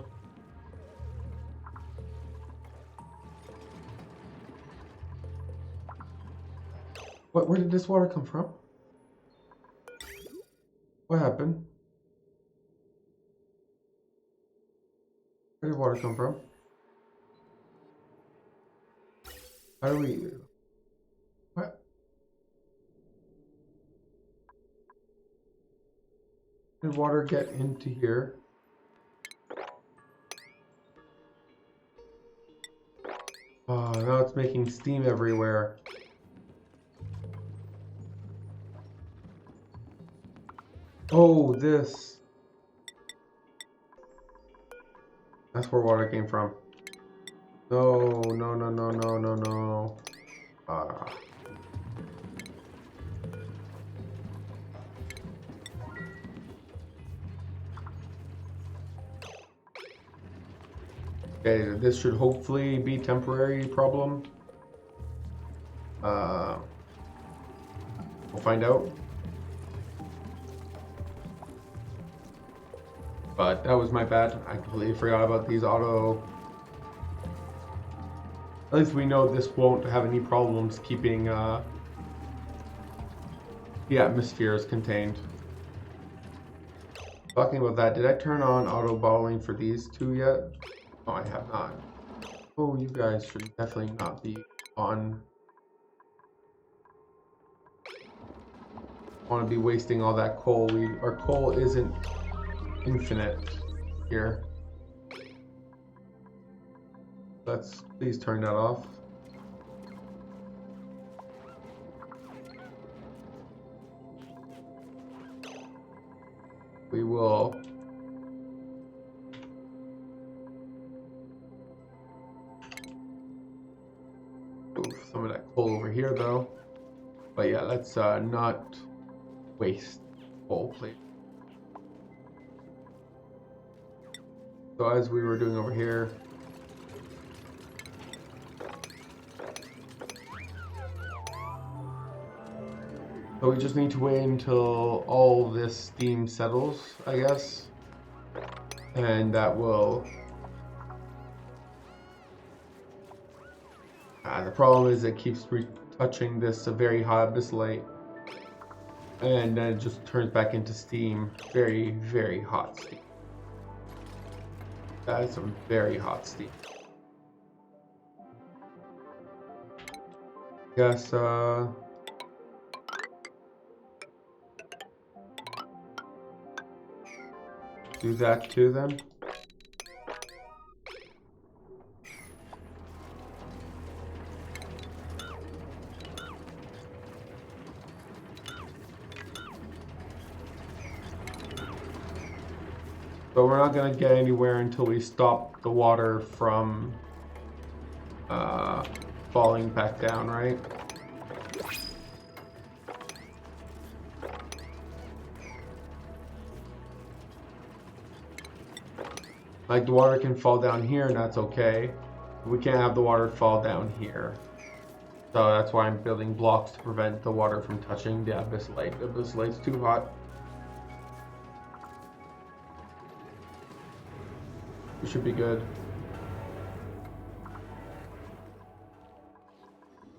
Where did this water come from? What happened? Where did water come from? How do we... What? Did water get into here? Oh, now it's making steam everywhere. Oh, this. That's where water came from. No, no, no, no, no, no, no. Okay, this should hopefully be temporary problem. We'll find out. But that was my bad. I completely forgot about these auto. At least we know this won't have any problems keeping the atmospheres contained. Talking about that, did I turn on auto bottling for these two yet? Oh, I have not. Oh, you guys should definitely not be on. Want to be wasting all that coal. Our coal isn't infinite here. Let's please turn that off. We will move some of that coal over here though. But yeah, let's not waste coal, please. So as we were doing over here, so we just need to wait until all this steam settles, I guess, and that will. The problem is it keeps touching this very hot abyssalite, and then it just turns back into steam, very, very hot steam. That is some very hot steam. Guess do that too then. But we're not going to get anywhere until we stop the water from falling back down, right? Like the water can fall down here and that's okay. We can't have the water fall down here. So that's why I'm building blocks to prevent the water from touching the abyssalite. The abyssalite's too hot. We should be good.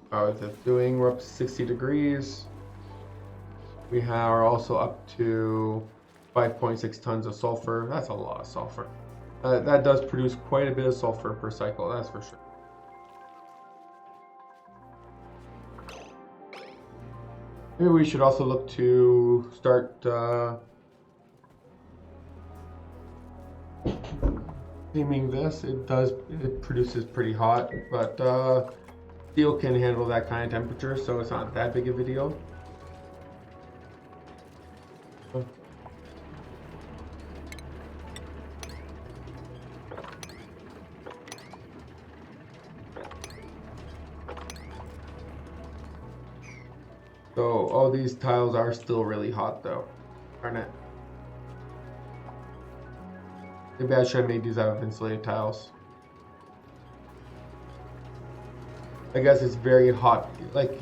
How's it doing? We're up to 60 degrees. We are also up to 5.6 tons of sulfur. That's a lot of sulfur. That does produce quite a bit of sulfur per cycle, that's for sure. Maybe we should also look to start aiming this. It produces pretty hot, but steel can handle that kind of temperature, so it's not that big of a deal. So all these tiles are still really hot though, aren't it? Maybe I should have made these out of insulated tiles. I guess it's very hot, like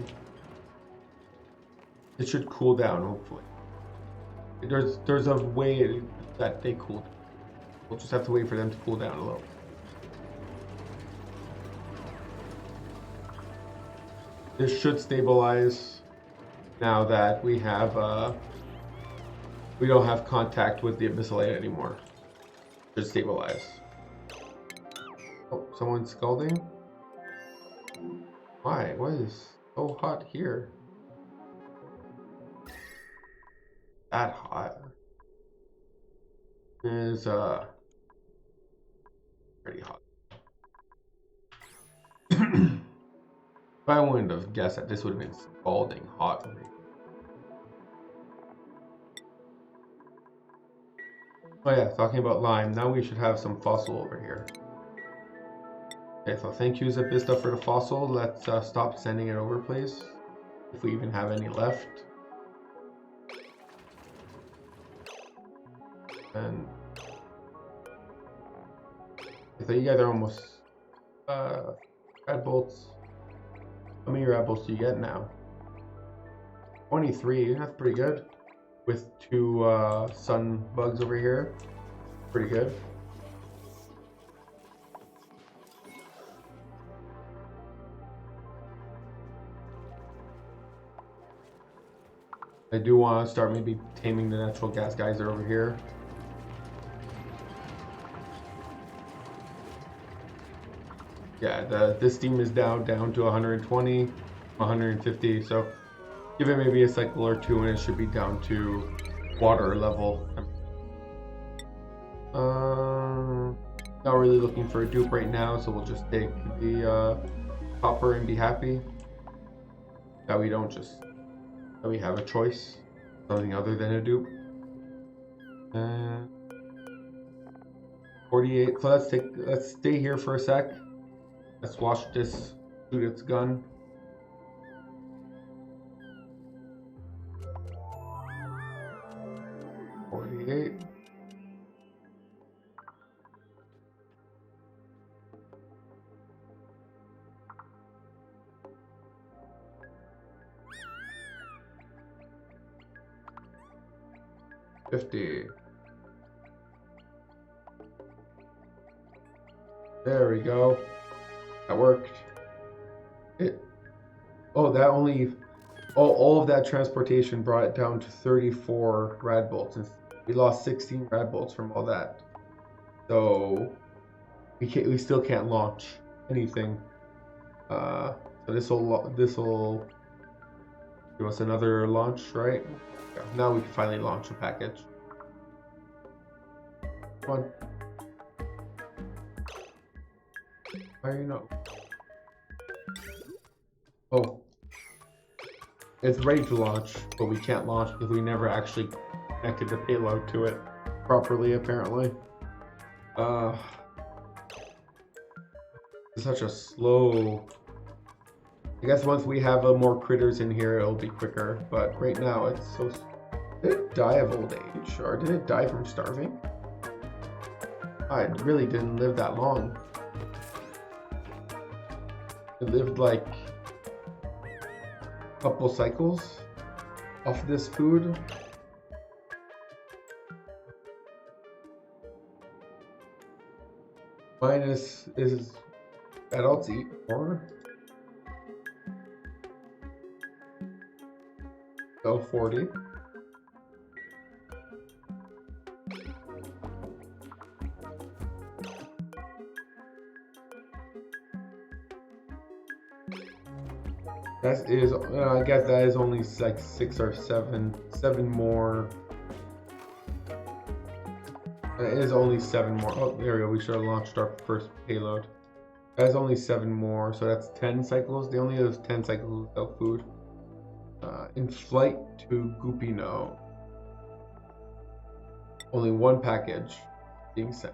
it should cool down hopefully. There's a way that they cool down. We'll just have to wait for them to cool down a little. This should stabilize now that we have we don't have contact with the abyssalite anymore. Should stabilize. Oh, someone's scalding? Why? Why is it so hot here? That hot. It is pretty hot. If I wouldn't have guessed that this would have been scalding hot for me. Oh yeah, talking about lime, now we should have some fossil over here. Okay, so thank you Zapista for the fossil. Let's stop sending it over, please. If we even have any left. And I thought you guys are almost red bolts. How many red bolts do you get now? 23, that's pretty good. With two sun bugs over here. Pretty good. I do want to start maybe taming the natural gas geyser over here. Yeah, this steam is down to 120, 150. So give it maybe a cycle or two, and it should be down to water level. Not really looking for a dupe right now, so we'll just take the copper and be happy that we don't just that we have a choice, something other than a dupe. 48. So let's stay here for a sec. Let's watch this shoot its gun. $48. $50. There we go. That worked. All of that transportation brought it down to 34 rad bolts, and we lost 16 rad bolts from all that. So we still can't launch anything. So this will give us another launch, right? Yeah, now we can finally launch a package. Come on. Why are you not? Oh. It's ready to launch, but we can't launch because we never actually connected the payload to it properly, apparently. It's such a slow... I guess once we have more critters in here, it'll be quicker, but right now it's so... Did it die of old age, or did it die from starving? I really didn't live that long. It lived like a couple cycles off this food. Minus is adults eat more. So 40. That is, I guess that is only like 6 or 7 more. It is only 7 more. Oh, there we go. We should have launched our first payload. That is only 7 more, so that's 10 cycles. They only have 10 cycles without food. In flight to Gupino. Only 1 package being sent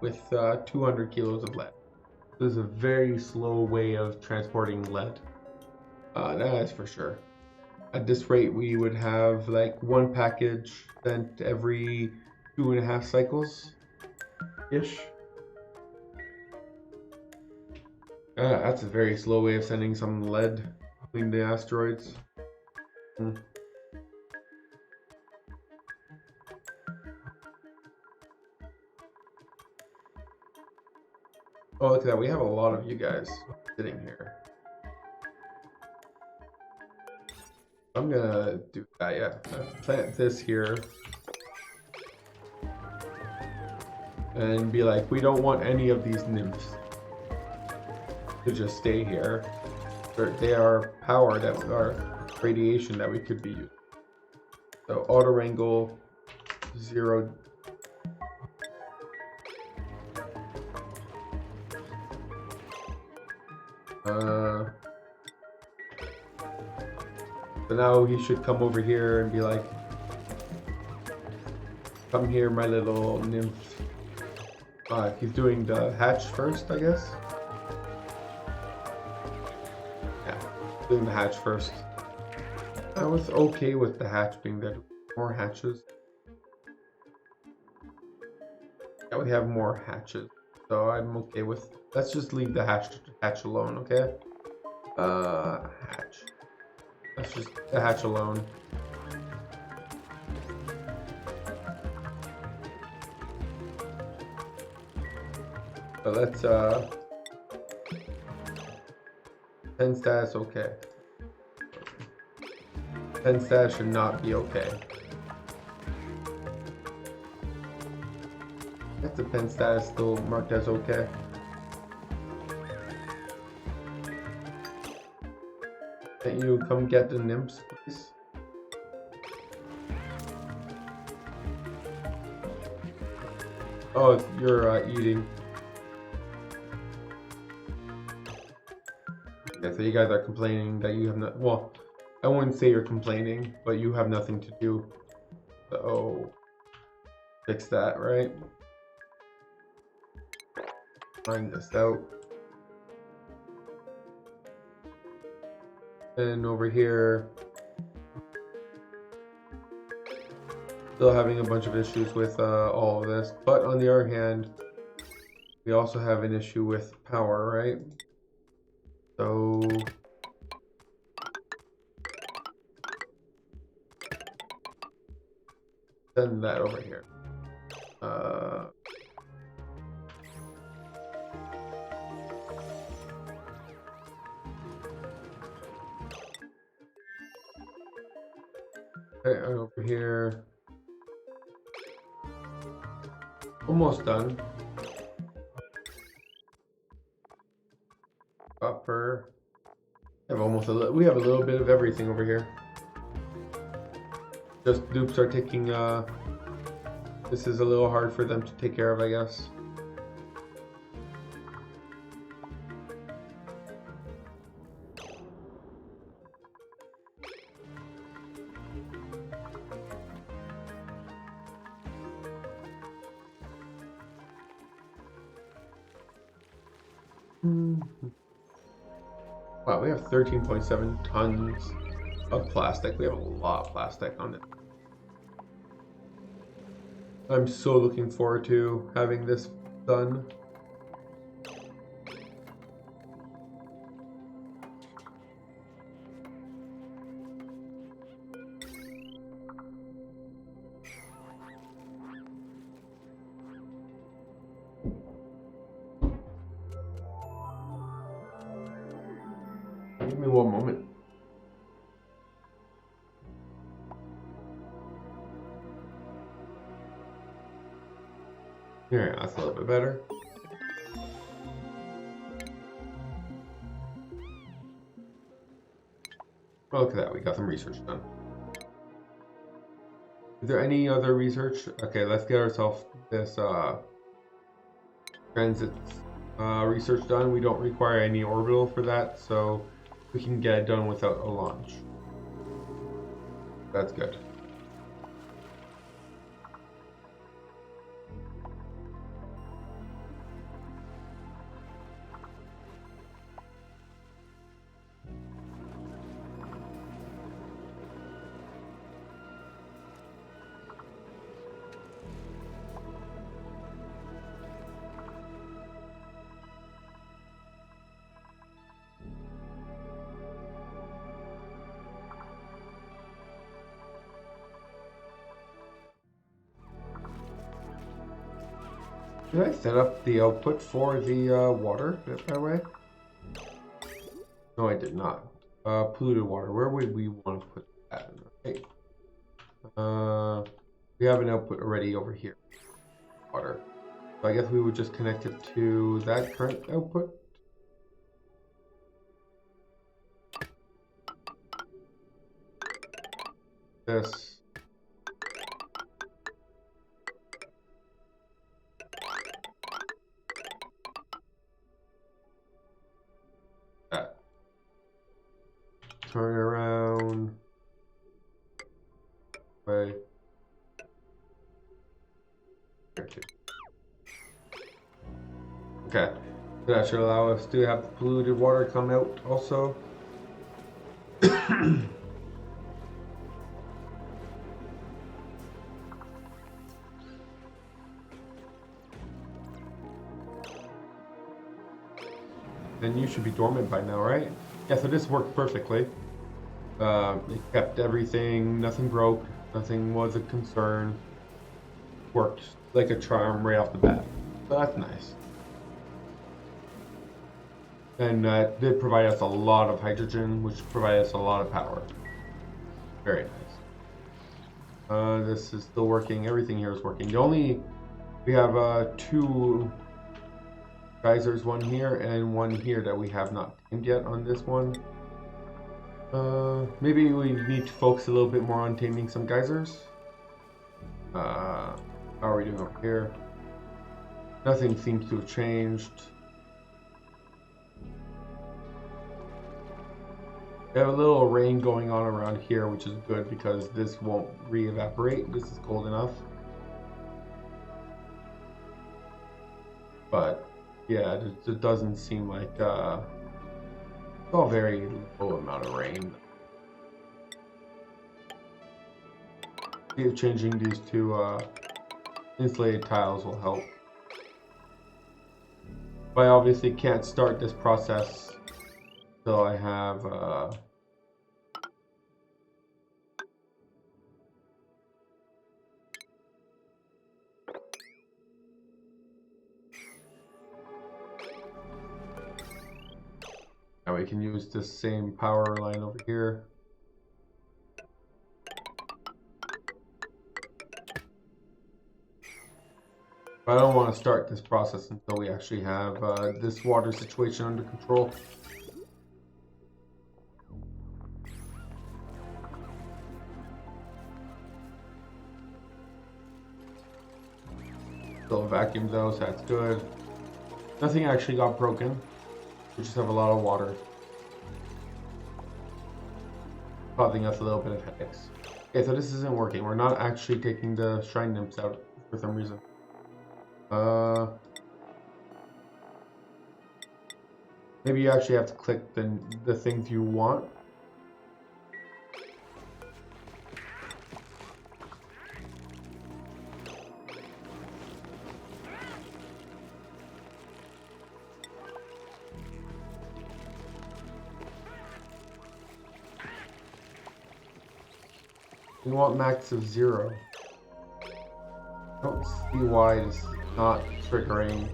with 200 kilos of lead. This is a very slow way of transporting lead. That is for sure. At this rate, we would have like 1 package sent every 2.5 cycles ish. That's a very slow way of sending some lead between the asteroids. Oh, look at that. We have a lot of you guys sitting here. I'm gonna do that, yeah. Plant this here. And be like, we don't want any of these nymphs to just stay here. They are power that are radiation that we could be using. So auto wrangle 0. So now he should come over here and be like, come here, my little nymph. He's doing the hatch first, I guess. Yeah, doing the hatch first. I was okay with the hatch being there. More hatches. Yeah, we have more hatches, so I'm okay with. Let's just leave the hatch alone, okay? Hatch. Let's just the hatch alone. But let's 10 status okay. 10 status should not be okay. That's the 10 status still marked as okay. Can you come get the nymphs, please? Oh, you're eating. Yeah, so you guys are complaining that you have not. Well, I wouldn't say you're complaining, but you have nothing to do. So, fix that, right? Find this out. And over here, still having a bunch of issues with all of this. But on the other hand, we also have an issue with power, right? So send that over here. Okay, over here. Almost done. Copper. We have a little bit of everything over here. Just dupes are taking this is a little hard for them to take care of, I guess. Wow, we have 13.7 tons of plastic. We have a lot of plastic on it. I'm so looking forward to having this done. Give me one moment. Here, that's a little bit better. Oh, look at that, we got some research done. Is there any other research? Okay, let's get ourselves this transit research done. We don't require any orbital for that, so we can get it done without a launch. That's good. Did I set up the output for the water that way? No, I did not. Polluted water. Where would we want to put that in? Okay. We have an output already over here. Water. So I guess we would just connect it to that current output. This. Turn around. Way. Okay. That should allow us to have the polluted water come out also. Then you should be dormant by now, right? Yeah, so this worked perfectly. It kept everything, nothing broke, nothing was a concern. Worked like a charm right off the bat. So that's nice. And that did provide us a lot of hydrogen, which provided us a lot of power. Very nice. This is still working. Everything here is working. We have 2 geysers, one here and one here that we have not tamed yet on this one. Maybe we need to focus a little bit more on taming some geysers. How are we doing over here? Nothing seems to have changed. We have a little rain going on around here, which is good because this won't re-evaporate. This is cold enough. But yeah, it doesn't seem like it's a very low amount of rain. See if changing these to insulated tiles will help. But I obviously can't start this process until I have now we can use this same power line over here. But I don't want to start this process until we actually have this water situation under control. Still vacuum though, so that's good. Nothing actually got broken. We just have a lot of water, causing us a little bit of headaches. Okay, so this isn't working. We're not actually taking the shrine nymphs out for some reason. Maybe you actually have to click the things you want. We want max of 0. I don't see why this is not triggering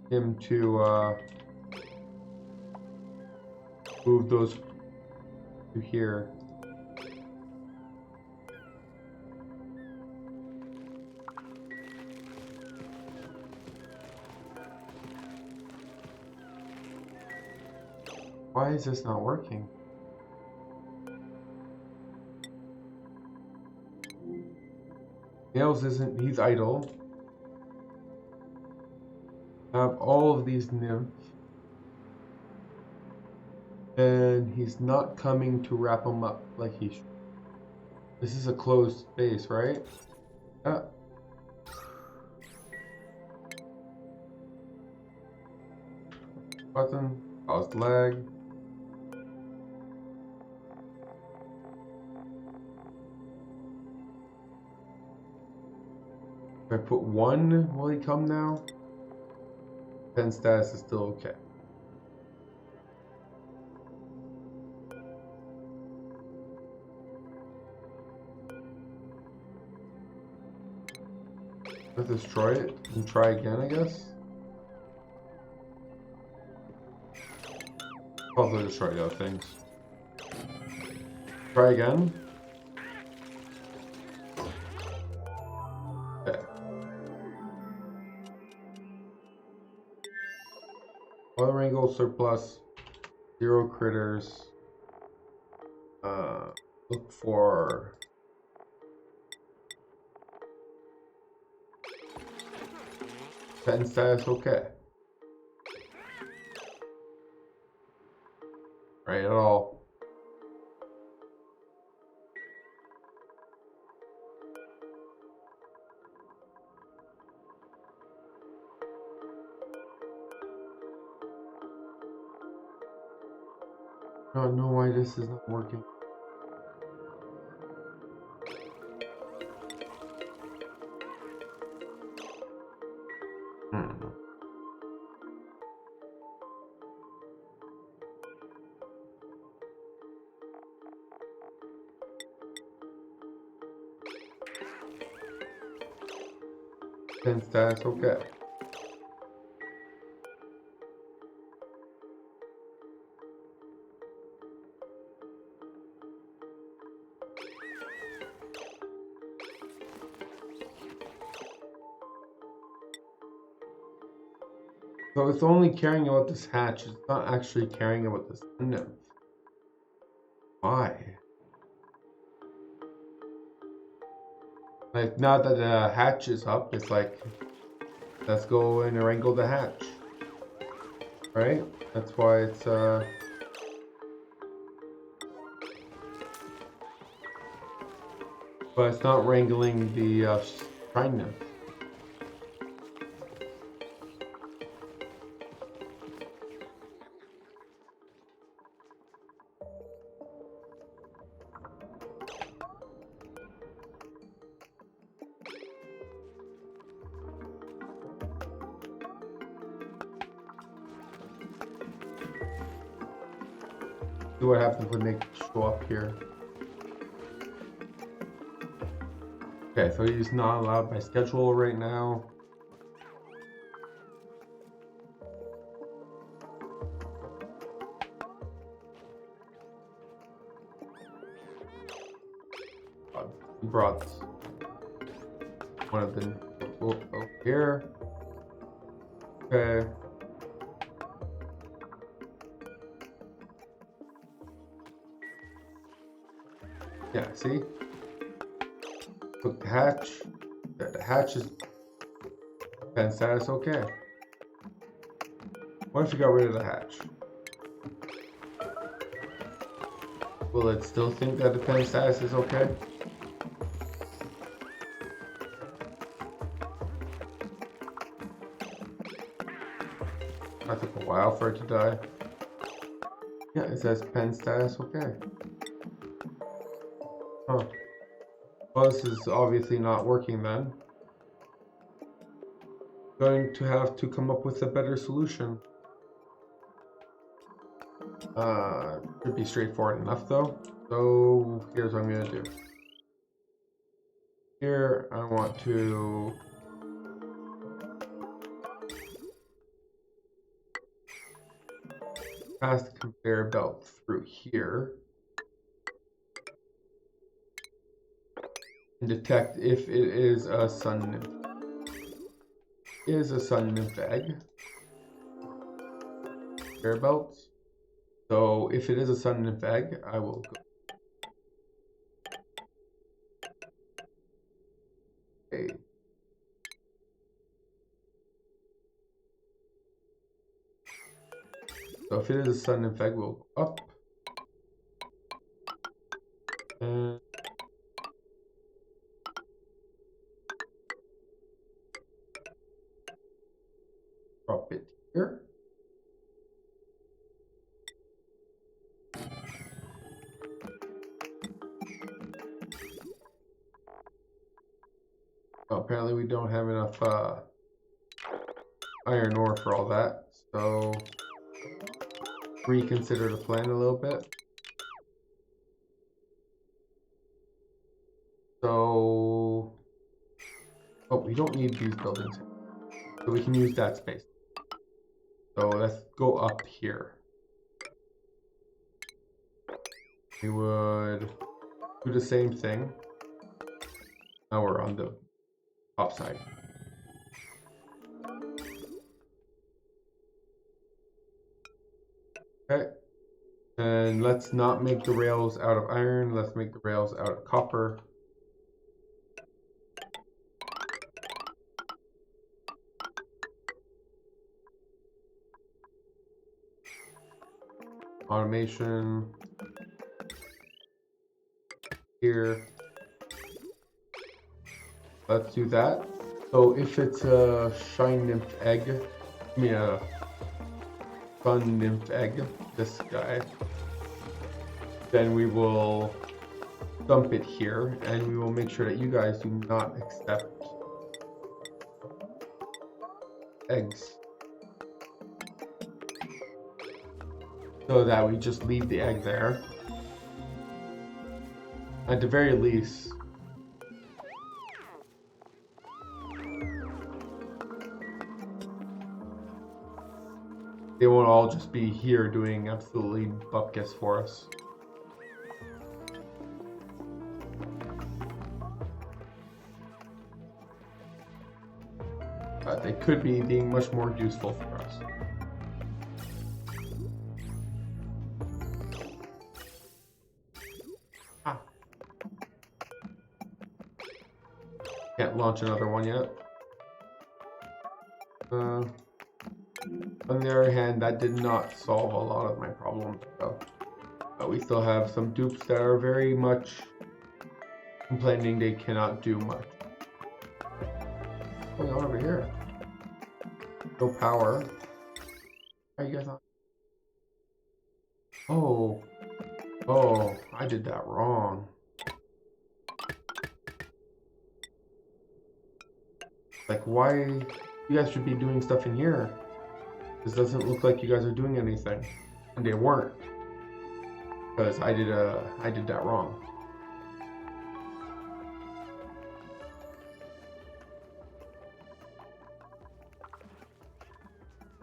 him to move those to here. Why is this not working? Nails isn't, he's idle. I have all of these nymphs. And he's not coming to wrap them up like he should. This is a closed space, right? Yeah. Button, caused lag. If I put 1, will he come now? 10 status is still okay. Let's destroy it and try again, I guess. Probably destroy the other things. Try again. Okay. Water angle surplus, 0 critters. Look for pen status, okay. Right at all. I don't know why this is not working. Hmm. Pen status, okay. So it's only caring about this hatch. It's not actually caring about this nymph. Why? Like, now that the hatch is up, it's like, let's go and wrangle the hatch. Right? That's why it's, but it's not wrangling the, shrine nymph. See what happens when they show up here. Okay, so he's not allowed by schedule right now. He brought one of them over here. Okay. Yeah, see? Look, the hatch. The hatch is pen status okay. What if you got rid of the hatch? Will it still think that the pen status is okay? That took a while for it to die. Yeah, it says pen status okay. Huh. Well, this is obviously not working then. Going to have to come up with a better solution. Should be straightforward enough though. So here's what I'm gonna do. Here I want to pass the conveyor belt through here and detect if it is a sun nymph. It is a sun nymph egg. Conveyor belts. So if it is a sun nymph egg, I will go. Okay. So if it is a sun nymph egg, we'll go up. And drop it here. Oh, apparently we don't have enough iron ore for all that, so reconsider the plan a little bit. So, oh, we don't need these buildings, so we can use that space. So let's go up here. We would do the same thing. Now we're on the top side. Okay. And let's not make the rails out of iron. Let's make the rails out of copper. Automation. Here. Let's do that. So if it's a shine nymph egg, I mean a sun nymph egg, this guy, then we will dump it here and we will make sure that you guys do not accept eggs. So that we just leave the egg there. At the very least, they won't all just be here doing absolutely bupkis for us. they could be being much more useful for us. Can't launch another one yet. On the other hand, that did not solve a lot of my problems. So, we still have some dupes that are very much complaining they cannot do much. What's going on over here? No power. Are you guys on? Oh, I did that wrong. Like, why? You guys should be doing stuff in here. This doesn't look like you guys are doing anything. And they weren't. Because I did that wrong.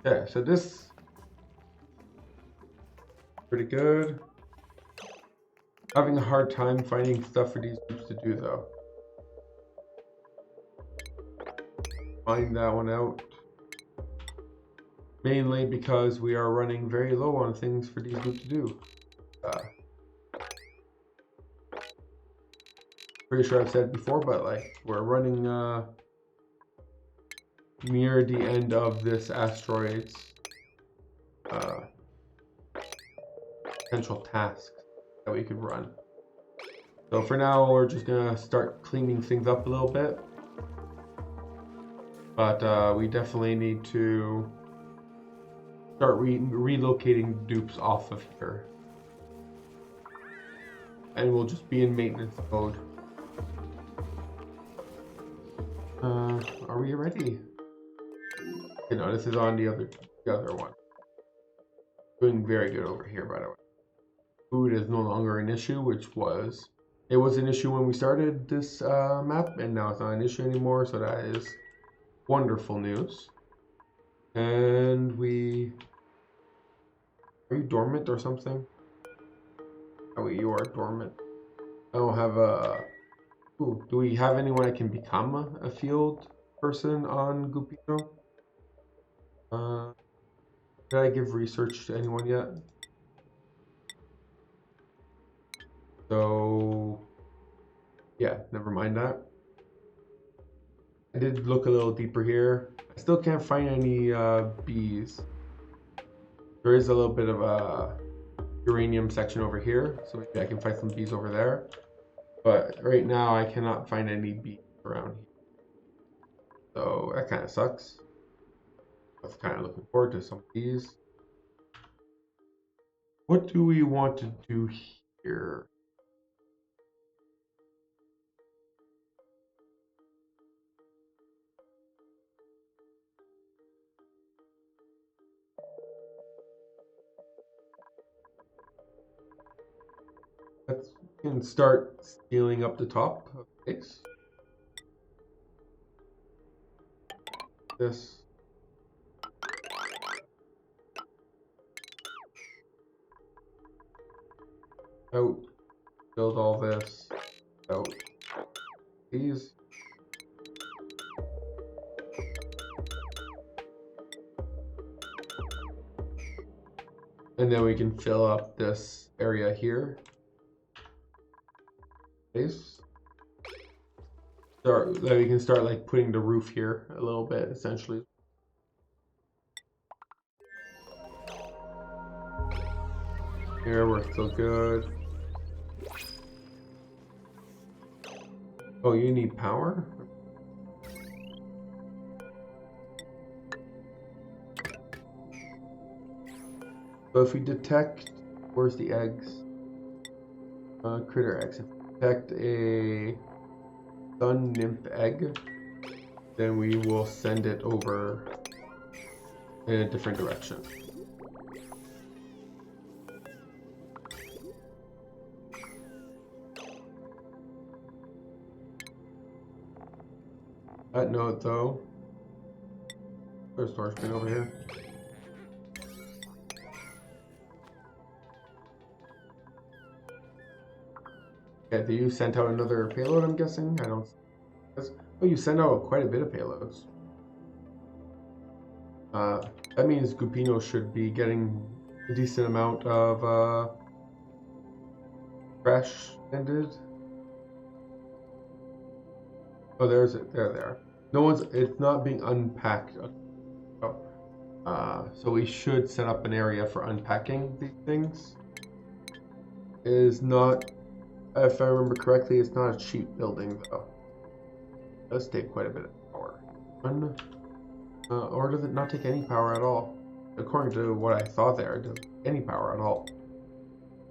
Okay, so this pretty good. Having a hard time finding stuff for these groups to do though. Find that one out. Mainly because we are running very low on things for these groups to do. Pretty sure I've said before, but like we're running near the end of this asteroid's potential tasks that we could run. So for now, we're just gonna start cleaning things up a little bit. But we definitely need to start relocating dupes off of here. And we'll just be in maintenance mode. Are we ready? Okay, no, this is on the other one. Doing very good over here, by the way. Food is no longer an issue, it was an issue when we started this map, and now it's not an issue anymore, so that is wonderful news. And are you dormant or something? Oh, you are dormant. I don't have a... Ooh, do we have anyone that can become a field person on Gupito? Did I give research to anyone yet? So, yeah, never mind that. I did look a little deeper here. I still can't find any bees. There is a little bit of a uranium section over here, so maybe I can find some bees over there. But right now I cannot find any bees around here. So that kind of sucks. I was kind of looking forward to some bees. What do we want to do here? Let's start sealing up the top of the base. This. Out. Build all this. Out. These. And then we can fill up this area here. Base. Then we can start like putting the roof here a little bit, essentially. Here we're still good. Oh, you need power? So if we detect, where's the eggs? Critter eggs. If we detect a sun nymph egg, then we will send it over in a different direction. That note though, there's a storage bin over here. Okay, do you send out another payload, I'm guessing? I don't... Oh, you send out quite a bit of payloads. That means Gupino should be getting a decent amount of trash ended. Oh, there's it. There. No one's. It's not being unpacked. So we should set up an area for unpacking these things. It is not, if I remember correctly, it's not a cheap building though. It does take quite a bit of power. Or does it not take any power at all? According to what I saw there, it doesn't take any power at all.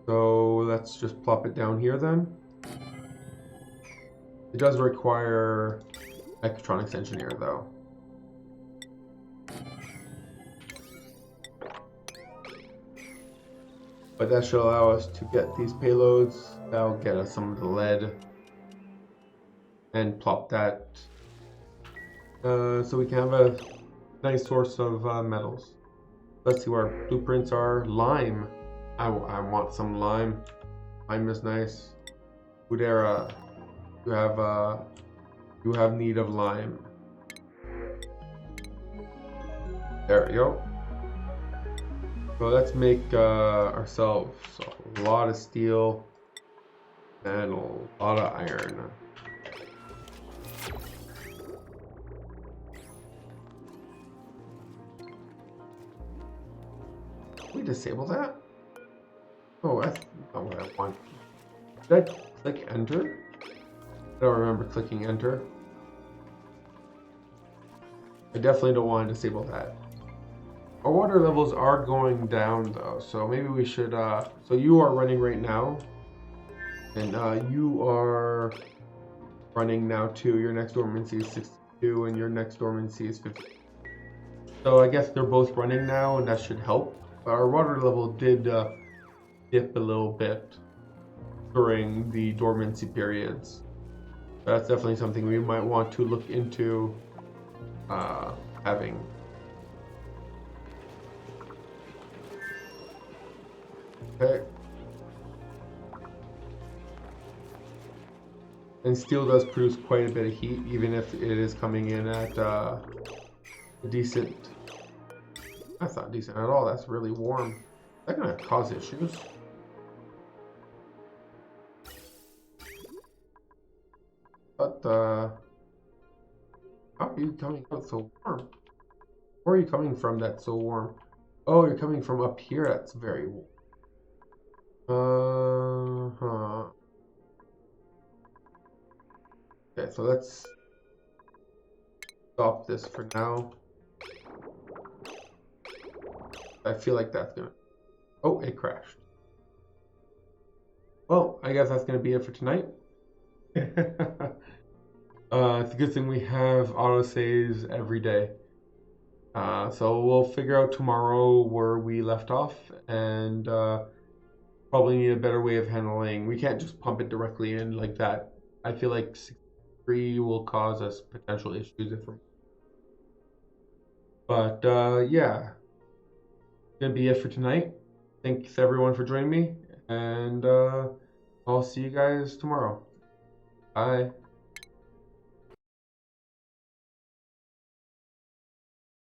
So let's just plop it down here then. It does require electronics engineer though. But that should allow us to get these payloads. That'll get us some of the lead. And plop that. So we can have a nice source of metals. Let's see where our blueprints are. Lime. I want some lime. Lime is nice. Udera. You have need of lime. There we go. So let's make ourselves a lot of steel and a lot of iron. Can we disable that? Oh, that's not what I want. Did I click enter? I don't remember clicking enter. I definitely don't want to disable that. Our water levels are going down though, so maybe we should, so you are running right now, and you are running now too. Your next dormancy is 62, and your next dormancy is 50. So I guess they're both running now, and that should help. Our water level did dip a little bit during the dormancy periods. That's definitely something we might want to look into having. Okay. And steel does produce quite a bit of heat, even if it is coming in at a decent. That's not decent at all. That's really warm. Is that gonna cause issues? But how are you coming out so warm? Where are you coming from that's so warm? Oh, you're coming from up here. That's very warm. Okay, so let's stop this for now. I feel like that's gonna. Oh, it crashed. Well, I guess that's gonna be it for tonight. It's a good thing we have autosaves every day. So we'll figure out tomorrow where we left off, and probably need a better way of handling. We can't just pump it directly in like that. I feel like 63 will cause us potential issues if we're. But yeah, gonna be it for tonight. Thanks everyone for joining me, and I'll see you guys tomorrow. Bye.